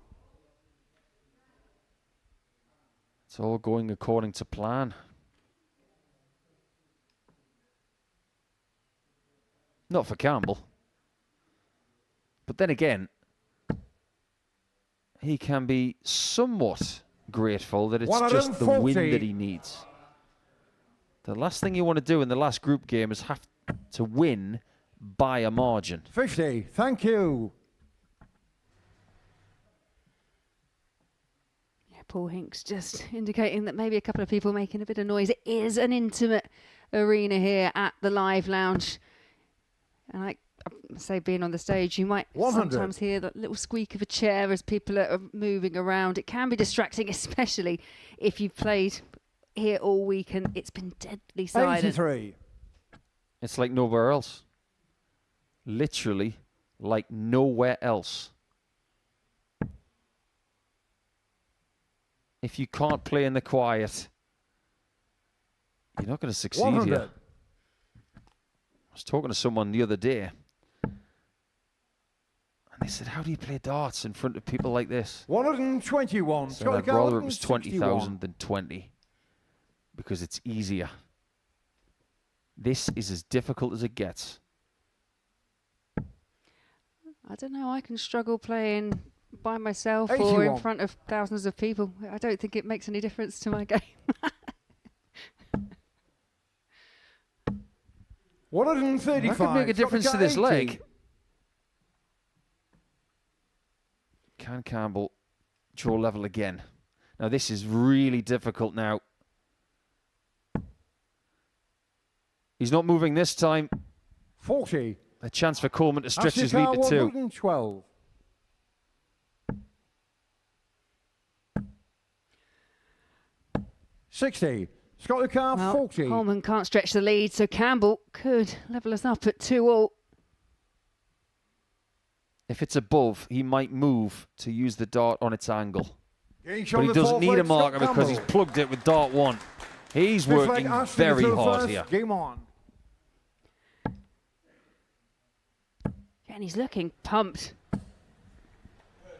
It's all going according to plan. Not for Campbell. But then again, he can be somewhat grateful that it's just the win that he needs. The last thing you want to do in the last group game is have to win by a margin. 50, thank you. Yeah, Paul Hinks just indicating that maybe a couple of people making a bit of noise. It is an intimate arena here at the Live Lounge. And I say, being on the stage, you might 100. sometimes hear that little squeak of a chair as people are moving around. It can be distracting, especially if you've played here all week and it's been deadly silent. 83. It's like nowhere else. Literally like nowhere else. If you can't play in the quiet, you're not going to succeed 100. here. I was talking to someone the other day, and they said, how do you play darts in front of people like this? 121. So I'd rather it was 20,000 than 20, because it's easier. This is as difficult as it gets. I don't know, I can struggle playing by myself or 81. in front of thousands of people. I don't think it makes any difference to my game. 135. That could make a difference to this 80. leg. Can Campbell draw level again? Now this is really difficult now. He's not moving this time. 40. A chance for Coleman to stretch his Ashika, lead to 2. 112. $60. Scott Lucar, Well, 40. Coleman can't stretch the lead, so Campbell could level us up at 2-all. If it's above, he might move to use the dart on its angle. Getting But shown he the doesn't fourth need leg, a marker Scott because he's Campbell. plugged it with dart 1. He's Fifth leg, working Ashley to very throw hard first. here. Game on. And he's looking pumped.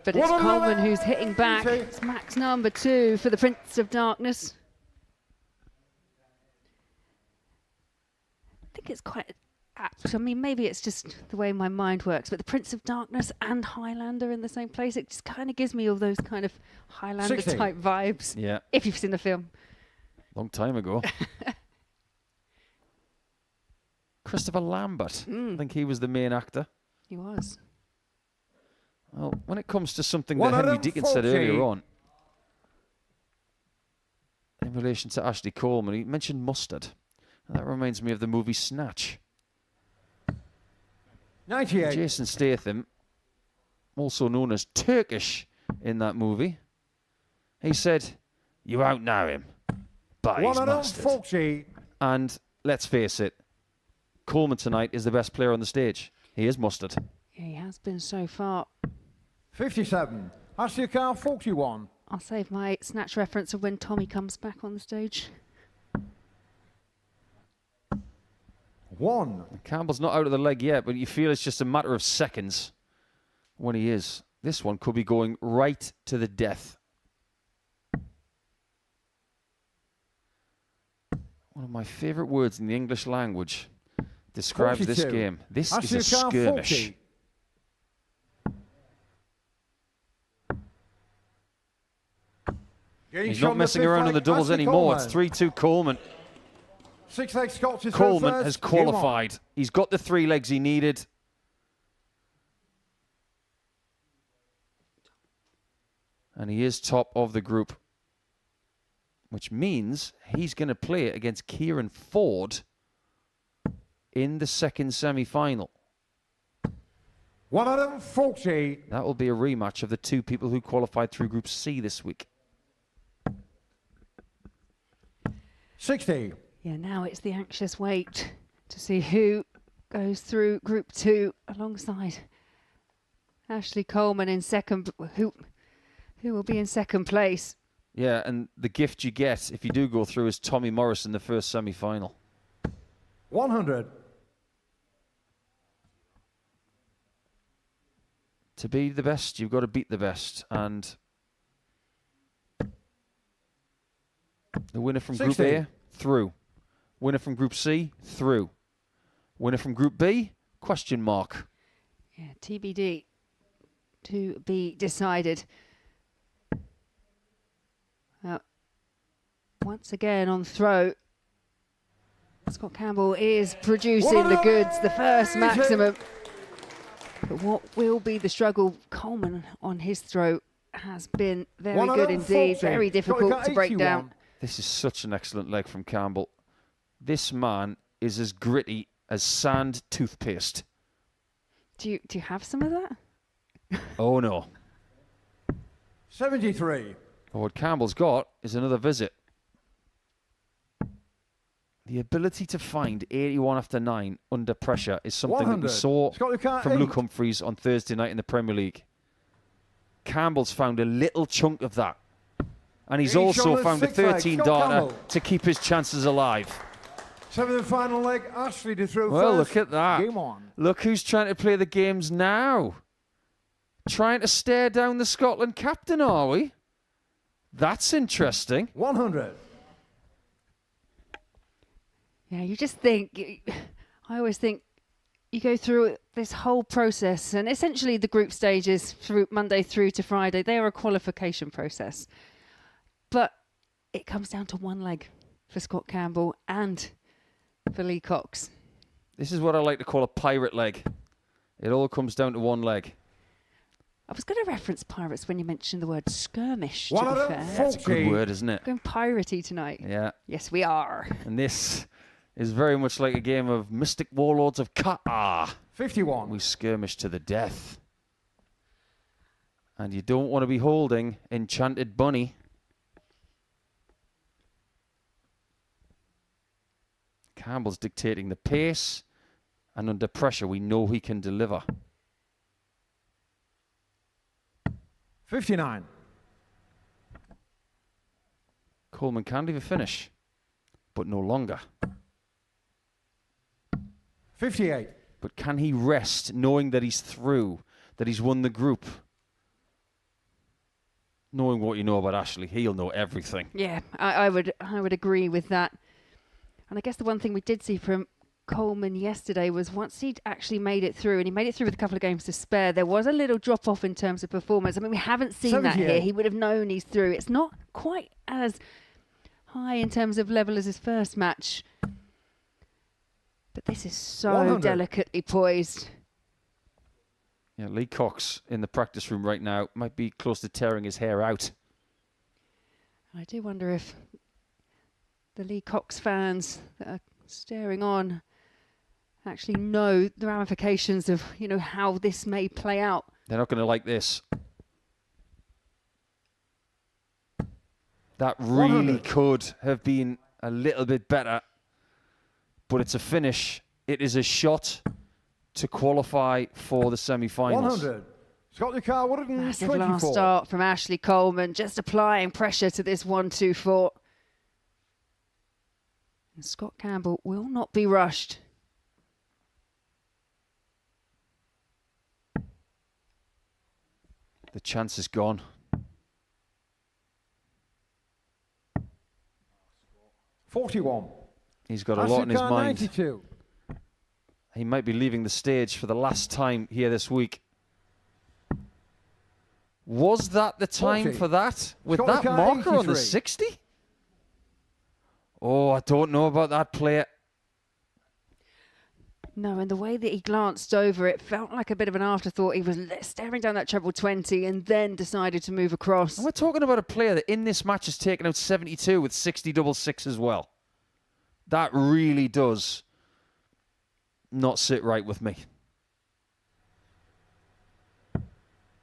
But it's Coleman who's hitting back. It's max number 2 for the Prince of Darkness. I think it's quite apt. I mean, maybe it's just the way my mind works, but the Prince of Darkness and Highlander in the same place, it just kind of gives me all those kind of Highlander 60. type vibes. Yeah. If you've seen the film. Long time ago. Christopher Lambert. I think he was the main actor. He was. Well, when it comes to something that Henry Deacon said earlier on, in relation to Ashley Coleman, he mentioned mustard. And that reminds me of the movie Snatch. 98. Jason Statham, also known as Turkish in that movie, he said, you outnow him by his mustard. 140. And let's face it, Coleman tonight is the best player on the stage. He is mustard. Yeah, he has been so far. 57. Ashley Lucar, 41. I'll save my snatch reference of when Tommy comes back on the stage. 1. Campbell's not out of the leg yet, but you feel it's just a matter of seconds when he is. This one could be going right to the death. One of my favourite words in the English language describes 42. this game. This Ashley is a Lucar, skirmish. 40. Getting He's shown not messing fifth around leg, on the doubles Ashley anymore. It's Coleman. 3-2 Coleman. 6 leg Scott to throw Coleman first. has Game on. qualified. He's got the 3 legs he needed. And he is top of the group, which means he's going to play against Kieran Ford in the second semi-final. 140. That will be a rematch of the 2 people who qualified through Group C this week. 60. Yeah, now it's the anxious wait to see who goes through Group 2 alongside Ashley Coleman in second. Who will be in second place? Yeah, and the gift you get if you do go through is Tommy Morris in the first semi-final. 100. To be the best, you've got to beat the best. And the winner from Group 16. A, through. Winner from Group C, through. Winner from Group B, question mark. Yeah, TBD. To be decided. Once again on throw, Scott Campbell is producing the goods, the first maximum. But what will be the struggle? Coleman on his throw has been very good indeed, very difficult to break down. This is such an excellent leg from Campbell. This man is as gritty as sand toothpaste. Do you have some of that? Oh no. 73. But what Campbell's got is another visit. The ability to find 81 after 9 under pressure is something that we 100. saw from 8. Luke Humphries on Thursday night in the Premier League. Campbell's found a little chunk of that. And he's also found a 13 darter to keep his chances alive. 7th and final leg, Ashley to throw Well, first. look at that. Game on. Look who's trying to play the games now. Trying to stare down the Scotland captain, are we? That's interesting. 100. Yeah, you just think, I always think you go through this whole process, and essentially the group stages through Monday through to Friday, they are a qualification process. But it comes down to one leg for Scott Campbell and for Lee Cox. This is what I like to call a pirate leg. It all comes down to one leg. I was going to reference pirates when you mentioned the word skirmish, to be fair. That's a good word, isn't it? Going piratey tonight. Yeah. Yes, we are. And this is very much like a game of Mystic Warlords of Qatar. 51. We skirmish to the death. And you don't want to be holding Enchanted Bunny. Campbell's dictating the pace, and under pressure we know he can deliver. 59. Coleman can leave a finish, but no longer. 58. But can he rest knowing that he's through, that he's won the group? Knowing what you know about Ashley, he'll know everything. Yeah, I would agree with that. And I guess the one thing we did see from Coleman yesterday was once he'd actually made it through, and he made it through with a couple of games to spare, there was a little drop off in terms of performance. I mean, we haven't seen that here. He would have known he's through. It's not quite as high in terms of level as his first match. But this is so 100. delicately poised. Yeah, Lee Cox in the practice room right now might be close to tearing his hair out. I do wonder if the Lee Cox fans that are staring on actually know the ramifications of, you know, how this may play out. They're not going to like this. That really 100. could have been a little bit better, but it's a finish. It is a shot to qualify for the semi-finals. 100. Scott Lucar, Massive 124. last start from Ashley Coleman, just applying pressure to this 1-2-4. And Scott Campbell will not be rushed. The chance is gone. $41. He's got a lot in his Asuka, mind. 92. He might be leaving the stage for the last time here this week. Was that the time 40. for that? With Scott that Lucar, marker on the 83. 60? Oh, I don't know about that player. No, and the way that he glanced over, it felt like a bit of an afterthought. He was staring down that treble 20 and then decided to move across. And we're talking about a player that in this match has taken out 72 with 60 double six as well. That really does not sit right with me.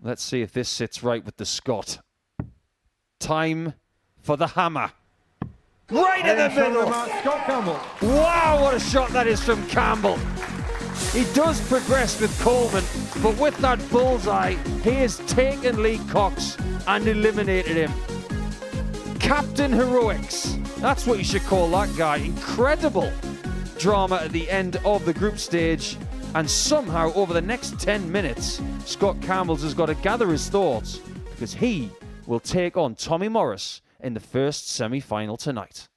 Let's see if this sits right with the Scot. Time for the hammer. Right in the middle. Scott Campbell. Wow, what a shot that is from Campbell. He does progress with Coleman, but with that bullseye, he has taken Lee Cox and eliminated him. Captain Heroics. That's what you should call that guy. Incredible drama at the end of the group stage. And somehow, over the next 10 minutes, Scott Campbell has got to gather his thoughts because he will take on Tommy Morris in the first semi-final tonight.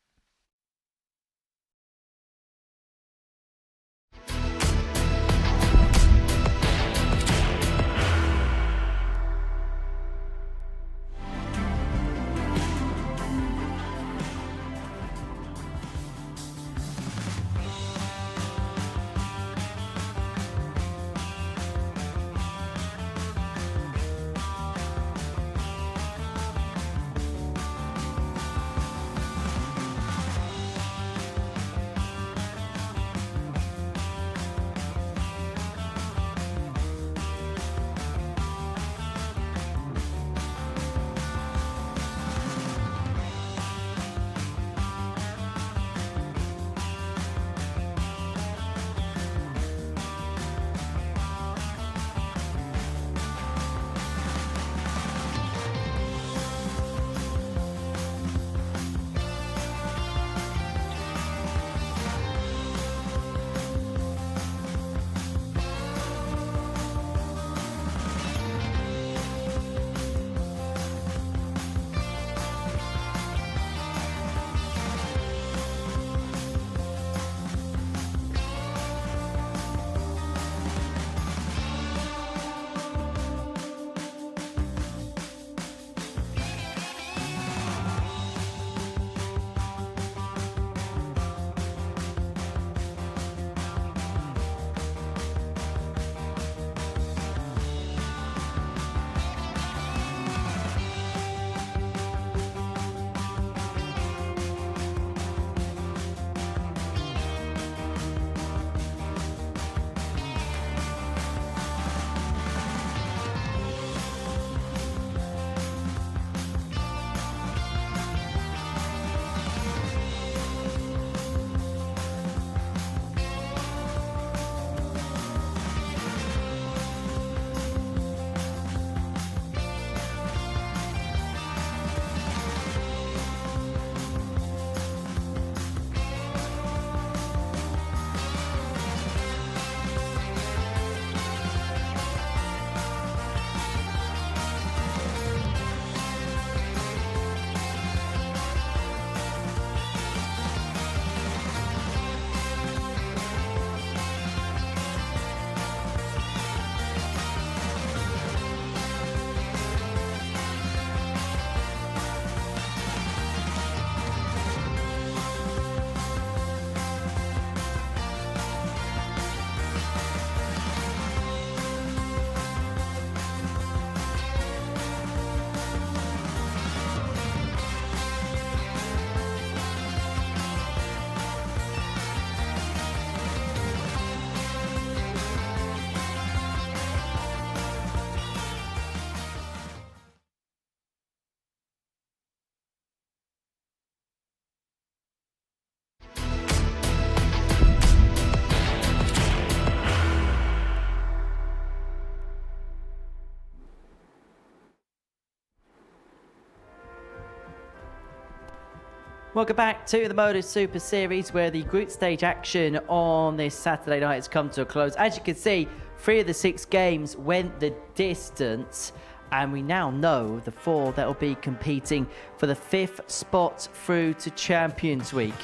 Welcome back to the Modus Super Series, where the group stage action on this Saturday night has come to a close. As you can see, 3 of the 6 games went the distance, and we now know the 4 that will be competing for the 5th spot through to Champions Week.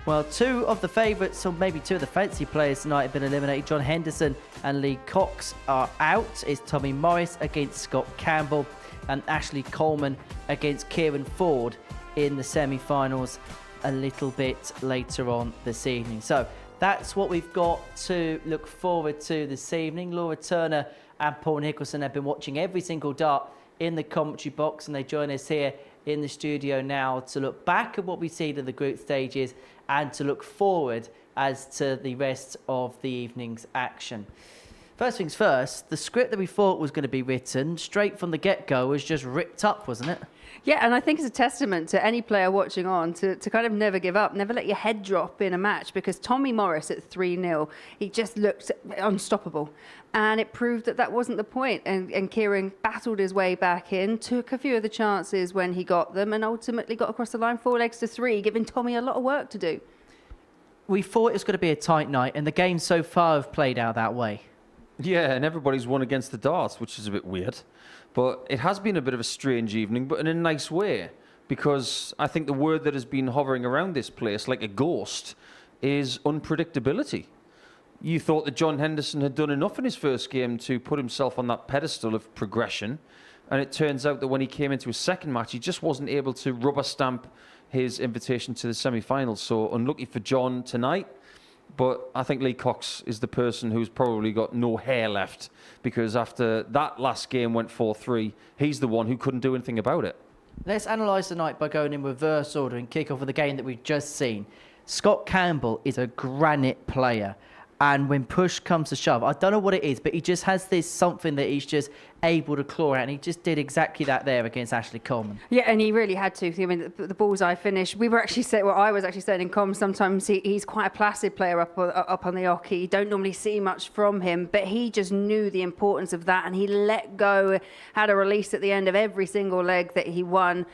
Well, 2 of the favourites, or maybe 2 of the fancy players tonight, have been eliminated. John Henderson and Lee Cox are out. It's Tommy Morris against Scott Campbell and Ashley Coleman against Kieran Ford in the semi-finals a little bit later on this evening. So that's what we've got to look forward to this evening. Laura Turner and Paul Nicholson have been watching every single dart in the commentary box, and they join us here in the studio now to look back at what we see to the group stages and to look forward as to the rest of the evening's action. First things first, the script that we thought was going to be written straight from the get-go was just ripped up, wasn't it? Yeah, and I think it's a testament to any player watching on to kind of never give up, never let your head drop in a match, because Tommy Morris at 3-0, he just looked unstoppable. And it proved that that wasn't the point. And Kieran battled his way back in, took a few of the chances when he got them, and ultimately got across the line 4 legs to 3, giving Tommy a lot of work to do. we thought it was going to be a tight night, and the games so far have played out that way. Yeah, and everybody's won against the darts, which is a bit weird. But it has been a bit of a strange evening, but in a nice way, because I think the word that has been hovering around this place like a ghost is unpredictability. You thought that John Henderson had done enough in his first game to put himself on that pedestal of progression, and it turns out that when he came into his second match, he just wasn't able to rubber stamp his invitation to the semi-finals. So unlucky for John tonight, but I think Lee Cox is the person who's probably got no hair left, because after that last game went 4-3, he's the one who couldn't do anything about it. Let's analyse the night by going in reverse order and kick off with the game that we've just seen. Scott Campbell is a granite player. And when push comes to shove, I don't know what it is, but he just has this something that he's just able to claw at, and he just did exactly that there against Ashley Coleman. Yeah, and he really had to. I mean, the bullseye finish. We were actually saying, well, I was actually saying in comms, sometimes he's quite a placid player up on the hockey. You don't normally see much from him, but he just knew the importance of that, and he let go, had a release at the end of every single leg that he won.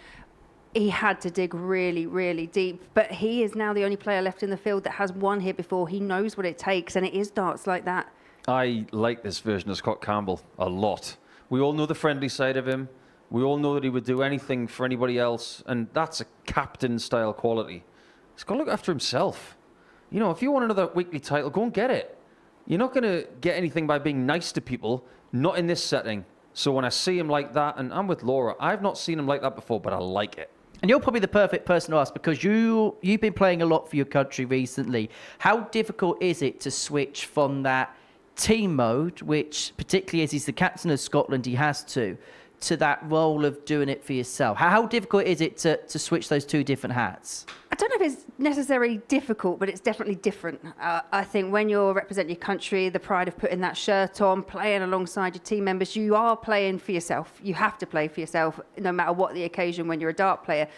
He had to dig really, really deep, but he is now the only player left in the field that has won here before. He knows what it takes, and it is darts like that. I like this version of Scott Campbell a lot. We all know the friendly side of him. We all know that he would do anything for anybody else, and that's a captain-style quality. He's got to look after himself. You know, if you want another weekly title, go and get it. You're not going to get anything by being nice to people, not in this setting. So when I see him like that, and I'm with Laura, I've not seen him like that before, but I like it. And you're probably the perfect person to ask, because you've been playing a lot for your country recently. How difficult is it to switch from that team mode, which particularly as he's the captain of Scotland, he has to that role of doing it for yourself? How difficult is it to switch those two different hats? I don't know if it's necessarily difficult, but it's definitely different. I think when you're representing your country, the pride of putting that shirt on, playing alongside your team members, you are playing for yourself. You have to play for yourself, no matter what the occasion when you're a dart player.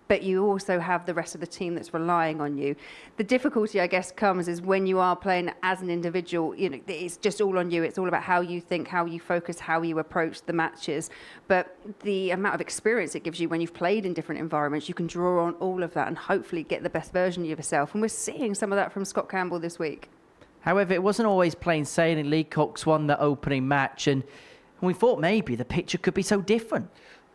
But you also have the rest of the team that's relying on you. The difficulty, I guess, comes is when you are playing as an individual, you know, it's just all on you. It's all about how you think, how you focus, how you approach the matches. But the amount of experience it gives you when you've played in different environments, you can draw on all of that and hopefully get the best version of yourself. And we're seeing some of that from Scott Campbell this week. However, it wasn't always plain sailing. Lee Cox won the opening match, and we thought maybe the picture could be so different.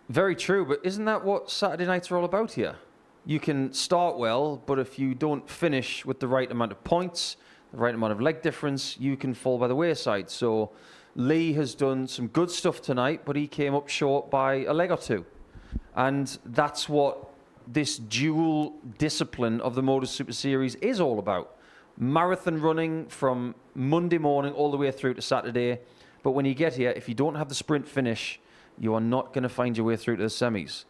Very true, but isn't that what Saturday nights are all about here? You can start well, but if you don't finish with the right amount of points, the right amount of leg difference, you can fall by the wayside. So Lee has done some good stuff tonight, but he came up short by a leg or two. And that's what this dual discipline of the Modus Super Series is all about. Marathon running from Monday morning all the way through to Saturday. But when you get here, if you don't have the sprint finish, you are not going to find your way through to the semis.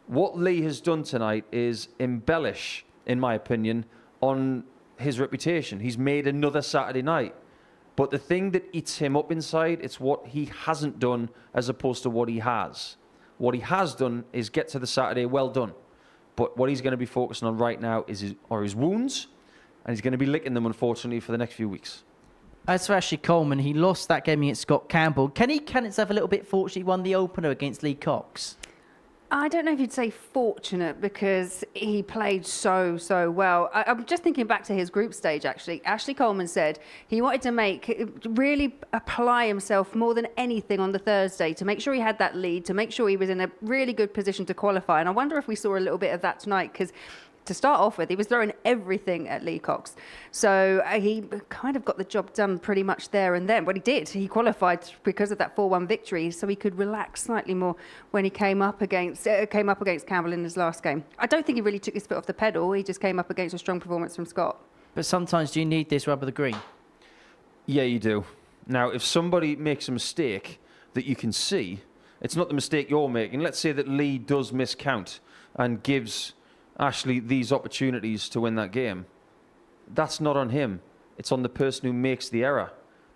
What Lee has done tonight is embellish, in my opinion, on his reputation. He's made another Saturday night. But the thing that eats him up inside, it's what he hasn't done as opposed to what he has. What he has done is get to the Saturday, well done. But what he's going to be focusing on right now is his wounds, and he's going to be licking them, unfortunately, for the next few weeks. As for Ashley Coleman, he lost that game against Scott Campbell. Can he count himself a little bit fortunate he won the opener against Lee Cox? I don't know if you'd say fortunate, because he played so well. I'm just thinking back to his group stage, actually. Ashley Coleman said he wanted to really apply himself more than anything on the Thursday to make sure he had that lead, to make sure he was in a really good position to qualify. And I wonder if we saw a little bit of that tonight, because to start off with, he was throwing everything at Lee Cox. So he kind of got the job done pretty much there and then. But he did. He qualified because of that 4-1 victory, so he could relax slightly more when he came up against Campbell in his last game. I don't think he really took his foot off the pedal. He just came up against a strong performance from Scott. But sometimes do you need this rub of the green? Yeah, you do. Now, if somebody makes a mistake that you can see, it's not the mistake you're making. Let's say that Lee does miscount and gives Ashley these opportunities to win that game. That's not on him. It's on the person who makes the error.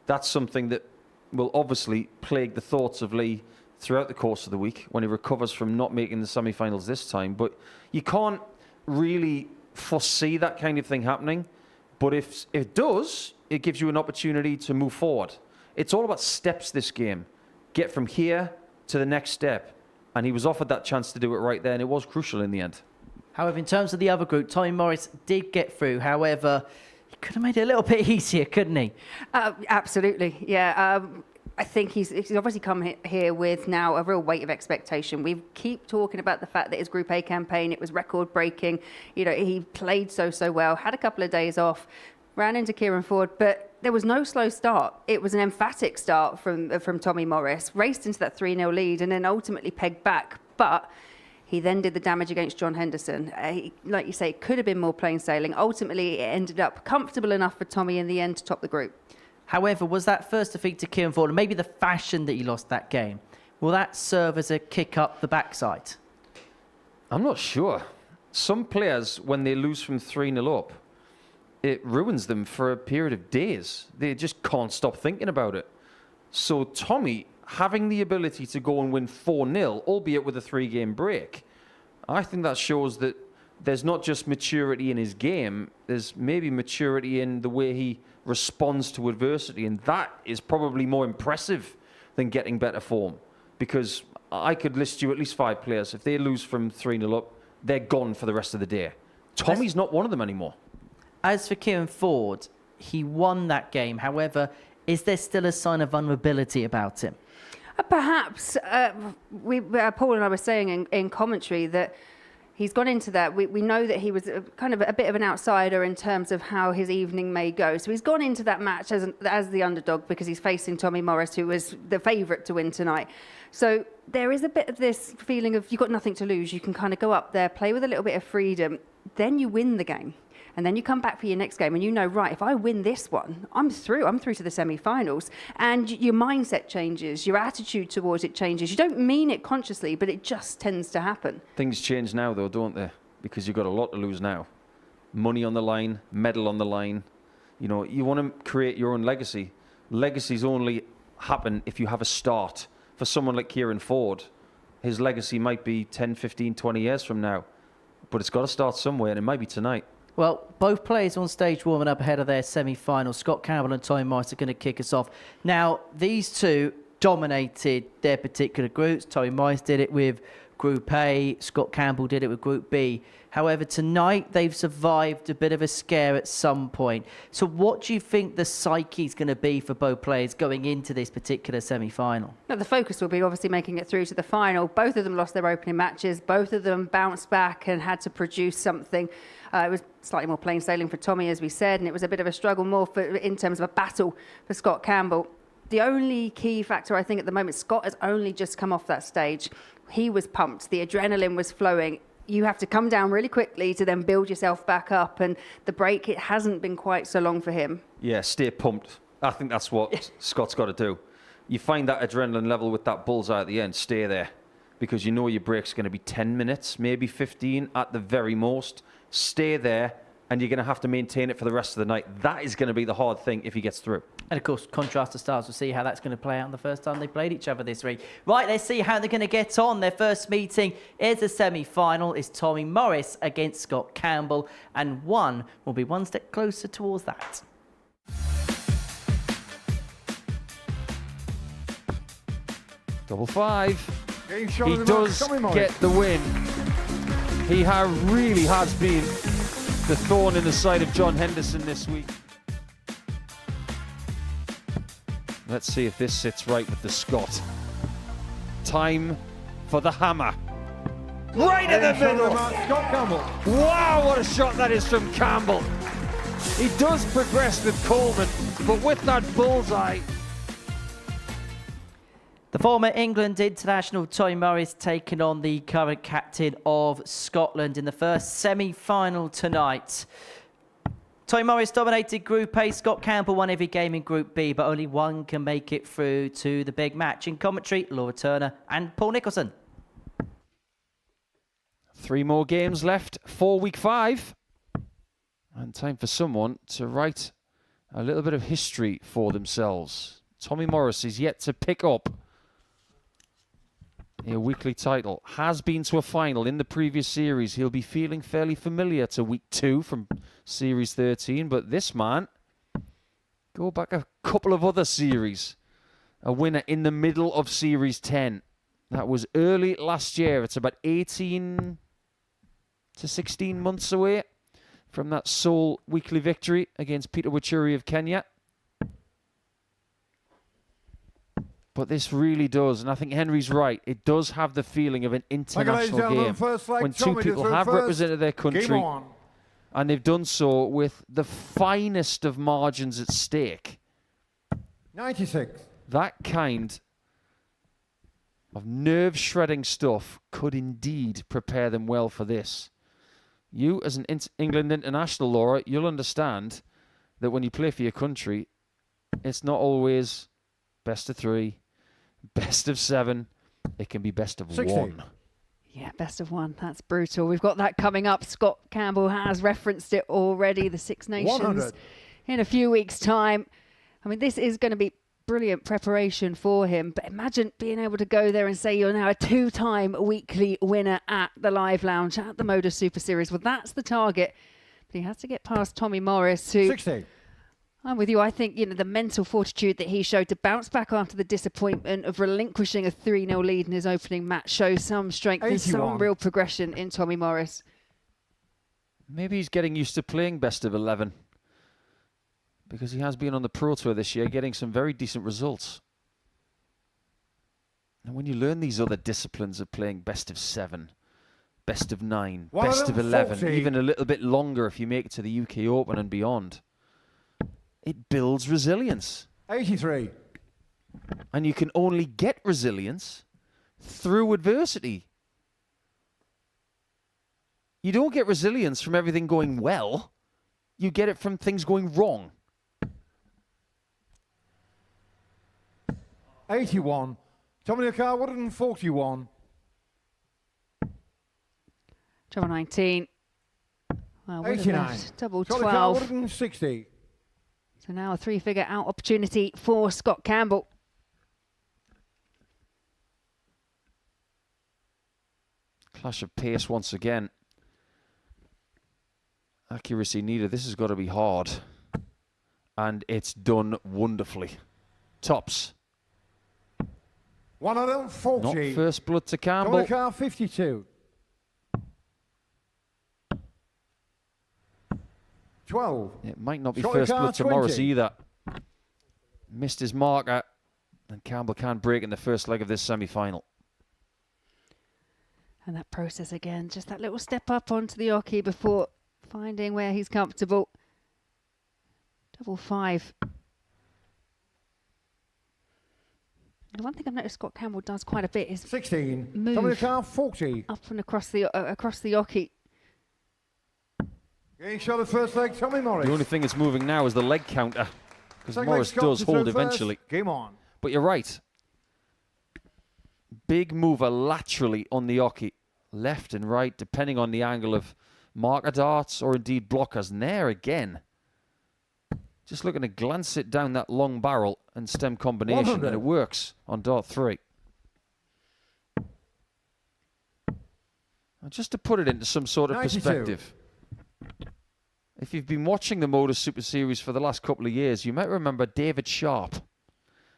That's something that will obviously plague the thoughts of Lee throughout the course of the week when he recovers from not making the semi-finals this time. But you can't really foresee that kind of thing happening. But if it does, it gives you an opportunity to move forward. It's all about steps, this game. Get from here to the next step. And he was offered that chance to do it right there, and it was crucial in the end. However, in terms of the other group, Tommy Morris did get through. However, he could have made it a little bit easier, couldn't he? Absolutely, yeah. I think he's obviously come here with now a real weight of expectation. We keep talking about the fact that his Group A campaign, it was record-breaking. You know, he played so well, had a couple of days off, ran into Kieran Ford, but there was no slow start. It was an emphatic start from Tommy Morris, raced into that 3-0 lead and then ultimately pegged back. But he then did the damage against John Henderson. Like you say, it could have been more plain sailing. Ultimately, it ended up comfortable enough for Tommy in the end to top the group. However, was that first defeat to Kieran Ford, and maybe the fashion that he lost that game, will that serve as a kick up the backside? I'm not sure. Some players, when they lose from 3-0 up, it ruins them for a period of days. They just can't stop thinking about it. So Tommy, having the ability to go and win 4-0, albeit with a 3-game break, I think that shows that there's not just maturity in his game, there's maybe maturity in the way he responds to adversity, and that is probably more impressive than getting better form, because I could list you at least 5 players. If they lose from 3-0 up, they're gone for the rest of the day. Tommy's not one of them anymore. As for Kieran Ford, he won that game. However, is there still a sign of vulnerability about him? Perhaps. Paul and I were saying in commentary that he's gone into that. We know that he was kind of a bit of an outsider in terms of how his evening may go. So he's gone into that match as the underdog because he's facing Tommy Morris, who was the favourite to win tonight. So there is a bit of this feeling of you've got nothing to lose. You can kind of go up there, play with a little bit of freedom. Then you win the game. And then you come back for your next game and you know, right, if I win this one, I'm through to the semi-finals. And your mindset changes, your attitude towards it changes. You don't mean it consciously, but it just tends to happen. Things change now, though, don't they? Because you've got a lot to lose now. Money on the line, medal on the line. You know, you want to create your own legacy. Legacies only happen if you have a start. For someone like Kieran Ford, his legacy might be 10, 15, 20 years from now. But it's got to start somewhere, and it might be tonight. Well, both players on stage warming up ahead of their semi-final. Scott Campbell and Tommy Morris are going to kick us off. Now, these two dominated their particular groups. Tommy Morris did it with Group A. Scott Campbell did it with Group B. However, tonight they've survived a bit of a scare at some point. So what do you think the psyche is going to be for both players going into this particular semi-final? Now, the focus will be obviously making it through to the final. Both of them lost their opening matches. Both of them bounced back and had to produce something. It was slightly more plain sailing for Tommy, as we said, and it was a bit of a struggle more in terms of a battle for Scott Campbell. The only key factor, I think, at the moment, Scott has only just come off that stage. He was pumped. The adrenaline was flowing. You have to come down really quickly to then build yourself back up, and the break, it hasn't been quite so long for him. Yeah, stay pumped. I think that's what Scott's got to do. You find that adrenaline level with that bullseye at the end, stay there, because you know your break's going to be 10 minutes, maybe 15 at the very most. Stay there, and you're going to have to maintain it for the rest of the night. That is going to be the hard thing if he gets through. And of course, contrast the styles. We'll see how that's going to play out the first time they played each other this week. Right, let's see how they're going to get on. Their first meeting is a semi-final. It's Tommy Morris against Scott Campbell, and one will be one step closer towards that. Double 5. He does get the win. He really has been the thorn in the side of John Henderson this week. Let's see if this sits right with the Scot. Time for the hammer. Right in the middle. Scott Campbell. Wow, what a shot that is from Campbell. He does progress with Coleman, but with that bullseye. The former England international Tommy Morris taking on the current captain of Scotland in the first semi-final tonight. Tommy Morris dominated Group A. Scott Campbell won every game in Group B, but only one can make it through to the big match. In commentary, Laura Turner and Paul Nicholson. 3 more games left for week 5. And time for someone to write a little bit of history for themselves. Tommy Morris is yet to pick up a weekly title. Has been to a final in the previous series. He'll be feeling fairly familiar to week 2 from series 13. But this man, go back a couple of other series. A winner in the middle of series 10. That was early last year. It's about 18 to 16 months away from that sole weekly victory against Peter Wachuri of Kenya. But this really does, and I think Henry's right, it does have the feeling of an international game. When two people have represented their country, and they've done so with the finest of margins at stake. 96. That kind of nerve-shredding stuff could indeed prepare them well for this. You, as an England international, Laura, you'll understand that when you play for your country, it's not always best of 3, best of 7. It can be best of 1. Yeah, best of 1. That's brutal. We've got that coming up. Scott Campbell has referenced it already. The Six Nations 100. in a few weeks' time. I mean, this is going to be brilliant preparation for him. But imagine being able to go there and say you're now a 2-time weekly winner at the Live Lounge, at the Modus Super Series. Well, that's the target. But he has to get past Tommy Morris, who... 60. I'm with you. I think, the mental fortitude that he showed to bounce back after the disappointment of relinquishing a 3-0 lead in his opening match shows some strength and some real progression in Tommy Morris. Maybe he's getting used to playing best of 11, because he has been on the Pro Tour this year, getting some very decent results. And when you learn these other disciplines of playing best of 7, best of 9, best of 11, even a little bit longer if you make it to the UK Open and beyond, it builds resilience. 83. And you can only get resilience through adversity. You don't get resilience from everything going well. You get it from things going wrong. 81. Dominic 141. Double 19. Well, 89. Double Dominic 12. 160. So now a 3-figure out opportunity for Scott Campbell. Clash of pace once again. Accuracy needed. This has got to be hard. And it's done wonderfully. Tops. 140. Not first blood to Campbell. Dominic 52. 12. It might not be Shot first car blood to 20. Morris either. Missed his marker. And Campbell can't break in the first leg of this semi-final. And that process again, just that little step up onto the oche before finding where he's comfortable. Double 5. The one thing I've noticed Scott Campbell does quite a bit is 16. move Dominic 40. up and across the oche. Getting shot at first leg, Tommy Morris. The only thing that's moving now is the leg counter. Because Second Morris leg, Scott does to hold serve eventually. first. Game on. But you're right. Big mover laterally on the oche. Left and right, depending on the angle of marker darts or indeed blockers. And there again. Just looking to glance it down that long barrel and stem combination. 100. And it works on dart 3. Now, just to put it into some sort of 92. perspective. If you've been watching the Modus Super Series for the last couple of years, you might remember David Sharp.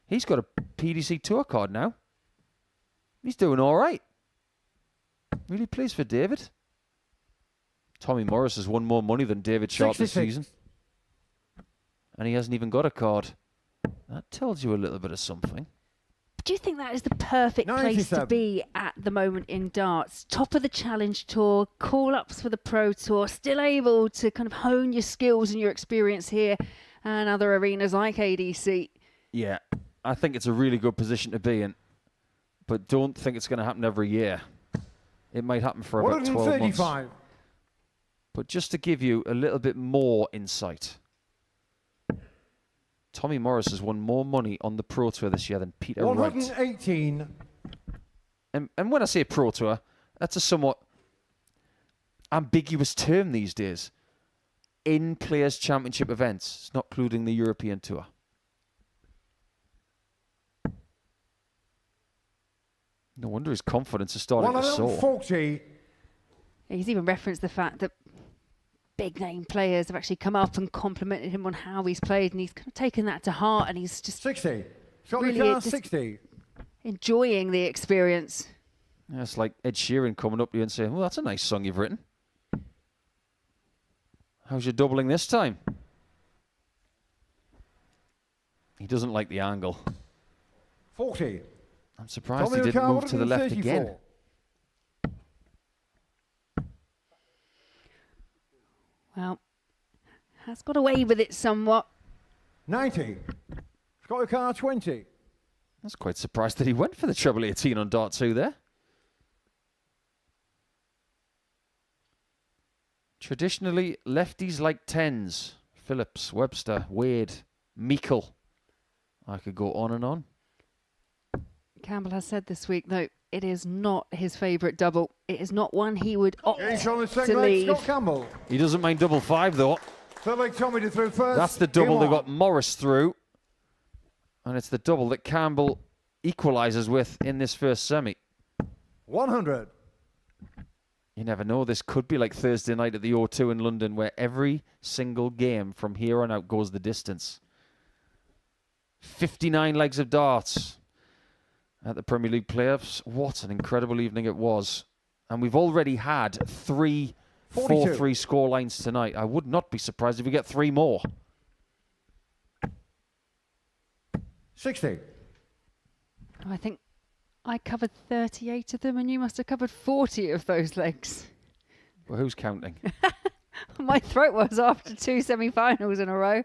He's got a PDC Tour card now. He's doing all right. Really pleased for David. Tommy Morris has won more money than David Sharp 66. this season. And he hasn't even got a card. That tells you a little bit of something. Do you think that is the perfect place to 97. be at the moment in darts? Top of the Challenge Tour, call-ups for the Pro Tour, still able to kind of hone your skills and your experience here and other arenas like ADC. Yeah, I think it's a really good position to be in. But don't think it's going to happen every year. It might happen for about 12 months. 135. But just to give you a little bit more insight, Tommy Morris has won more money on the Pro Tour this year than Peter Wright. 118. And when I say Pro Tour, that's a somewhat ambiguous term these days. In Players' Championship events, it's not including the European Tour. No wonder his confidence is starting to soar. 140. He's even referenced the fact that big name players have actually come up and complimented him on how he's played, and he's kind of taken that to heart, and he's just 60. really Just just 60. enjoying the experience. Yeah, it's like Ed Sheeran coming up to you and saying, well, that's a nice song you've written. How's your doubling this time? He doesn't like the angle. 40. I'm surprised he didn't move to the left 34. again. Well, has got away with it somewhat. 90. Scott your car 20. I was quite surprised that he went for the treble 18 on dart 2 there. Traditionally, lefties like 10s. Phillips, Webster, Wade, Meikle. I could go on and on. Campbell has said this week, though, it is not his favourite double. It is not one he would opt to leave. Scott Campbell. He doesn't mind double 5, though. Third leg Tommy to through first. That's the double they got Morris through. And it's the double that Campbell equalises with in this first semi. 100. You never know. This could be like Thursday night at the O2 in London, where every single game from here on out goes the distance. 59 legs of darts at the Premier League playoffs. What an incredible evening it was. And we've already had 3 4-3 scorelines tonight. I would not be surprised if we get 3 more. 60. I think I covered 38 of them and you must have covered 40 of those legs. Well, who's counting? My throat was after 2 semi-finals in a row.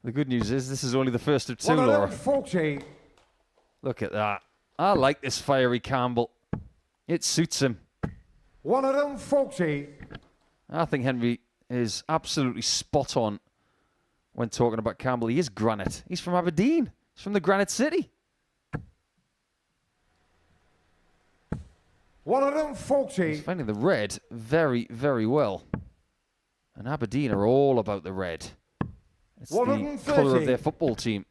The good news is this is only the first of 2, Laura. 40. Look at that. I like this fiery Campbell. It suits him. 140. I think Henry is absolutely spot on when talking about Campbell. He is granite. He's from Aberdeen. He's from the Granite City. 140. He's finding the red very, very well. And Aberdeen are all about the red. It's the colour of their football team.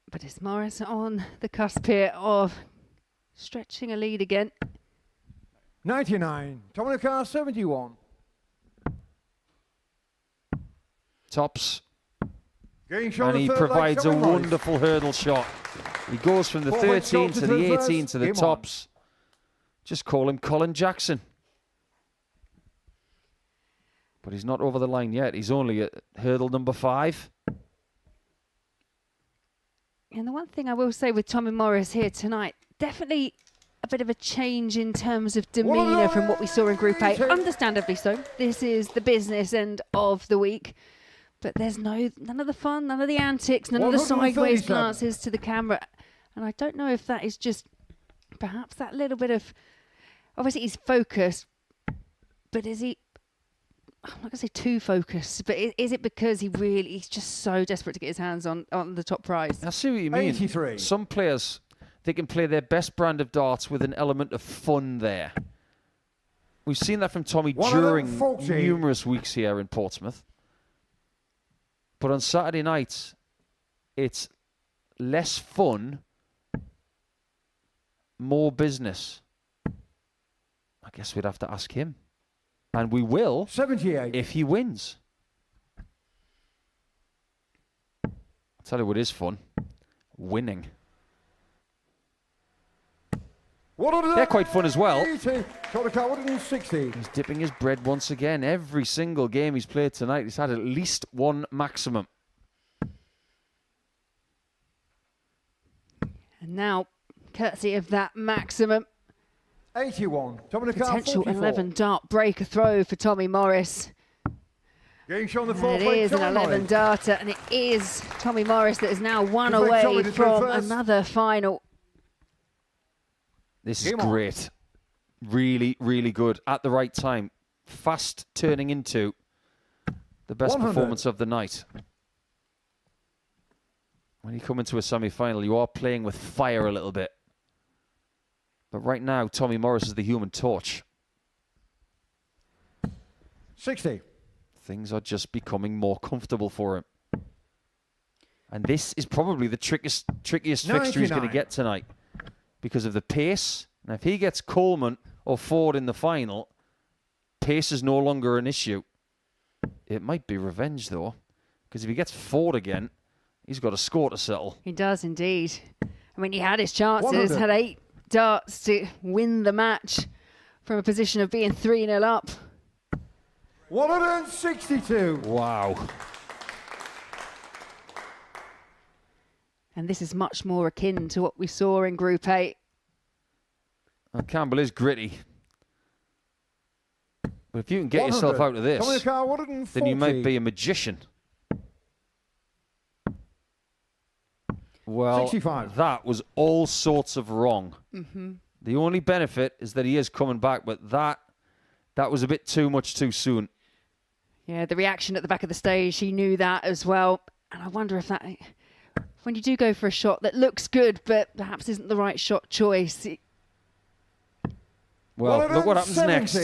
But it's Morris on the cusp here of stretching a lead again. 99. Tommy Car 71. Tops. And he provides a wonderful hurdle shot. He goes from the 13 to the 18 to the tops. Just call him Colin Jackson. But he's not over the line yet. He's only at hurdle number 5. And the one thing I will say with Tommy Morris here tonight, definitely a bit of a change in terms of demeanour from what we saw in Group A. Understandably so. This is the business end of the week. But there's none of the fun, none of the antics, none of the sideways glances to the camera. And I don't know if that is just perhaps that little bit of... Obviously, he's focused, but is he... I'm not going to say too focused, but is it because he's just so desperate to get his hands on the top prize? I see what you mean. 83. Some players, they can play their best brand of darts with an element of fun there. We've seen that from Tommy during numerous weeks here in Portsmouth. But on Saturday nights, it's less fun, more business. I guess we'd have to ask him. And we will 78. If he wins. I'll tell you what is fun. Winning. They're quite fun as well. 160. He's dipping his bread once again. Every single game he's played tonight, he's had at least one maximum. And now, courtesy of that maximum, 81. Potential 11 dart breaker throw for Tommy Morris. Getting shown the And it is an 11 darter, and it is Tommy Morris that is now one away from another final. This is great. Really, really good. At the right time. Fast turning into the best performance of the night. When you come into a semi-final, you are playing with fire a little bit. But right now, Tommy Morris is the human torch. 60. Things are just becoming more comfortable for him. And this is probably the trickiest fixture he's going to get tonight. Because of the pace. Now, if he gets Coleman or Ford in the final, pace is no longer an issue. It might be revenge, though. Because if he gets Ford again, he's got a score to settle. He does indeed. And I mean, he had his chances, had 8 darts to win the match from a position of being 3-0 up. 162. Wow. And this is much more akin to what we saw in Group 8. Well, Campbell is gritty. But if you can get yourself out of this, then you might be a magician. Well, 65. That was all sorts of wrong. Mm-hmm. The only benefit is that he is coming back, but that was a bit too much too soon. Yeah, the reaction at the back of the stage, he knew that as well. And I wonder if that, when you do go for a shot that looks good, but perhaps isn't the right shot choice. Well, look what happens next.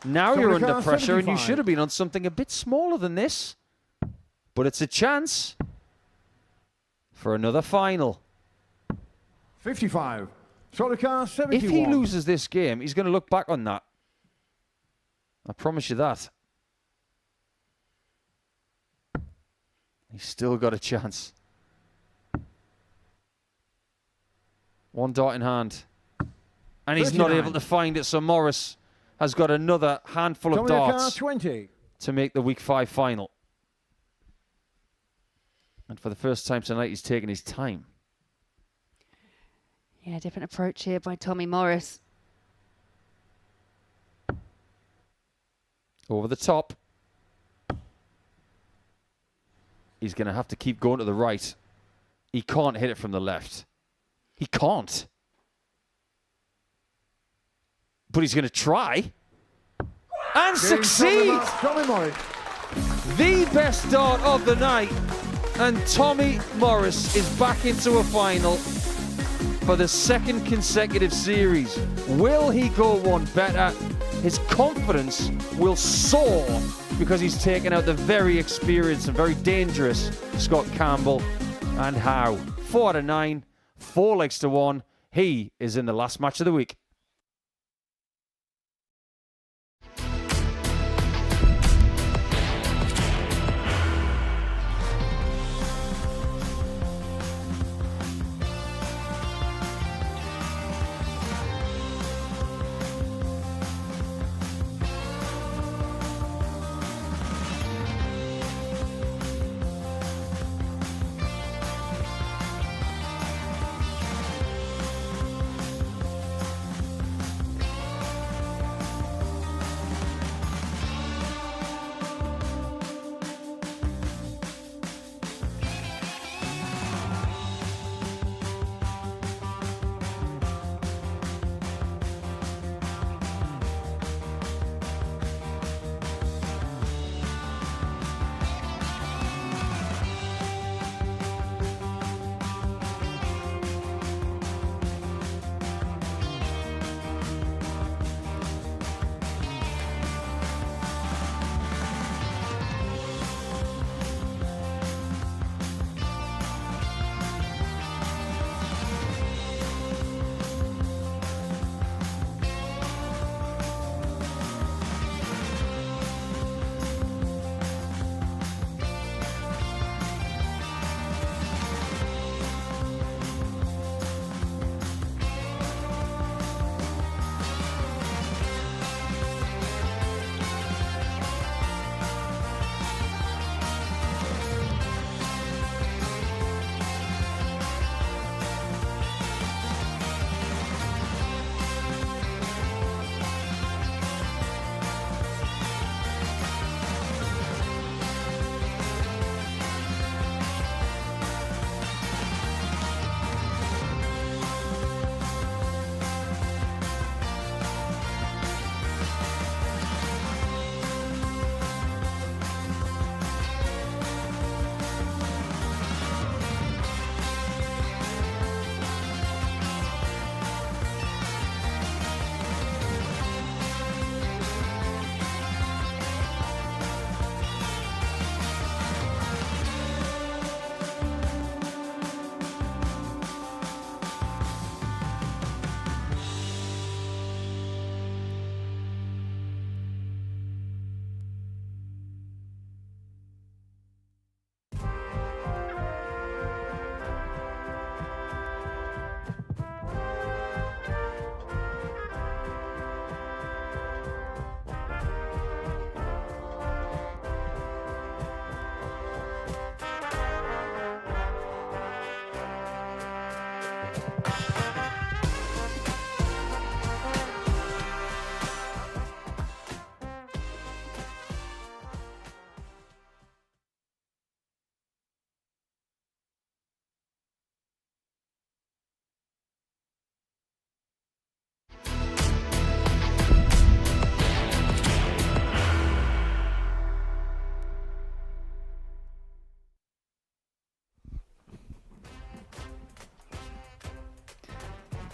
Now you're under pressure, and you should have been on something a bit smaller than this. But it's a chance for another final. 55. Car 71. If he loses this game, he's going to look back on that. I promise you that. He's still got a chance. 1 dart in hand. And he's 39. not able to find it, so Morris has got another handful of darts 20. to make the Week 5 final. And for the first time tonight, he's taking his time. Yeah, different approach here by Tommy Morris. Over the top. He's going to have to keep going to the right. He can't hit it from the left. He can't. But he's going to try. And succeed! The best dart of the night. And Tommy Morris is back into a final for the 2nd consecutive series. Will he go one better? His confidence will soar because he's taken out the very experienced and very dangerous Scott Campbell. And how? 4 out of 9, 4 legs to 1. He is in the last match of the week.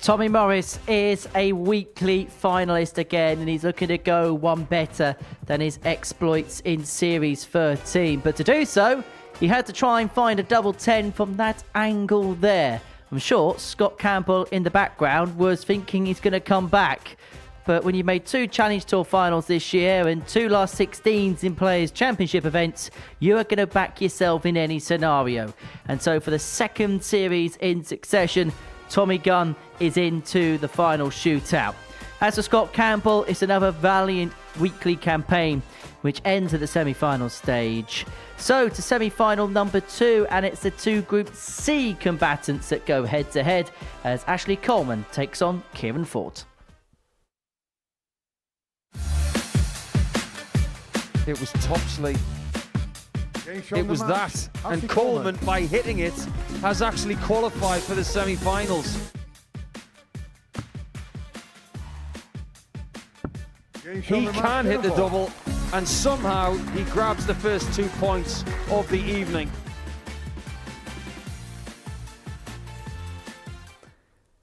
Tommy Morris is a weekly finalist again, and he's looking to go one better than his exploits in Series 13. But to do so, he had to try and find a double 10 from that angle there. I'm sure Scott Campbell in the background was thinking he's going to come back. But when you made 2 Challenge Tour finals this year and 2 last 16s in Players' Championship events, you are going to back yourself in any scenario. And so for the second series in succession, Tommy Gunn is into the final shootout. As for Scott Campbell, it's another valiant weekly campaign, which ends at the semi-final stage. So to semi-final number 2, and it's the 2 Group C combatants that go head-to-head as Ashley Coleman takes on Kieran Ford. It was Topsley. It was that. And Coleman, by hitting it, has actually qualified for the semi-finals. He can hit the double, and somehow he grabs the first 2 points of the evening.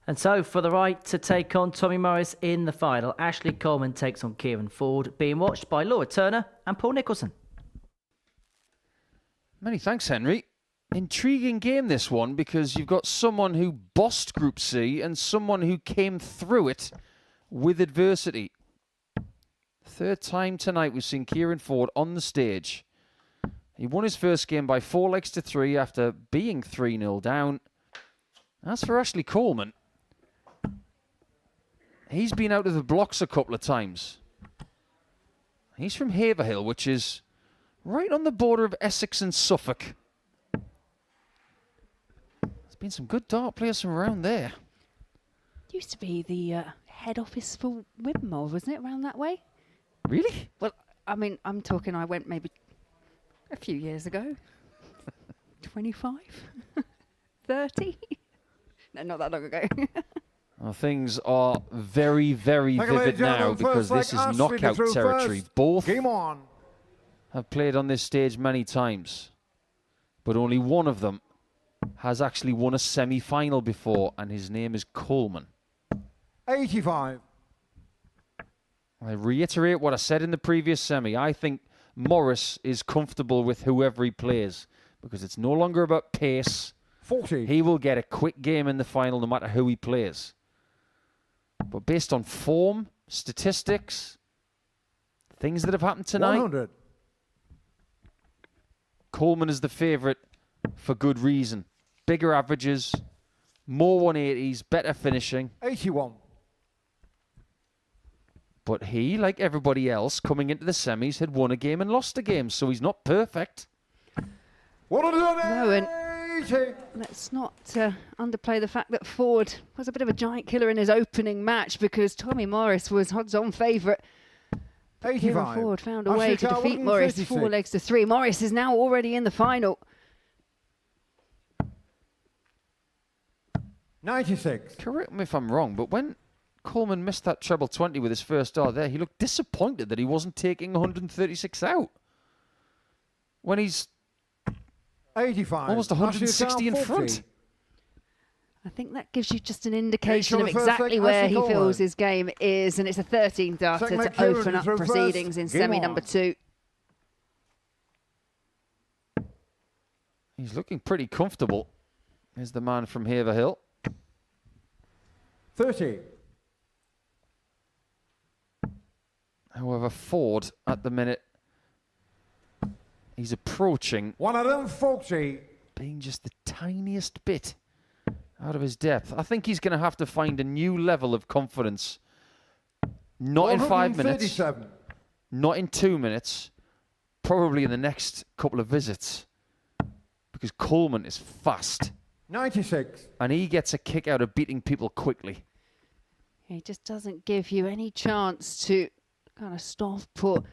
And so for the right to take on Tommy Morris in the final, Ashley Coleman takes on Kieran Ford, being watched by Laura Turner and Paul Nicholson. Many thanks, Henry. Intriguing game, this one, because you've got someone who bossed Group C and someone who came through it with adversity. Third time tonight we've seen Kieran Ford on the stage. He won his first game by 4 legs to 3 after being 3-0 down. As for Ashley Coleman, he's been out of the blocks a couple of times. He's from Haverhill, which is right on the border of Essex and Suffolk. There's been some good dart players from around there. Used to be the head office for Whitmore, wasn't it, around that way? Really? Well, I mean, I'm talking, I went maybe a few years ago. 25? 30? No, not that long ago. Well, things are very, very vivid now because this is knockout territory. Both have played on this stage many times, but only one of them has actually won a semi-final before, and his name is Coleman. 85. I reiterate what I said in the previous semi. I think Morris is comfortable with whoever he plays because it's no longer about pace. 40. He will get a quick game in the final no matter who he plays. But based on form, statistics, things that have happened tonight, 100. Coleman is the favourite for good reason. Bigger averages, more 180s, better finishing. 81. But he, like everybody else, coming into the semis, had won a game and lost a game, so he's not perfect. No, and let's not underplay the fact that Ford was a bit of a giant killer in his opening match because Tommy Morris was odds-on favourite. 85. Ford found a way to defeat Morris 4 legs to 3. Morris is now already in the final. 96. Correct me if I'm wrong, but when Coleman missed that treble 20 with his first dart there, he looked disappointed that he wasn't taking 136 out. When he's 85. almost 160 in front. I think that gives you just an indication of exactly where he feels his game is, and it's a 13-darter to open up proceedings in semi number 2. He's looking pretty comfortable. Here's the man from Haverhill. 30. However, Ford at the minute, he's approaching 140. being just the tiniest bit out of his depth. I think he's going to have to find a new level of confidence. Not in 5 minutes, not in 2 minutes, probably in the next couple of visits. Because Coleman is fast. 96. And he gets a kick out of beating people quickly. He just doesn't give you any chance to kind of stop or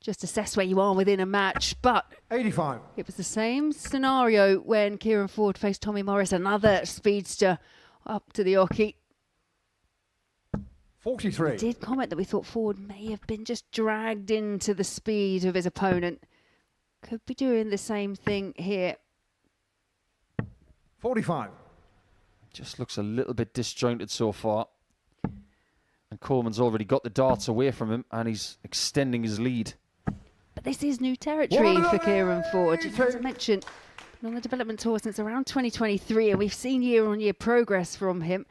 just assess where you are within a match. But 85. It was the same scenario when Kieran Ford faced Tommy Morris, another speedster up to the oche. 43. We did comment that we thought Ford may have been just dragged into the speed of his opponent. Could be doing the same thing here. 45. Just looks a little bit disjointed so far. And Coleman's already got the darts away from him, and he's extending his lead. But this is new territory for Kieran Ford. Just as I mentioned, been on the development tour since around 2023, and we've seen year-on-year progress from him.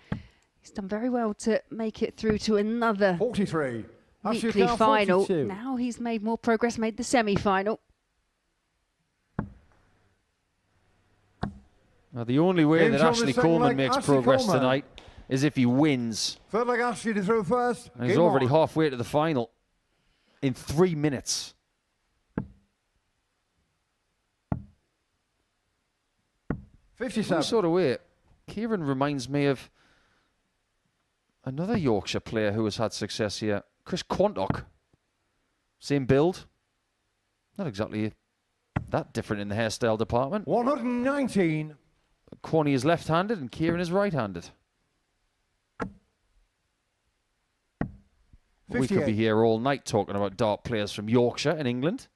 He's done very well to make it through to another 43. weekly final. Now he's made more progress, made the semi-final. Now, the only way that Ashley Coleman makes progress tonight is if he wins. Third leg Ashley to throw first. And he's already halfway to the final in 3 minutes. Some sort of way, Kieran reminds me of another Yorkshire player who has had success here, Chris Quantock. Same build. Not exactly that different in the hairstyle department. 119. Quanny is left-handed and Kieran is right-handed. We could be here all night talking about dart players from Yorkshire in England.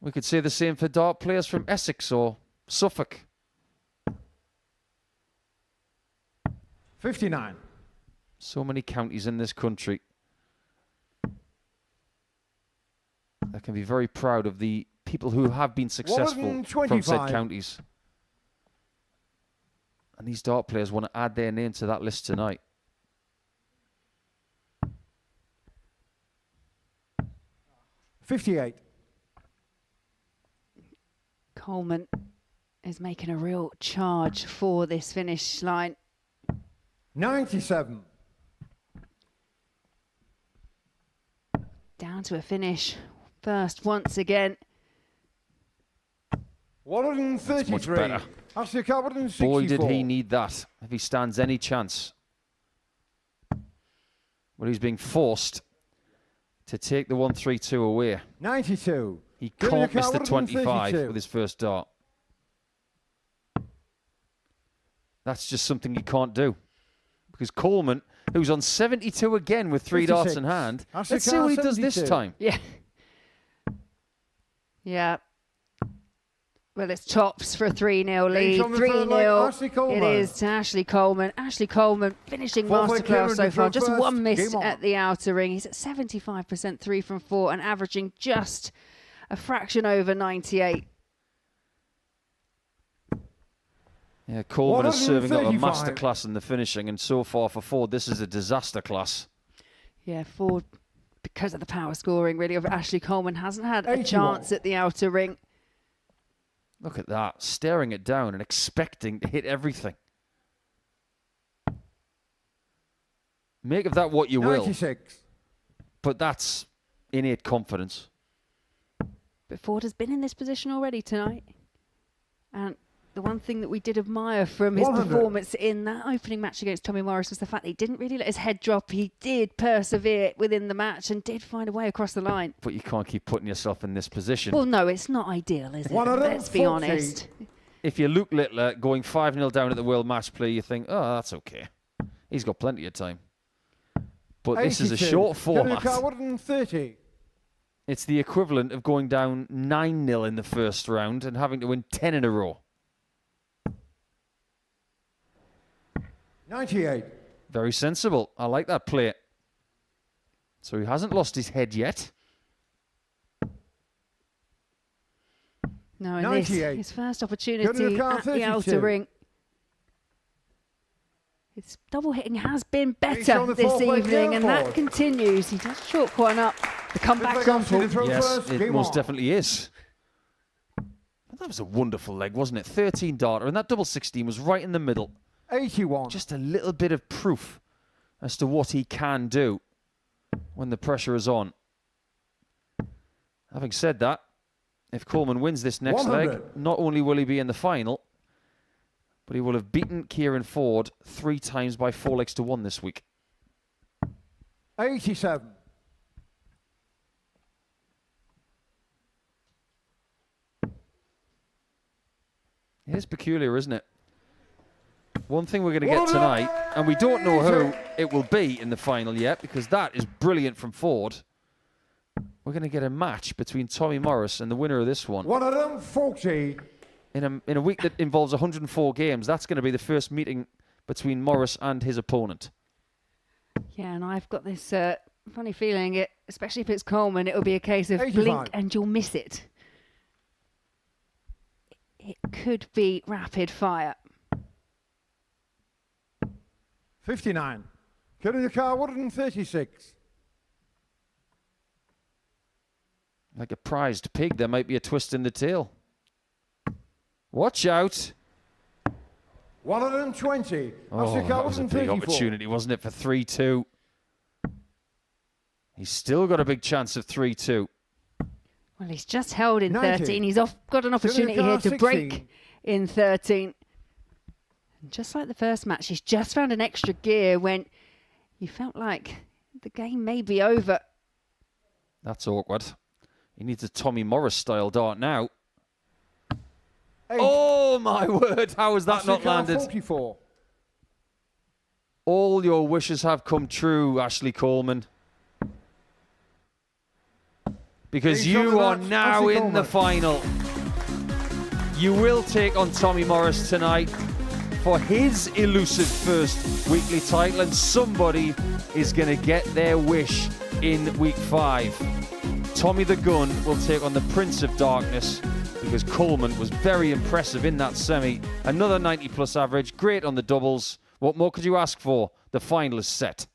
We could say the same for dart players from Essex or Suffolk. 59. So many counties in this country that can be very proud of the people who have been successful from said counties. And these dart players want to add their name to that list tonight. $58. Coleman is making a real charge for this finish line. 97. Down to a finish. First once again. 133. Much better. Ashley Carr, 164. Boy, did he need that if he stands any chance. But he's being forced to take the 132 away. 92. He can't miss the 25 with his first dart. That's just something he can't do. Because Coleman, who's on 72 again with 3 darts in hand, let's see what he does this time. Yeah. Yeah. Well, it's tops for a 3-0 lead. 3-0 it is to Ashley Coleman. Ashley Coleman finishing masterclass so far. Just one miss at the outer ring. He's at 75% 3 from 4 and averaging just a fraction over 98. Yeah, Coleman is serving up a masterclass in the finishing, and so far for Ford, this is a disaster class. Yeah, Ford, because of the power scoring, really, of Ashley Coleman, hasn't had a chance at the outer ring. Look at that, staring it down and expecting to hit everything. Make of that what you will. 96. But that's innate confidence. But Ford has been in this position already tonight. And the one thing that we did admire from his performance in that opening match against Tommy Morris was the fact that he didn't really let his head drop. He did persevere within the match and did find a way across the line. But you can't keep putting yourself in this position. Well, no, it's not ideal, is it? Let's be honest. If you're Luke Littler going 5-0 down at the World Match Play, you think, oh, that's okay. He's got plenty of time. But this is a short format. It's the equivalent of going down 9-0 in the first round and having to win 10 in a row. 98. Very sensible. I like that play. So he hasn't lost his head yet. No, and this, his first opportunity at the outer ring. His double hitting has been better this evening, and that continues. He does chalk one up. The comeback example. Yes, it most definitely is. That was a wonderful leg, wasn't it? 13 darter, and that double 16 was right in the middle. 81. Just a little bit of proof as to what he can do when the pressure is on. Having said that, if Coleman wins this next leg, not only will he be in the final, but he will have beaten Kieran Ford 3 times by 4 legs to 1 this week. 87. It is peculiar, isn't it? One thing we're going to get tonight, and we don't know who it will be in the final yet, because that is brilliant from Ford. We're going to get a match between Tommy Morris and the winner of this one. 140. in a week that involves 104 games, that's going to be the first meeting between Morris and his opponent. Yeah, and I've got this funny feeling, especially if it's Coleman, it'll be a case of 85. blink and you'll miss it. It could be rapid fire. 59. Get in your car, 136. Like a prized pig, there might be a twist in the tail. Watch out. 120. Oh, that was a big opportunity, wasn't it, for 3-2? He's still got a big chance of 3-2. Well, he's just held in 90. 13. He's got an opportunity here to break in 13. And just like the first match, he's just found an extra gear when you felt like the game may be over. That's awkward. He needs a Tommy Morris style dart now. 8. Oh my word, how has that not landed? 44. All your wishes have come true, Ashley Coleman. Because you are now in the final. You will take on Tommy Morris tonight for his elusive first weekly title, and somebody is going to get their wish in week 5. Tommy the Gun will take on the Prince of Darkness, because Coleman was very impressive in that semi. Another 90+ average, great on the doubles. What more could you ask for? The final is set.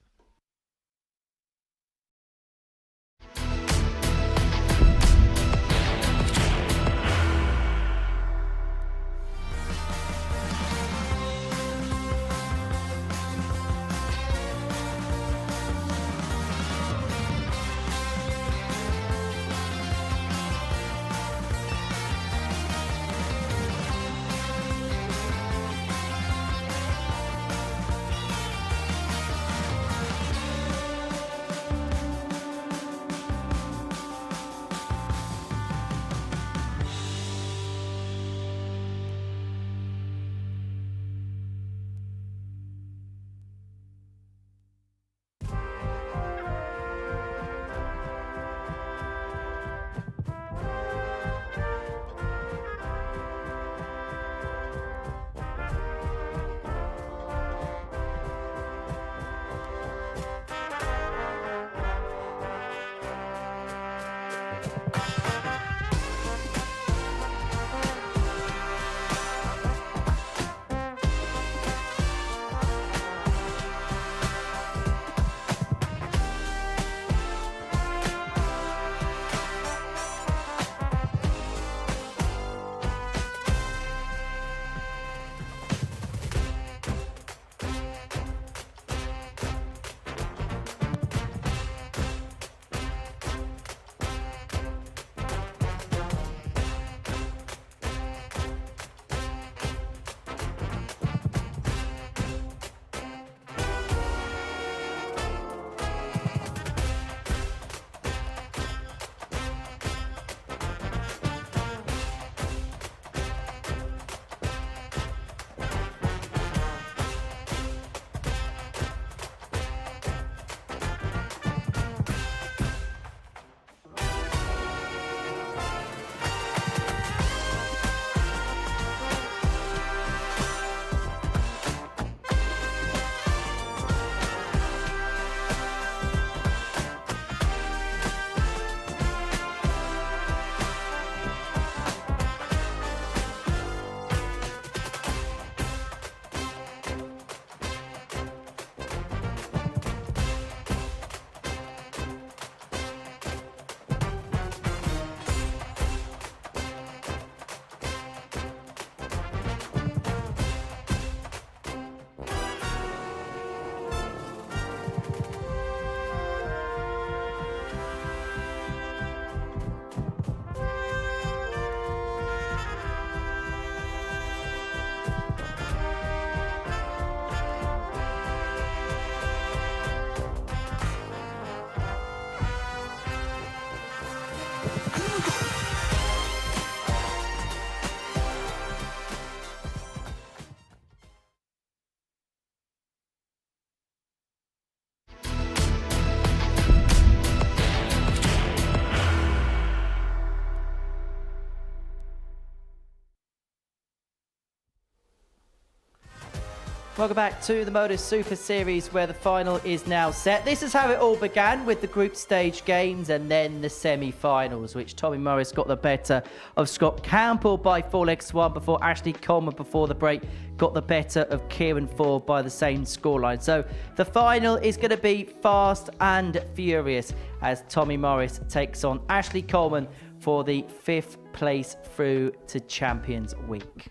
Welcome back to the Modus Super Series, where the final is now set. This is how it all began, with the group stage games and then the semi-finals, which Tommy Morris got the better of Scott Campbell by 4 legs to 1 before Ashley Coleman, before the break, got the better of Kieran Ford by the same scoreline. So the final is going to be fast and furious as Tommy Morris takes on Ashley Coleman for the 5th place through to Champions Week.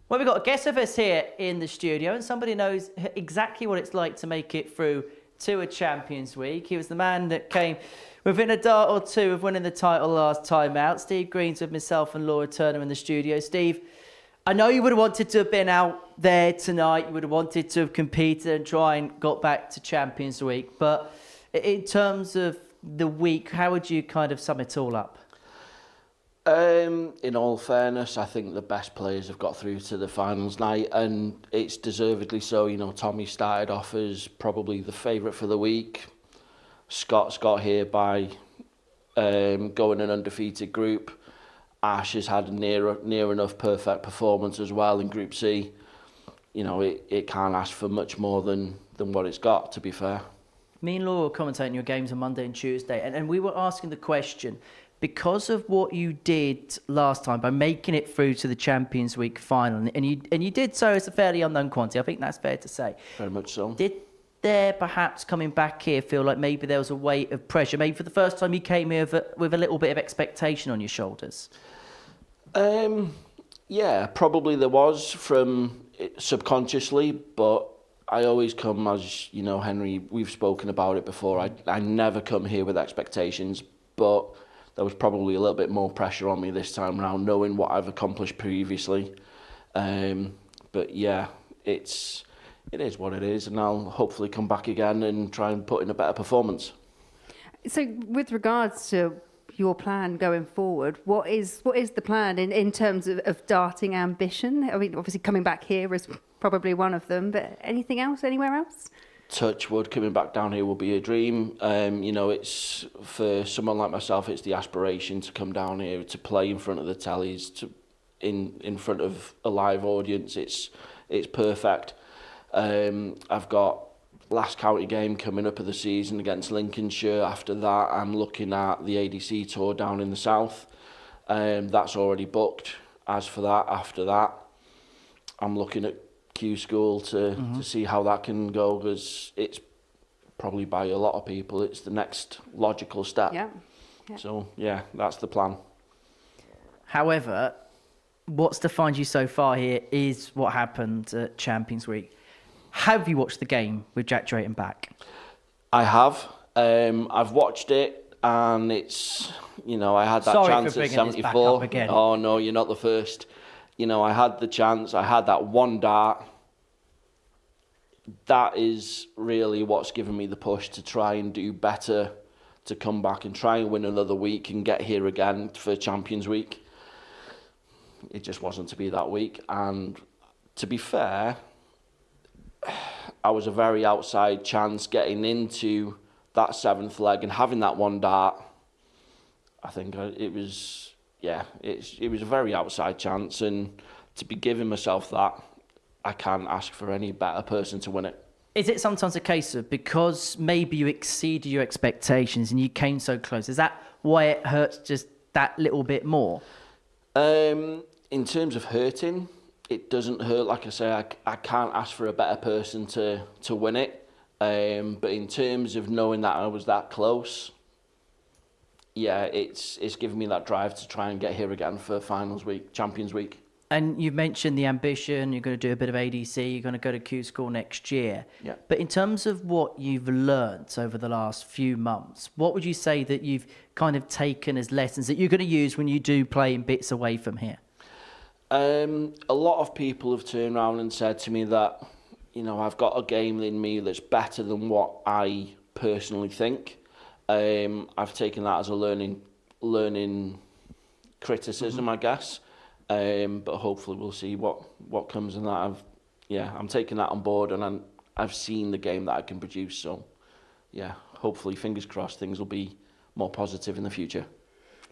Well, we've got a guest with us here in the studio, and somebody knows exactly what it's like to make it through to a Champions Week. He was the man that came within a dart or two of winning the title last time out. Steve Green's with myself and Laura Turner in the studio. Steve, I know you would have wanted to have been out there tonight. You would have wanted to have competed and try and got back to Champions Week. But in terms of the week, how would you kind of sum it all up? In all fairness, I think the best players have got through to the finals night, and it's deservedly so. You know, Tommy started off as probably the favourite for the week. Scott's got here by going an undefeated group. Ash has had a near enough perfect performance as well in Group C. You know, it can't ask for much more than what it's got, to be fair. Me and Laura were commentating your games on Monday and Tuesday, and we were asking the question, because of what you did last time by making it through to the Champions Week final, and you did so as a fairly unknown quantity, I think that's fair to say. Very much so. Did there perhaps coming back here feel like maybe there was a weight of pressure? Maybe for the first time you came here with a little bit of expectation on your shoulders? Yeah, probably there was from subconsciously, but I always come, as you know, Henry, we've spoken about it before, I never come here with expectations, but there was probably a little bit more pressure on me this time around, knowing what I've accomplished previously. But yeah, it is what it is, and I'll hopefully come back again and try and put in a better performance. So with regards to your plan going forward, what is the plan in terms of darting ambition? I mean, obviously coming back here is probably one of them, but anything else, anywhere else? Touch wood, coming back down here will be a dream. You know, it's for someone like myself, it's the aspiration to come down here, to play in front of the tellies, to in front of a live audience. It's perfect. I've got last county game coming up of the season against Lincolnshire. After that, I'm looking at the ADC tour down in the south. That's already booked. As for that, after that, I'm looking at Q School to see how that can go, because it's probably by a lot of people, it's the next logical step. Yeah. So, yeah, that's the plan. However, what's defined you so far here is what happened at Champions Week. Have you watched the game with Jack Drayton back? I have. I've watched it, and it's, you know, I had that chance at 74. Oh, no, you're not the first. You know, I had the chance. I had that one dart. That is really what's given me the push to try and do better, to come back and try and win another week and get here again for Champions Week. It just wasn't to be that week. And to be fair, I was a very outside chance getting into that 7th leg and having that one dart. I think it was... Yeah, it was a very outside chance, and to be giving myself that, I can't ask for any better person to win it. Is it sometimes a case of, because maybe you exceeded your expectations and you came so close, is that why it hurts just that little bit more? In terms of hurting, it doesn't hurt. Like I say, I can't ask for a better person to win it. But in terms of knowing that I was that close, yeah, it's given me that drive to try and get here again for finals week, Champions Week. And you've mentioned the ambition, you're going to do a bit of ADC, you're going to go to Q School next year. Yeah. But in terms of what you've learnt over the last few months, what would you say that you've kind of taken as lessons that you're going to use when you do play in bits away from here? A lot of people have turned around and said to me that, you know, I've got a game in me that's better than what I personally think. I've taken that as a learning criticism, I guess. But hopefully we'll see what comes in that. I'm taking that on board, and I've seen the game that I can produce. So, yeah, hopefully, fingers crossed, things will be more positive in the future.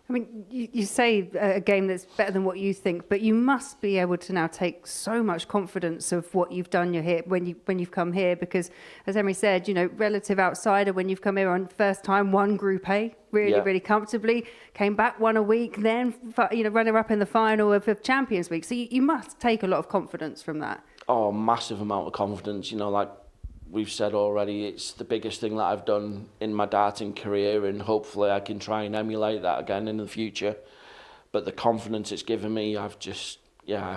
I mean, you say a game that's better than what you think, but you must be able to now take so much confidence of what you've done here when you've come here, because, as Emery said, relative outsider when you've come here on first time, won Group A really comfortably, came back, won a week, then runner up in the final of Champions Week. So you must take a lot of confidence from that. Oh, massive amount of confidence. Like we've said already, it's the biggest thing that I've done in my darting career, and hopefully I can try and emulate that again in the future. But the confidence it's given me, I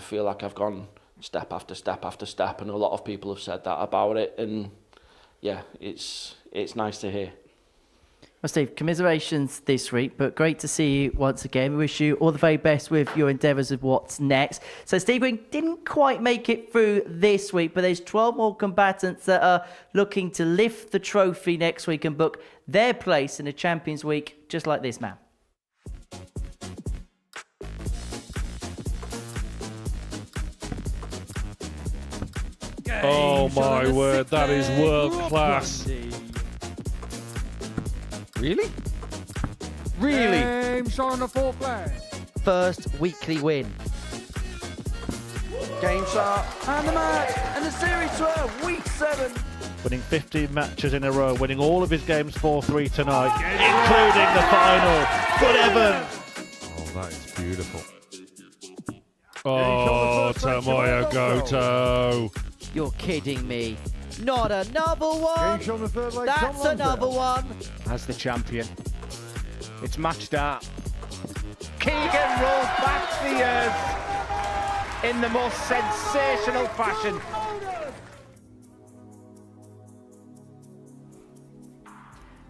feel like I've gone step after step after step, and a lot of people have said that about it, and it's nice to hear. Well, Steve, commiserations this week, but great to see you once again. We wish you all the very best with your endeavours of what's next. So Steve Green didn't quite make it through this week, but there's 12 more combatants that are looking to lift the trophy next week and book their place in the Champions Week, just like this man. Oh my word, that is world class. Really? Really? Game shot on the fourth flag. First weekly win. Game shot and the match and the Series 12, week 7. Winning 15 matches in a row, winning all of his games 4-3 tonight, including the final. Good Evans. Oh, that is beautiful. Oh, Tomoya Goto. You're kidding me. Not another one. That's another one. As the champion, it's match start. Keegan rolls back to the earth in the most sensational fashion.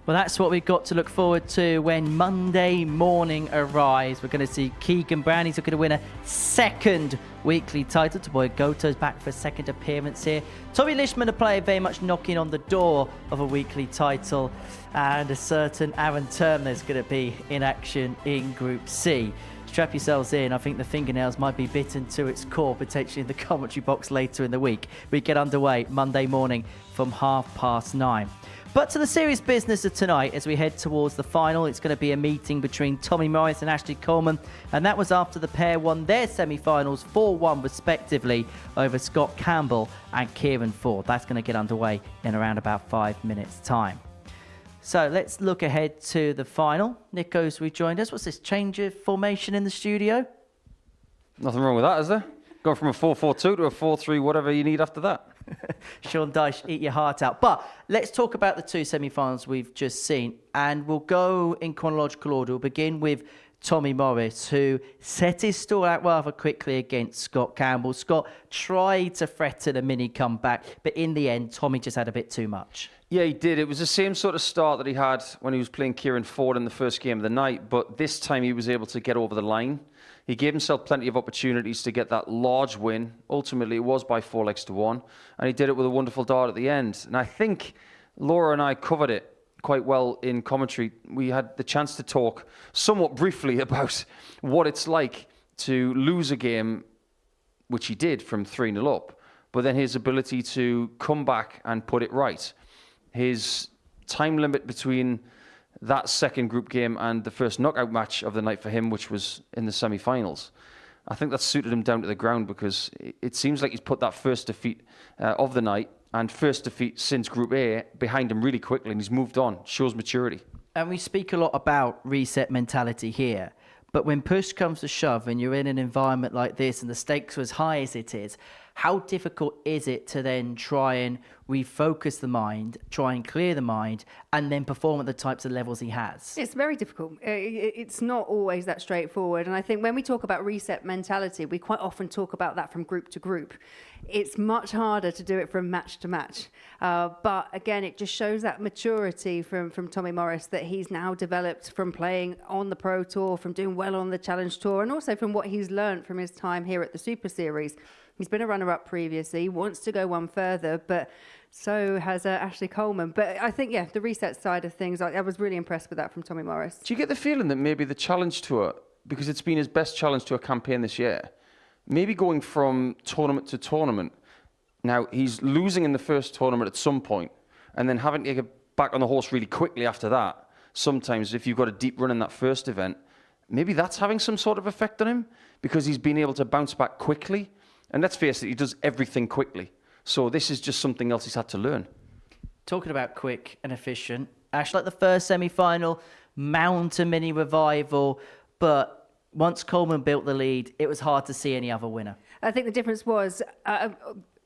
Well, that's what we've got to look forward to when Monday morning arrives. We're going to see Keegan Brown. He's looking to win a second weekly title. Tomoya Goto's back for a second appearance here. Tommy Lishman, a player very much knocking on the door of a weekly title. And a certain Aaron Turner's going to be in action in Group C. Strap yourselves in. I think the fingernails might be bitten to its core, potentially in the commentary box later in the week. We get underway Monday morning from 9:30. But to the serious business of tonight, as we head towards the final, it's going to be a meeting between Tommy Morris and Ashley Coleman, and that was after the pair won their semi-finals 4-1 respectively over Scott Campbell and Kieran Ford. That's going to get underway in around about 5 minutes' time. So let's look ahead to the final. Nico's rejoined us. What's this, change of formation in the studio? Nothing wrong with that, is there? Going from a 4-4-2 to a 4-3, whatever you need after that. Sean Dyche, eat your heart out. But let's talk about the two semi-finals we've just seen. And we'll go in chronological order. We'll begin with Tommy Morris, who set his stall out rather quickly against Scott Campbell. Scott tried to threaten a mini comeback, but in the end, Tommy just had a bit too much. Yeah, he did. It was the same sort of start that he had when he was playing Kieran Ford in the first game of the night, but this time he was able to get over the line. He gave himself plenty of opportunities to get that large win. Ultimately, it was by 4-1, and he did it with a wonderful dart at the end. And I think Laura and I covered it quite well in commentary. We had the chance to talk somewhat briefly about what it's like to lose a game, which he did from 3-0 up, but then his ability to come back and put it right. His time limit between that second group game and the first knockout match of the night for him, which was in the semi-finals. I think that suited him down to the ground because it seems like he's put that first defeat of the night and first defeat since Group A behind him really quickly, and he's moved on. Shows maturity. And we speak a lot about reset mentality here, but when push comes to shove and you're in an environment like this and the stakes are as high as it is, how difficult is it to then try and refocus the mind, try and clear the mind, and then perform at the types of levels he has? It's very difficult. It's not always that straightforward. And I think when we talk about reset mentality, we quite often talk about that from group to group. It's much harder to do it from match to match. But again, it just shows that maturity from Tommy Morris that he's now developed from playing on the Pro Tour, from doing well on the Challenge Tour, and also from what he's learned from his time here at the Super Series. He's been a runner-up previously, wants to go one further, but so has Ashley Coleman. But I think, yeah, the reset side of things, I was really impressed with that from Tommy Morris. Do you get the feeling that maybe the Challenge Tour, because it's been his best Challenge Tour campaign this year, maybe going from tournament to tournament, now he's losing in the first tournament at some point, and then having to get back on the horse really quickly after that. Sometimes if you've got a deep run in that first event, maybe that's having some sort of effect on him because he's been able to bounce back quickly. And let's face it, he does everything quickly. So this is just something else he's had to learn. Talking about quick and efficient, Ash, like the first semi-final, mount a mini revival, but once Coleman built the lead, it was hard to see any other winner. I think the difference was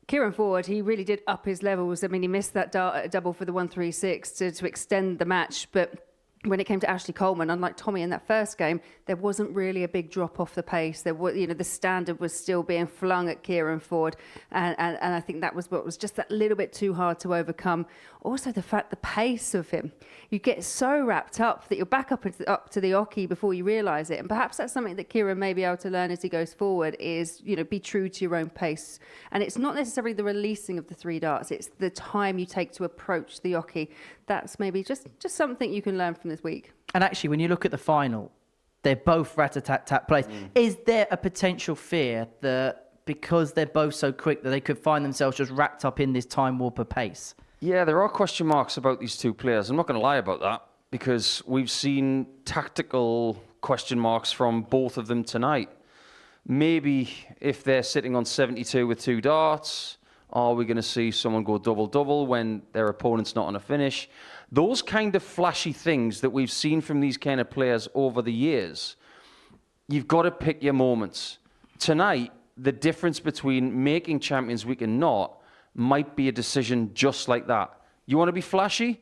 Kieran Ford, he really did up his levels. I mean, he missed that double for the 136 to extend the match, but when it came to Ashley Coleman, unlike Tommy in that first game, there wasn't really a big drop off the pace. There was, the standard was still being flung at Kieran Ford, and I think that was what was just that little bit too hard to overcome. Also, the pace of him. You get so wrapped up that you're back up to the oche before you realise it, and perhaps that's something that Kieran may be able to learn as he goes forward. Is be true to your own pace, and it's not necessarily the releasing of the 3 darts; it's the time you take to approach the oche. That's maybe just something you can learn from this week. And actually, when you look at the final, they're both rat-a-tat-tat plays. Is there a potential fear that because they're both so quick that they could find themselves just wrapped up in this time warper pace? Yeah, there are question marks about these two players. I'm not going to lie about that because we've seen tactical question marks from both of them tonight. Maybe if they're sitting on 72 with 2 darts, are we going to see someone go double-double when their opponent's not on a finish? Those kind of flashy things that we've seen from these kind of players over the years, you've got to pick your moments. Tonight, the difference between making Champions Week and not might be a decision just like that. You want to be flashy?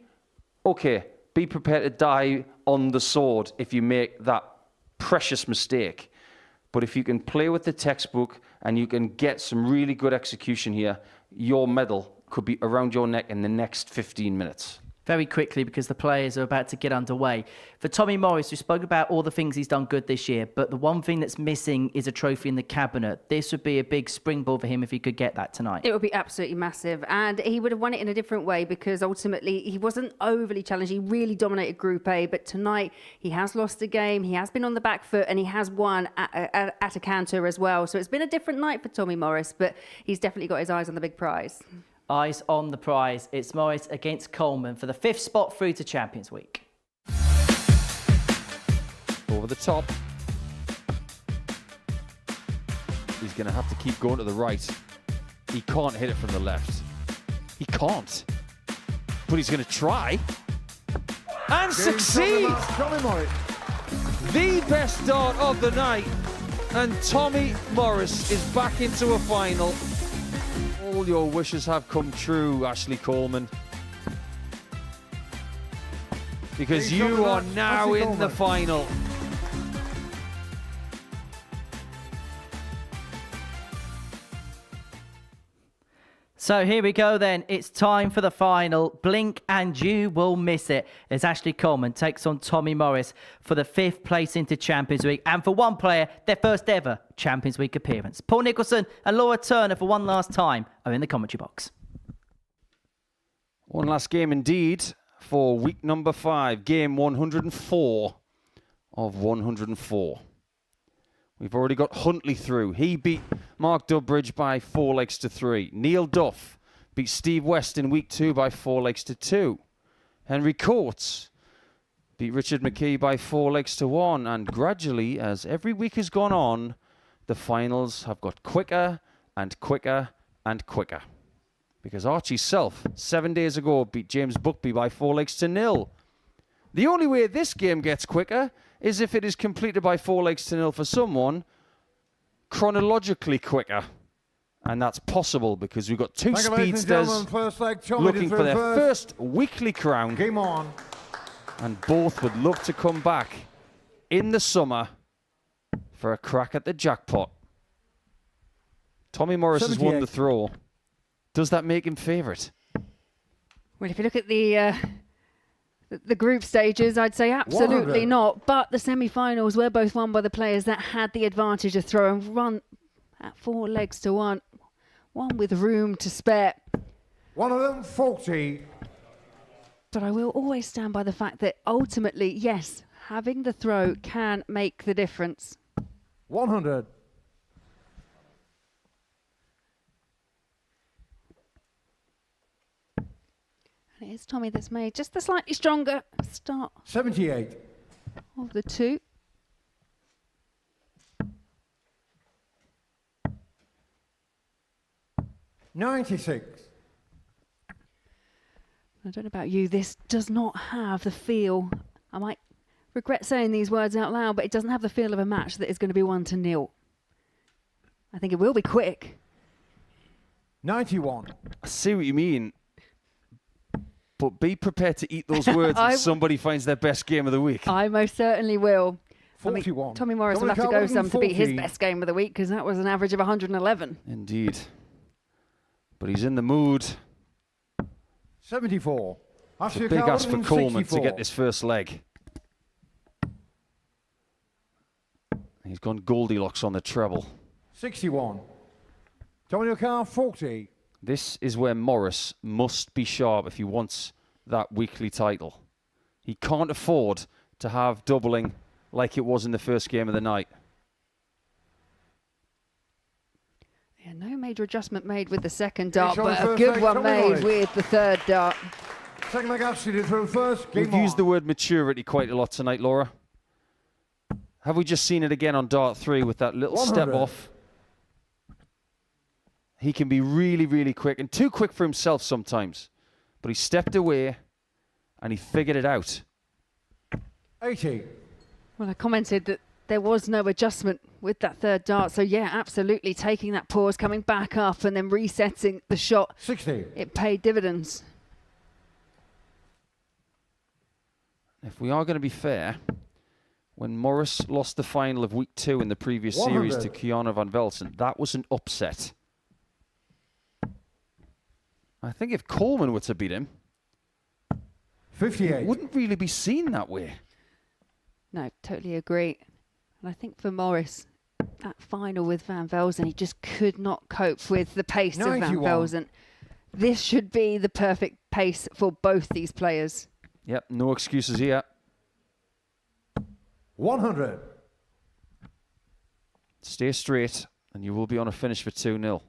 Okay, be prepared to die on the sword if you make that precious mistake. But if you can play with the textbook and you can get some really good execution here, your medal could be around your neck in the next 15 minutes. Very quickly, because the players are about to get underway. For Tommy Morris, we spoke about all the things he's done good this year, but the one thing that's missing is a trophy in the cabinet. This would be a big springboard for him if he could get that tonight. It would be absolutely massive, and he would have won it in a different way because ultimately he wasn't overly challenged. He really dominated Group A, but tonight he has lost a game, he has been on the back foot, and he has won at a canter as well. So it's been a different night for Tommy Morris, but he's definitely got his eyes on the big prize. Eyes on the prize. It's Morris against Coleman for the 5th spot through to Champions Week. Over the top. He's going to have to keep going to the right. He can't hit it from the left. He can't. But he's going to try. And succeed! The best dart of the night. And Tommy Morris is back into a final. All your wishes have come true, Ashley Coleman. Because you are now in the final. So here we go then. It's time for the final. Blink and you will miss it as Ashley Coleman takes on Tommy Morris for the 5th place into Champions Week. And for one player, their first ever Champions Week appearance. Paul Nicholson and Laura Turner for one last time are in the commentary box. One last game indeed for week number 5. Game 104 of 104. We've already got Huntley through. He beat Mark Durbridge by 4 legs to 3. Neil Duff beat Steve West in week 2 by 4 legs to 2. Henry Coates beat Richard McKee by 4 legs to 1. And gradually, as every week has gone on, the finals have got quicker and quicker and quicker. Because Archie Self, 7 days ago, beat James Buckby by 4 legs to 0. The only way this game gets quicker is if it is completed by 4 legs to 0 for someone chronologically quicker. And that's possible because we've got 2 speedsters looking for their first weekly crown. Game on. And both would love to come back in the summer for a crack at the jackpot. Tommy Morris has won the throw. Does that make him favourite? Well, if you look at the group stages, I'd say absolutely not. But the semi-finals were both won by the players that had the advantage of throw and run at 4 legs to 1. One with room to spare. One of them 40. But I will always stand by the fact that ultimately, yes, having the throw can make the difference. 100. And it is Tommy that's made just the slightly stronger start. 78. Of the 2. 96. I don't know about you, this does not have the feel, I might regret saying these words out loud, but it doesn't have the feel of a match that is going to be 1-0. I think it will be quick. 91. I see what you mean, but be prepared to eat those words if somebody finds their best game of the week. I most certainly will. 41. I mean, Tommy Morris will have to go some to beat his best game of the week because that was an average of 111. Indeed. But he's in the mood. 74. It's a big ask for Coleman to get this first leg. He's gone Goldilocks on the treble. 61. Dominic Carr, 40. This is where Morris must be sharp if he wants that weekly title. He can't afford to have doubling like it was in the first game of the night. Yeah, no major adjustment made with the second dart, but a good one made with the third dart. Second leg actually through first. We've used the word maturity quite a lot tonight, Laura. Have we just seen it again on dart 3 with that little step off? He can be really, really quick and too quick for himself sometimes. But he stepped away and he figured it out. 80. Well, I commented that there was no adjustment with that third dart. So, yeah, absolutely taking that pause, coming back up and then resetting the shot. 60. It paid dividends. If we are going to be fair, when Morris lost the final of week 2 in the previous series to Kiana van Velsen, that was an upset. I think if Coleman were to beat him, 58. It wouldn't really be seen that way. No, totally agree. And I think for Morris, that final with Van Velzen, he just could not cope with the pace 91. Of Van Velzen. This should be the perfect pace for both these players. Yep, no excuses here. 100. Stay straight, and you will be on a finish for 2-0.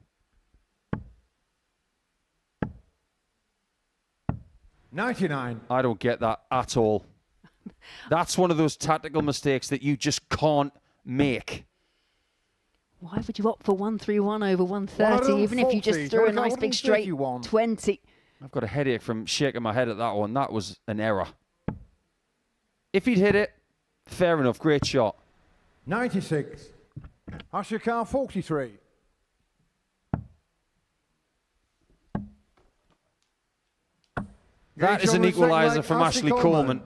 99. I don't get that at all. That's one of those tactical mistakes that you just can't make. Why would you opt for 131 over 130, even if you just threw a nice big straight 20? I've got a headache from shaking my head at that one. That was an error. If he'd hit it, fair enough, great shot. 96. Ashley Carr, 43. That is an equaliser from Ashley Coleman.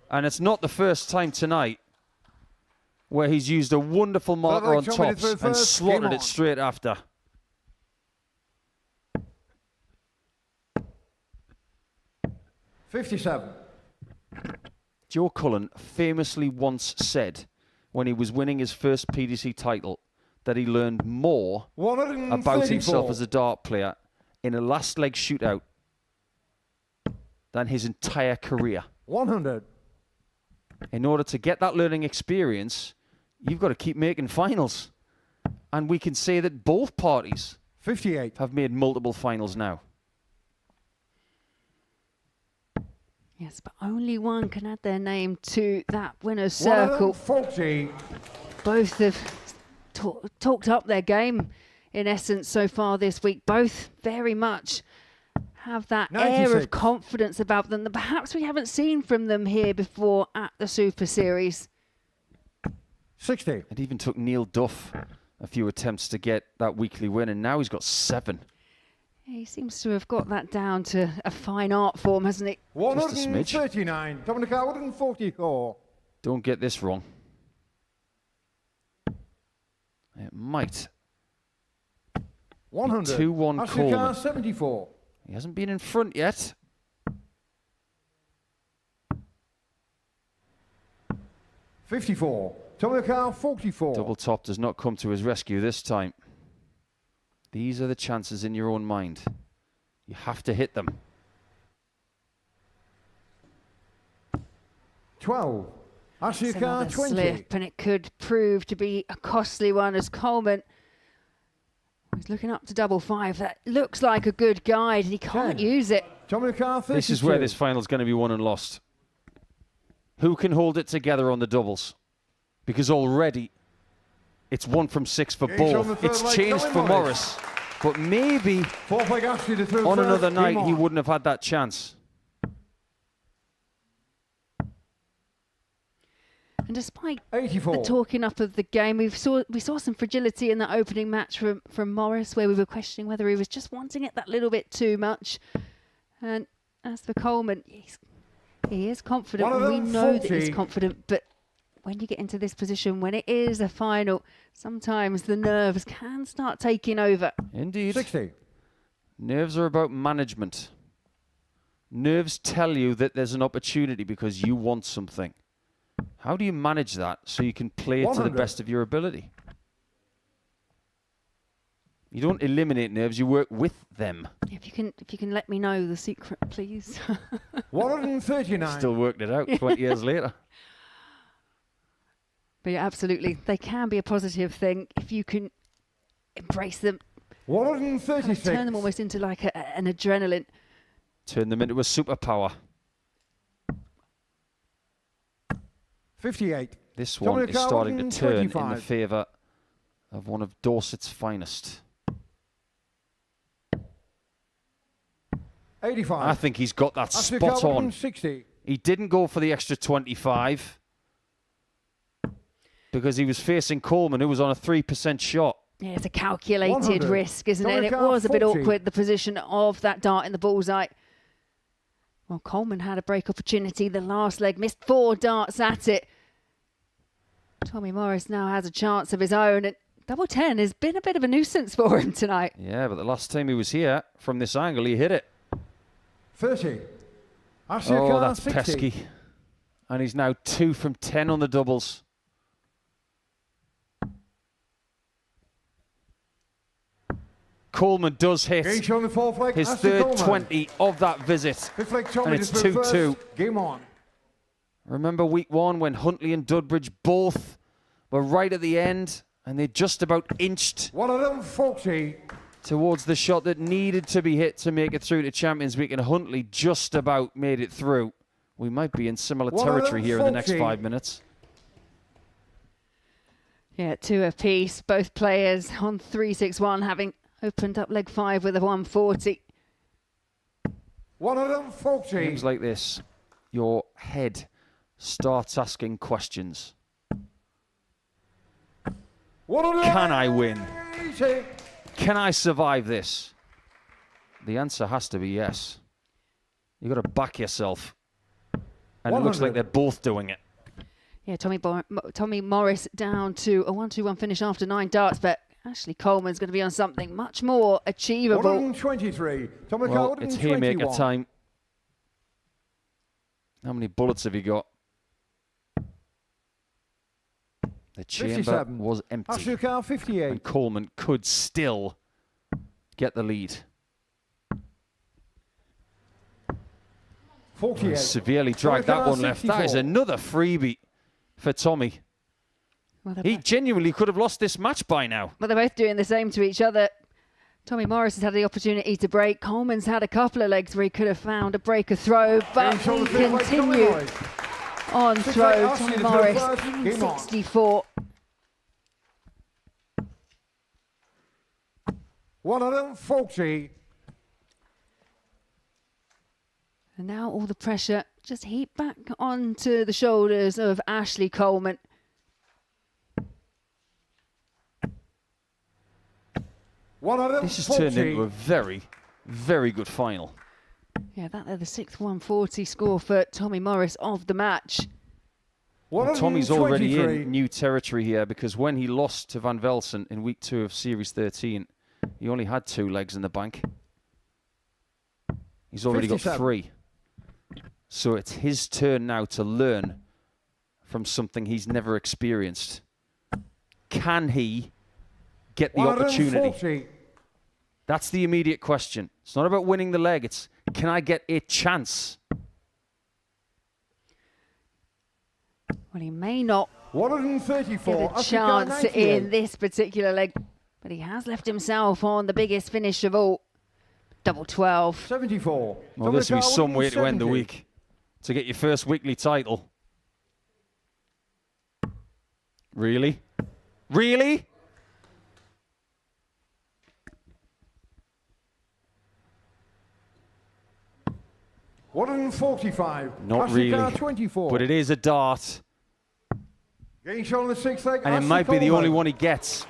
And it's not the first time tonight where he's used a wonderful marker on tops and slotted it straight after. $57. Joe Cullen famously once said when he was winning his first PDC title that he learned more about himself as a dart player in a last leg shootout than his entire career. 100. In order to get that learning experience, you've got to keep making finals. And we can say that both parties 58 have made multiple finals now. Yes, but only one can add their name to that winner's circle. 40. Both have talked up their game, in essence, so far this week. Both very much have that 96. air of confidence about them that perhaps we haven't seen from them here before at the Super Series. 60. It even took Neil Duff a few attempts to get that weekly win, and now he's got 7. He seems to have got that down to a fine art form, hasn't he? 139. Dominic Carr, 144. Don't get this wrong. It might. 100. 2-1 Ashley Coleman. Carr, 74. He hasn't been in front yet. 54. Dominic Carr, 44. Double top does not come to his rescue this time. These are the chances in your own mind. You have to hit them. 12. Ashley It's Carr, another 20. slip, and it could prove to be a costly one as Coleman is looking up to double 5. That looks like a good guide, and he can't use it. Dominic Carr, 32. This is where this final's going to be won and lost. Who can hold it together on the doubles? Because already it's 1 from 6 for both. It's changed for Morris. But maybe on another night he wouldn't have had that chance. And despite 84. the talking up of the game, we saw some fragility in that opening match from Morris, where we were questioning whether he was just wanting it that little bit too much. And as for Coleman, he is confident. We know that he's confident, but when you get into this position, when it is a final, sometimes the nerves can start taking over. Indeed. 60. Nerves are about management. Nerves tell you that there's an opportunity because you want something. How do you manage that so you can play it to the best of your ability? You don't eliminate nerves, you work with them. If you can let me know the secret, please. 139. Still worked it out 20 years later. But yeah, absolutely, they can be a positive thing if you can embrace them. 136. Turn them almost into like an adrenaline. Turn them into a superpower. 58. This one is starting to turn in the favour of one of Dorset's finest. 85. I think he's got that spot on. 60. He didn't go for the extra 25 because he was facing Coleman, who was on a 3% shot. Yeah, it's a calculated 100. risk, isn't it? It was a bit 40. awkward, the position of that dart in the bullseye. Well, Coleman had a break opportunity. The last leg missed 4 darts at it. Tommy Morris now has a chance of his own, and double 10 has been a bit of a nuisance for him tonight. Yeah, but the last time he was here, from this angle, he hit it. 30. Oh, that's 60. Pesky. And he's now 2 from 10 on the doubles. Coleman does hit his third 20 of that visit. And it's 2-2. Game on. Remember week 1 when Huntley and Dudbridge both were right at the end and they just about inched 140 towards the shot that needed to be hit to make it through to Champions Week, and Huntley just about made it through. We might be in similar territory here in the next 5 minutes. Yeah, 2 apiece. Both players on 3-6-1, having opened up leg 5 with a 140. 140. Games like this, your head starts asking questions. Can I win? Can I survive this? The answer has to be yes. You've got to back yourself. And it looks like they're both doing it. Yeah, Tommy Morris down to a 1-2-1 finish after 9 darts, but Ashley Coleman's going to be on something much more achievable. 123. Well, it's haymaker time. How many bullets have you got? The chamber 57. was empty. Ashley 58. And Coleman could still get the lead. 48. Severely dragged that one left. That is another freebie for Tommy. Well, he genuinely could have lost this match by now. But they're both doing the same to each other. Tommy Morris has had the opportunity to break. Coleman's had a couple of legs where he could have found a breaker throw, but he continued on throw. Tommy Morris, 64. 140. And now all the pressure just heaped back onto the shoulders of Ashley Coleman. This has turned into a very, very good final. Yeah, the 6th 140 score for Tommy Morris of the match. Well, Tommy's already in new territory here because when he lost to Van Velsen in week 2 of Series 13, he only had 2 legs in the bank. He's already 57. got 3. So it's his turn now to learn from something he's never experienced. Can he get the opportunity? That's the immediate question. It's not about winning the leg. It's, can I get a chance? Well, he may not 134. get a chance in this particular leg, but he has left himself on the biggest finish of all. Double 12. 74. Well, this will be some way to end the week. To get your first weekly title. Really? Really? 145. Not Ashley really. Carr, 24. But it is a dart. Getting shot on the sixth leg. And it Ashley might be the Coleman. only one he gets.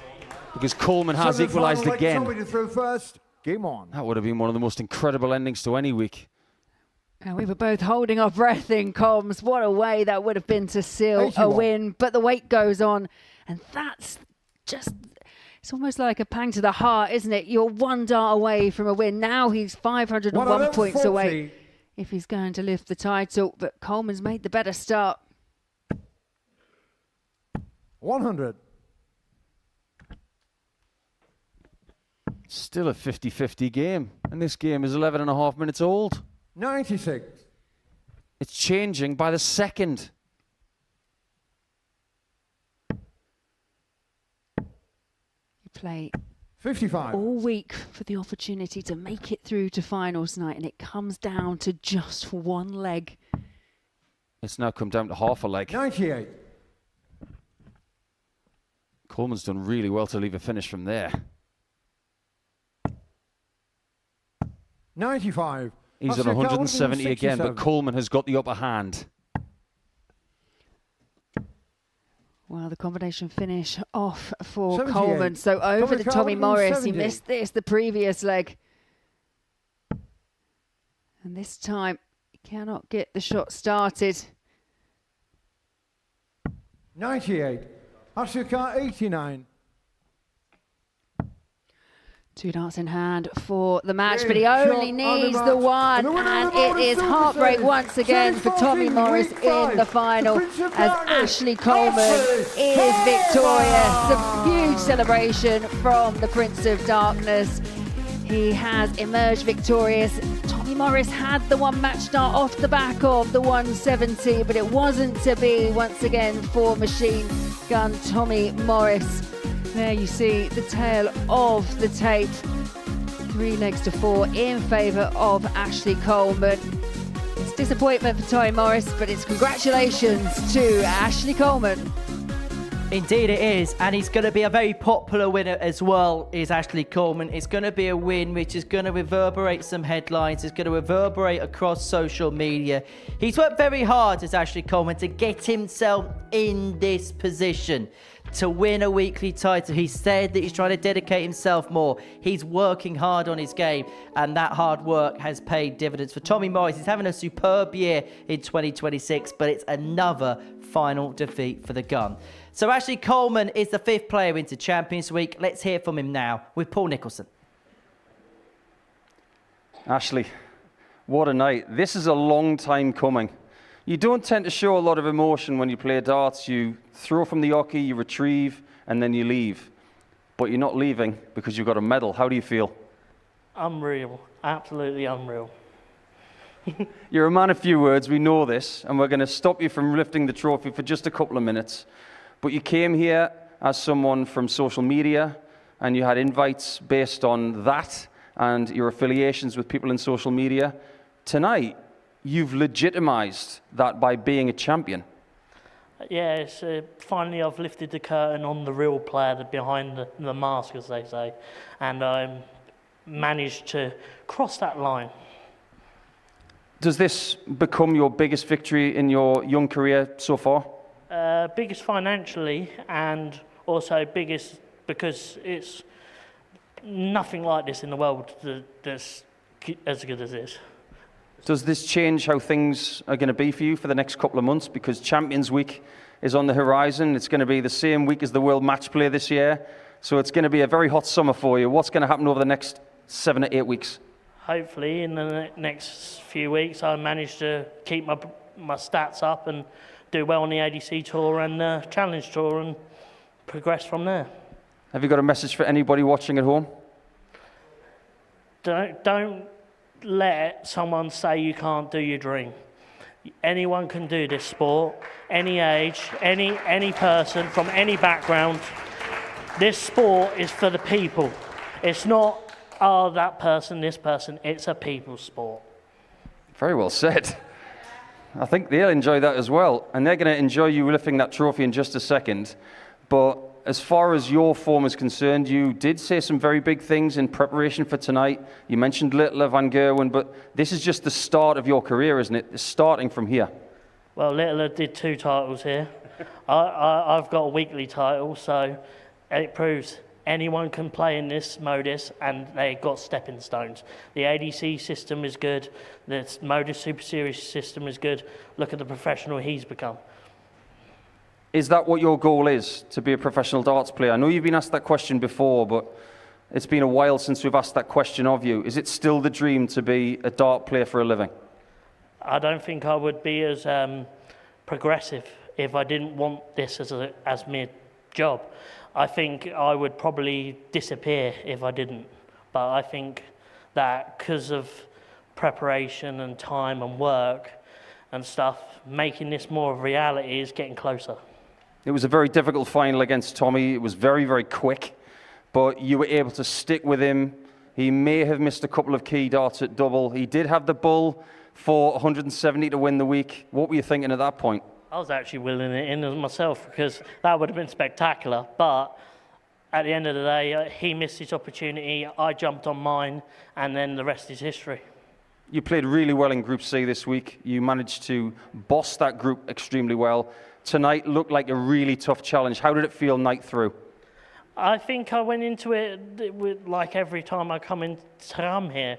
Because Coleman has equalised Semi-final leg, again. Tommy to throw first. Game on. That would have been one of the most incredible endings to any week. And we were both holding our breath in comms. What a way that would have been to seal a 81. win. But the wait goes on. And that's just, it's almost like a pang to the heart, isn't it? You're one dart away from a win. Now he's 501 points away if he's going to lift the title. But Coleman's made the better start. 100. Still a 50-50 game. And this game is 11 and a half minutes old. 96. It's changing by the second. You play 55. all week for the opportunity to make it through to finals night, and it comes down to just one leg. It's now come down to half a leg. 98. Coleman's done really well to leave a finish from there. 95. He's Ashley on Carr, 170 again, but 167. Coleman has got the upper hand. Well, the combination finish off for 78. Coleman. So over Tommy to Carr, Tommy Morris. He 170. missed this the previous leg. And this time, he cannot get the shot started. 98. Ashley Carr, 89. 2 darts in hand for the match, Yeah, but he shot only on the needs match. the one, And the winner and of the it Modus is Super heartbreak Series. once again for Tommy Series Morris 14, in week the 5. final, The Prince of as Darkness, Ashley Coleman is victorious. A huge celebration from the Prince of Darkness. He has emerged victorious. Tommy Morris had the one match start off the back of the 170, but it wasn't to be once again for machine gun Tommy Morris. There you see the tail of the tape. 3 legs to 4 in favour of Ashley Coleman. It's disappointment for Tommy Morris, but it's congratulations to Ashley Coleman. Indeed it is, and he's going to be a very popular winner as well, is Ashley Coleman. It's going to be a win which is going to reverberate some headlines. It's going to reverberate across social media. He's worked very hard as Ashley Coleman to get himself in this position to win a weekly title. He said that he's trying to dedicate himself more. He's working hard on his game, and that hard work has paid dividends. For Tommy Morris, he's having a superb year in 2026, but it's another final defeat for the gun. So Ashley Coleman is the 5th player into Champions Week. Let's hear from him now with Paul Nicholson. Ashley, what a night. This is a long time coming. You don't tend to show a lot of emotion when you play darts. You throw from the hockey, you retrieve, and then you leave. But you're not leaving because you've got a medal. How do you feel? Unreal. Absolutely unreal. You're a man of few words, we know this, and we're going to stop you from lifting the trophy for just a couple of minutes. But you came here as someone from social media, and you had invites based on that and your affiliations with people in social media. Tonight, you've legitimized that by being a champion. Yeah, it's, finally I've lifted the curtain on the real player behind the mask, as they say, and I managed to cross that line. Does this become your biggest victory in your young career so far? Biggest financially, and also biggest because it's nothing like this in the world that's as good as this. Does this change how things are going to be for you for the next couple of months? Because Champions Week is on the horizon. It's going to be the same week as the World Match Play this year. So it's going to be a very hot summer for you. What's going to happen over the next 7 or 8 weeks? Hopefully in the next few weeks I manage to keep my stats up and do well on the ADC Tour and the Challenge Tour and progress from there. Have you got a message for anybody watching at home? Don't let someone say you can't do your dream. Anyone can do this sport, any age, any person from any background. This sport is for the people. It's not, oh, that person, this person. It's a people's sport. Very well said. I think they'll enjoy that as well. And they're going to enjoy you lifting that trophy in just a second. But as far as your form is concerned, you did say some very big things in preparation for tonight. You mentioned Littler, Van Gerwen, but this is just the start of your career, isn't it? It's starting from here. Well, Littler did 2 titles here. I've got a weekly title, so it proves anyone can play in this Modus, and they've got stepping stones. The ADC system is good. The Modus Super Series system is good. Look at the professional he's become. Is that what your goal is, to be a professional darts player? I know you've been asked that question before, but it's been a while since we've asked that question of you. Is it still the dream to be a dart player for a living? I don't think I would be as progressive if I didn't want this as my job. I think I would probably disappear if I didn't. But I think that because of preparation and time and work and stuff, making this more of a reality is getting closer. It was a very difficult final against Tommy. It was very, very quick, but you were able to stick with him. He may have missed a couple of key darts at double. He did have the bull for 170 to win the week. What were you thinking at that point? I was actually willing it in myself because that would have been spectacular. But at the end of the day, he missed his opportunity. I jumped on mine, and then the rest is history. You played really well in Group C this week. You managed to boss that group extremely well. Tonight looked like a really tough challenge. How did it feel night through? I think I went into it with, like every time I come here,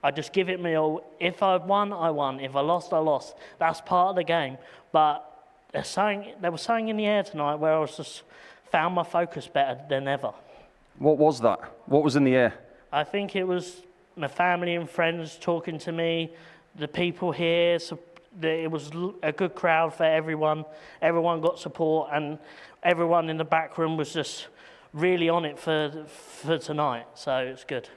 I just give it my all. If I won, I won. If I lost, I lost. That's part of the game. But there was something in the air tonight where I was just found my focus better than ever. What was that? What was in the air? I think it was my family and friends talking to me, the people here. So it was a good crowd for everyone. Everyone got support, and everyone in the back room was just really on it for tonight. So it's good.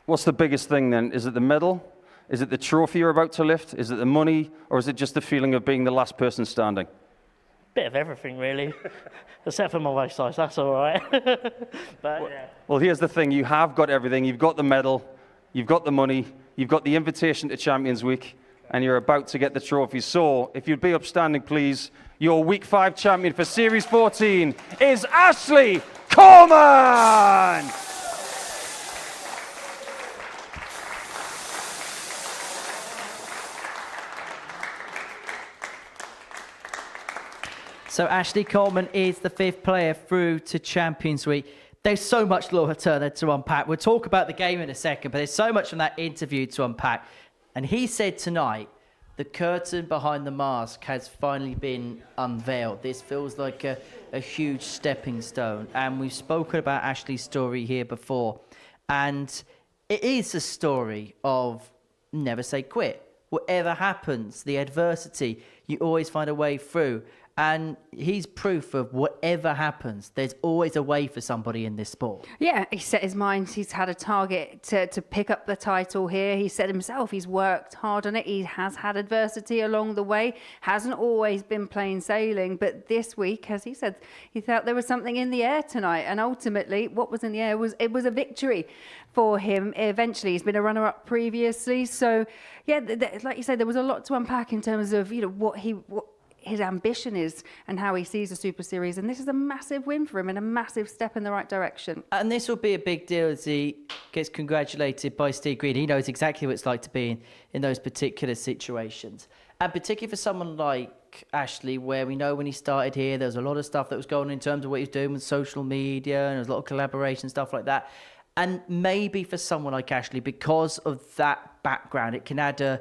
What's the biggest thing then? Is it the medal? Is it the trophy you're about to lift? Is it the money? Or is it just the feeling of being the last person standing? Bit of everything, really. Except for my waist size, that's all right. But, yeah. Well, here's the thing. You have got everything. You've got the medal. You've got the money. You've got the invitation to Champions Week. And you're about to get the trophy. So, if you'd be upstanding, please. Your Week 5 champion for Series 14 is Ashley Coleman! So Ashley Coleman is the 5th player through to Champions Week. There's so much, Laura Turner, to unpack. We'll talk about the game in a second, but there's so much from that interview to unpack. And he said tonight, the curtain behind the mask has finally been unveiled. This feels like a huge stepping stone. And we've spoken about Ashley's story here before. And it is a story of never say quit. Whatever happens, the adversity, you always find a way through. And he's proof of whatever happens, there's always a way for somebody in this sport. Yeah, he set his mind. He's had a target to pick up the title here. He said himself he's worked hard on it. He has had adversity along the way. Hasn't always been plain sailing. But this week, as he said, he felt there was something in the air tonight. And ultimately, what was in the air was a victory for him. Eventually, he's been a runner-up previously. So, yeah, like you said, there was a lot to unpack in terms of what his ambition is and how he sees the Super Series, and this is a massive win for him and a massive step in the right direction. And this will be a big deal as he gets congratulated by Steve Green. He knows exactly what it's like to be in those particular situations, and particularly for someone like Ashley, where we know when he started here there was a lot of stuff that was going on in terms of what he was doing with social media, and there was a lot of collaboration, stuff like that. And maybe for someone like Ashley, because of that background, it can add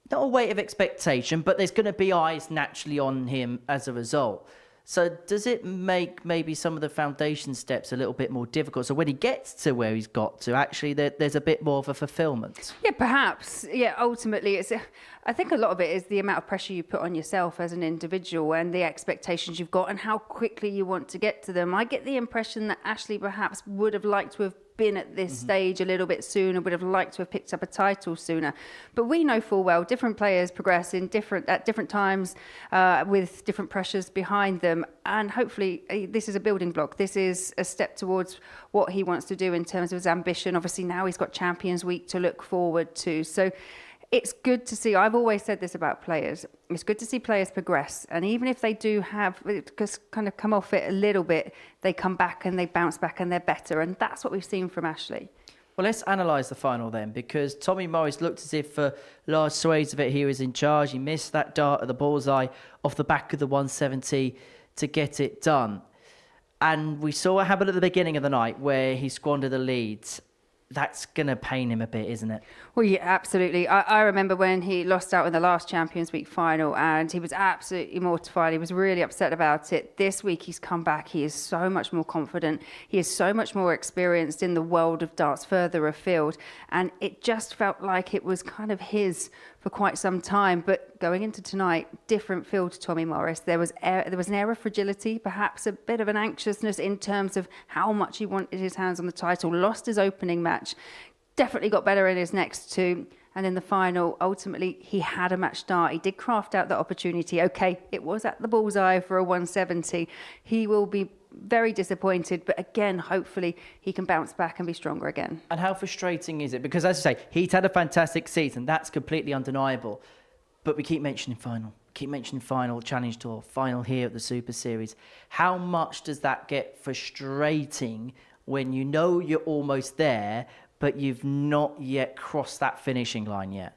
not a weight of expectation, but there's going to be eyes naturally on him as a result. So does it make maybe some of the foundation steps a little bit more difficult? So when he gets to where he's got to, actually there's a bit more of a fulfillment? Yeah, perhaps. Yeah, ultimately, I think a lot of it is the amount of pressure you put on yourself as an individual and the expectations you've got and how quickly you want to get to them. I get the impression that Ashley perhaps would have liked to have been at this stage a little bit sooner, would have liked to have picked up a title sooner. But we know full well different players progress at different times with different pressures behind them. And hopefully this is a building block. This is a step towards what he wants to do in terms of his ambition. Obviously now he's got Champions Week to look forward to. So It's good to see. I've always said this about players. It's good to see players progress. And even if they do have just kind of come off it a little bit, they come back and they bounce back and they're better. And that's what we've seen from Ashley. Well, let's analyse the final then, because Tommy Morris looked as if for large swathes of it he was in charge. He missed that dart at the bullseye off the back of the 170 to get it done. And we saw what happened at the beginning of the night where he squandered the leads. That's going to pain him a bit, isn't it? Well, yeah, absolutely. I remember when he lost out in the last Champions Week final and he was absolutely mortified. He was really upset about it. This week he's come back. He is so much more confident. He is so much more experienced in the world of darts further afield. And it just felt like it was kind of his for quite some time. But going into tonight, different feel to Tommy Morris. There was an air of fragility, perhaps a bit of an anxiousness in terms of how much he wanted his hands on the title. Lost his opening match. Definitely got better in his next two. And in the final, ultimately, he had a match start. He did craft out the opportunity. Okay, it was at the bullseye for a 170. He will be very disappointed, but again, hopefully, he can bounce back and be stronger again. And how frustrating is it? Because as I say, he's had a fantastic season. That's completely undeniable. But we keep mentioning final, Challenge Tour, final here at the Super Series. How much does that get frustrating when you know you're almost there, but you've not yet crossed that finishing line yet?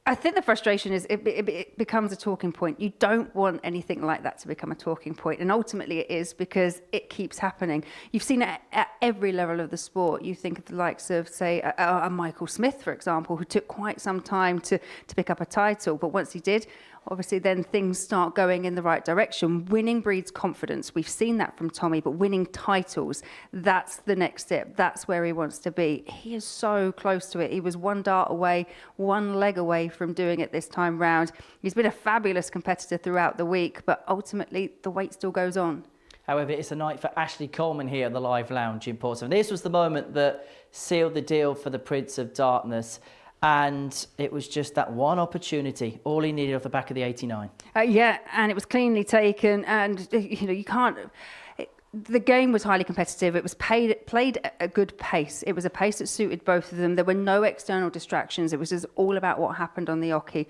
I think the frustration is it becomes a talking point. You don't want anything like that to become a talking point. And ultimately it is, because it keeps happening. You've seen it at every level of the sport. You think of the likes of, say, a Michael Smith, for example, who took quite some time to pick up a title. But once he did, obviously then things start going in the right direction. Winning breeds confidence. We've seen that from Tommy, but winning titles, that's the next step. That's where he wants to be. He is so close to it. He was one dart away, one leg away from doing it this time round. He's been a fabulous competitor throughout the week, but ultimately the wait still goes on. However, it's a night for Ashley Coleman here at the Live Lounge in Portsmouth. This was the moment that sealed the deal for the Prince of Darkness. And it was just that one opportunity, all he needed off the back of the 89. Yeah, and it was cleanly taken. And, you can't... The game was highly competitive. It was played at a good pace. It was a pace that suited both of them. There were no external distractions. It was just all about what happened on the oche.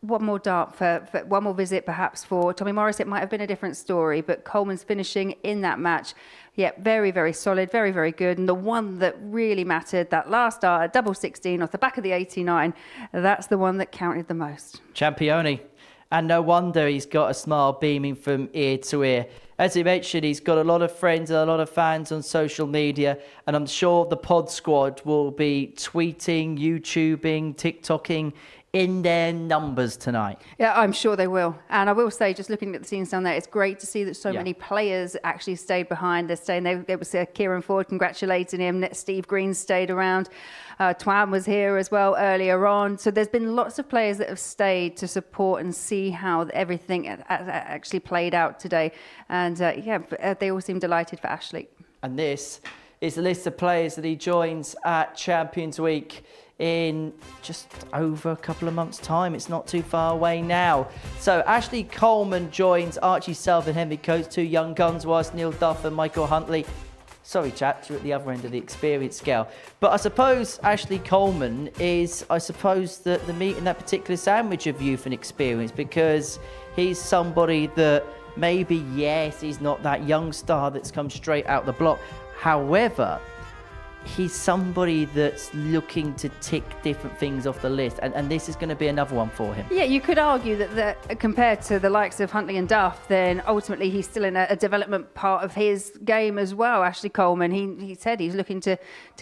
One more dart for one more visit, perhaps for Tommy Morris. It might have been a different story, but Coleman's finishing in that match, yeah, very, very solid, very, very good. And the one that really mattered, that last dart, double 16 off the back of the 89, that's the one that counted the most. Champione. And no wonder he's got a smile beaming from ear to ear. As he mentioned, he's got a lot of friends and a lot of fans on social media, and I'm sure the pod squad will be tweeting, YouTubing, TikToking in their numbers tonight. Yeah, I'm sure they will. And I will say, just looking at the scenes down there, it's great to see that so many players actually stayed behind. They're staying. There was Kieran Ford congratulating him. Steve Green stayed around. Twan was here as well earlier on. So there's been lots of players that have stayed to support and see how everything actually played out today. And they all seem delighted for Ashley. And this is the list of players that he joins at Champions Week in just over a couple of months' time. It's not too far away now. So Ashley Coleman joins Archie Selvin, Henry Coates, two young guns, whilst Neil Duff and Michael Huntley. Sorry, chaps, you're at the other end of the experience scale. But I suppose Ashley Coleman is, the meat in that particular sandwich of youth and experience, because he's somebody that maybe, yes, he's not that young star that's come straight out the block. However, he's somebody that's looking to tick different things off the list, and this is going to be another one for him. Yeah, you could argue that compared to the likes of Huntley and Duff, then ultimately he's still in a development part of his game as well. Ashley Coleman, he said he's looking to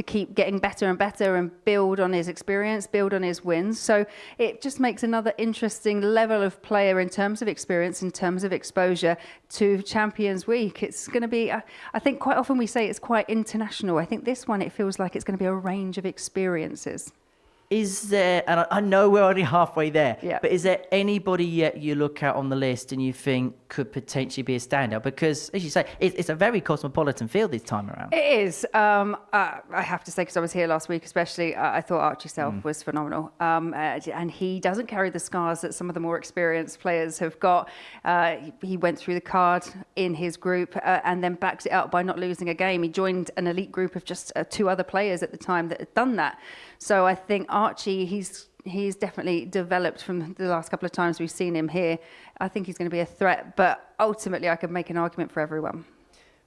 keep getting better and better and build on his experience, build on his wins. So it just makes another interesting level of player in terms of experience, in terms of exposure to Champions Week. It's going to be, I think quite often we say it's quite international. I think this one, it feels like it's going to be a range of experiences. Is there, and I know we're only halfway there, but is there anybody yet you look at on the list and you think could potentially be a standout? Because, as you say, it's a very cosmopolitan field this time around. It is. I have to say, because I was here last week especially, I thought Archie Self was phenomenal. And he doesn't carry the scars that some of the more experienced players have got. He went through the card in his group and then backed it up by not losing a game. He joined an elite group of just two other players at the time that had done that. So I think Archie, he's he's definitely developed from the last couple of times we've seen him here. I think he's going to be a threat, but ultimately I could make an argument for everyone.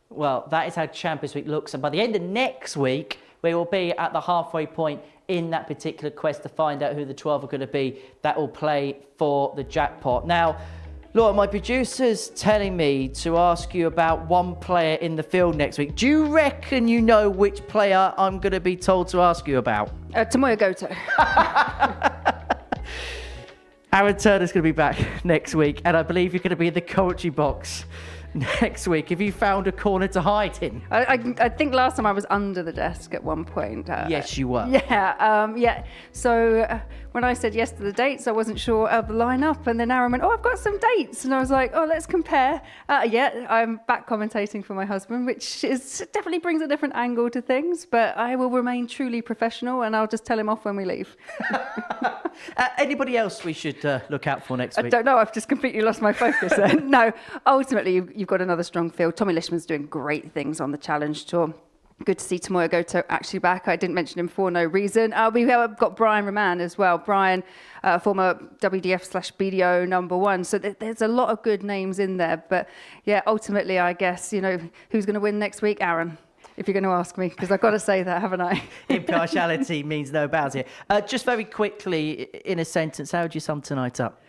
Well, that is how Champions Week looks. And by the end of next week, we will be at the halfway point in that particular quest to find out who the 12 are going to be that will play for the jackpot. Now, Laura, my producer's telling me to ask you about one player in the field next week. Do you reckon you know which player I'm going to be told to ask you about? Tomoya Goto. Aaron Turner's going to be back next week, and I believe you're going to be in the commentary box next week. Have you found a corner to hide in? I think last time I was under the desk at one point. Yes, you were. Yeah. So when I said yes to the dates, I wasn't sure of the lineup, and then Aaron went, "Oh, I've got some dates," and I was like, "Oh, let's compare." I'm back commentating for my husband, which definitely brings a different angle to things. But I will remain truly professional, and I'll just tell him off when we leave. Anybody else we should look out for next week? I don't know. I've just completely lost my focus there. No, ultimately, you've got another strong field. Tommy Lishman's doing great things on the Challenge Tour. Good to see Tomoya Goto actually back. I didn't mention him for no reason. We have got Brian Roman as well. Brian, former WDF/BDO #1. So there's a lot of good names in there. But yeah, ultimately, I guess, who's going to win next week? Aaron, if you're going to ask me, because I've got to say that, haven't I? Impartiality means no bounds here. Just very quickly, in a sentence, how would you sum tonight up?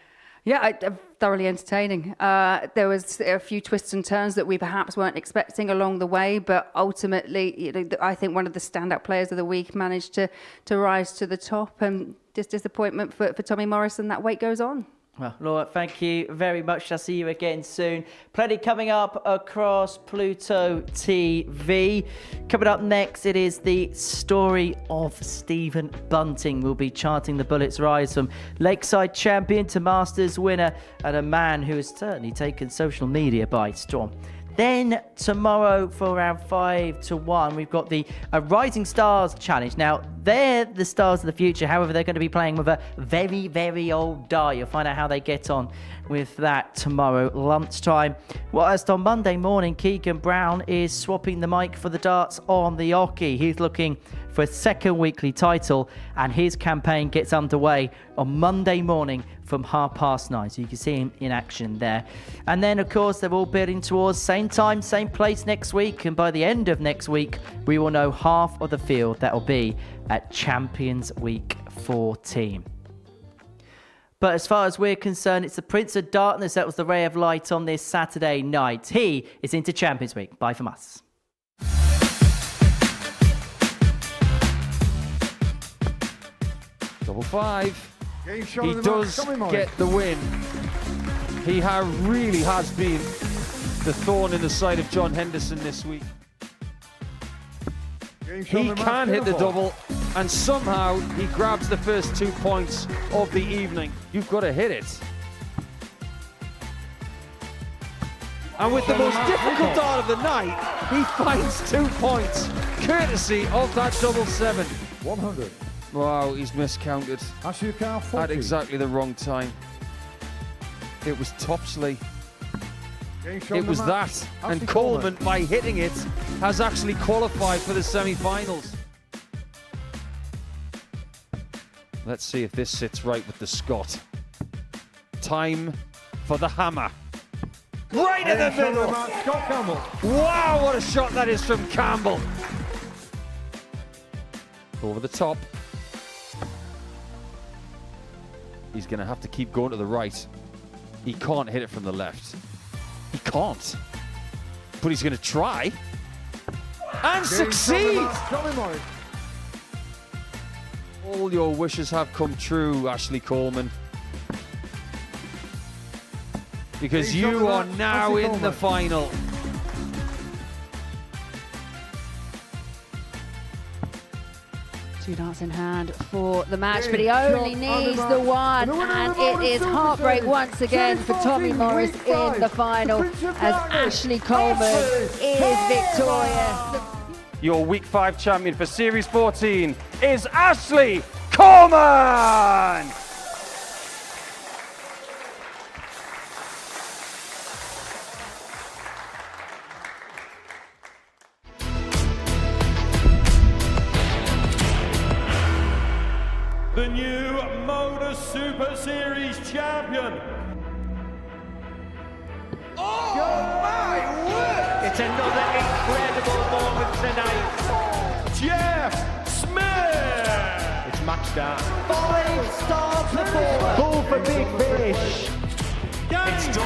Yeah, thoroughly entertaining. There was a few twists and turns that we perhaps weren't expecting along the way, but ultimately, I think one of the standout players of the week managed to rise to the top, and just disappointment for Tommy Morris, and that weight goes on. Well, Laura, thank you very much. I'll see you again soon. Plenty coming up across Pluto TV. Coming up next, it is the story of Stephen Bunting. We'll be charting the Bullets' rise from Lakeside champion to Masters winner, and a man who has certainly taken social media by storm. Then tomorrow for around 5 to 1, we've got the Rising Stars Challenge. Now, they're the stars of the future. However, they're going to be playing with a very, very old die. You'll find out how they get on with that tomorrow lunchtime. Whilst on Monday morning, Keegan Brown is swapping the mic for the darts on the Oki. He's looking for a second weekly title, and his campaign gets underway on Monday morning from 9:30. So you can see him in action there. And then, of course, they're all building towards same time, same place next week. And by the end of next week, we will know half of the field that will be at Champions Week 14. But as far as we're concerned, it's the Prince of Darkness that was the ray of light on this Saturday night. He is into Champions Week. Bye from us. Double 5. He does get the win. He really has been the thorn in the side of John Henderson this week. He can hit the double, and somehow he grabs the first 2 points of the evening. You've got to hit it. And with the most difficult dart of the night, he finds 2 points, courtesy of that double 7. 100. Wow, he's miscounted at exactly the wrong time. It was Topsley. It was that. And Coleman, by hitting it, has actually qualified for the semi-finals. Let's see if this sits right with the Scot. Time for the hammer. Right in the middle. Wow, what a shot that is from Campbell. Over the top. He's going to have to keep going to the right. He can't hit it from the left. He can't. But he's going to try. And succeed! All your wishes have come true, Ashley Coleman. Because you are now in the final. Two darts in hand for the match, but he only needs the one, and it is heartbreak once again for Tommy Morris in the final as Ashley Coleman is victorious. Your Week 5 champion for Series 14 is Ashley Coleman! The new Super Series champion. Oh my word! It's another incredible moment tonight. Jeff Smith. It's matched out. 5-star performance. Ball for big fish. It's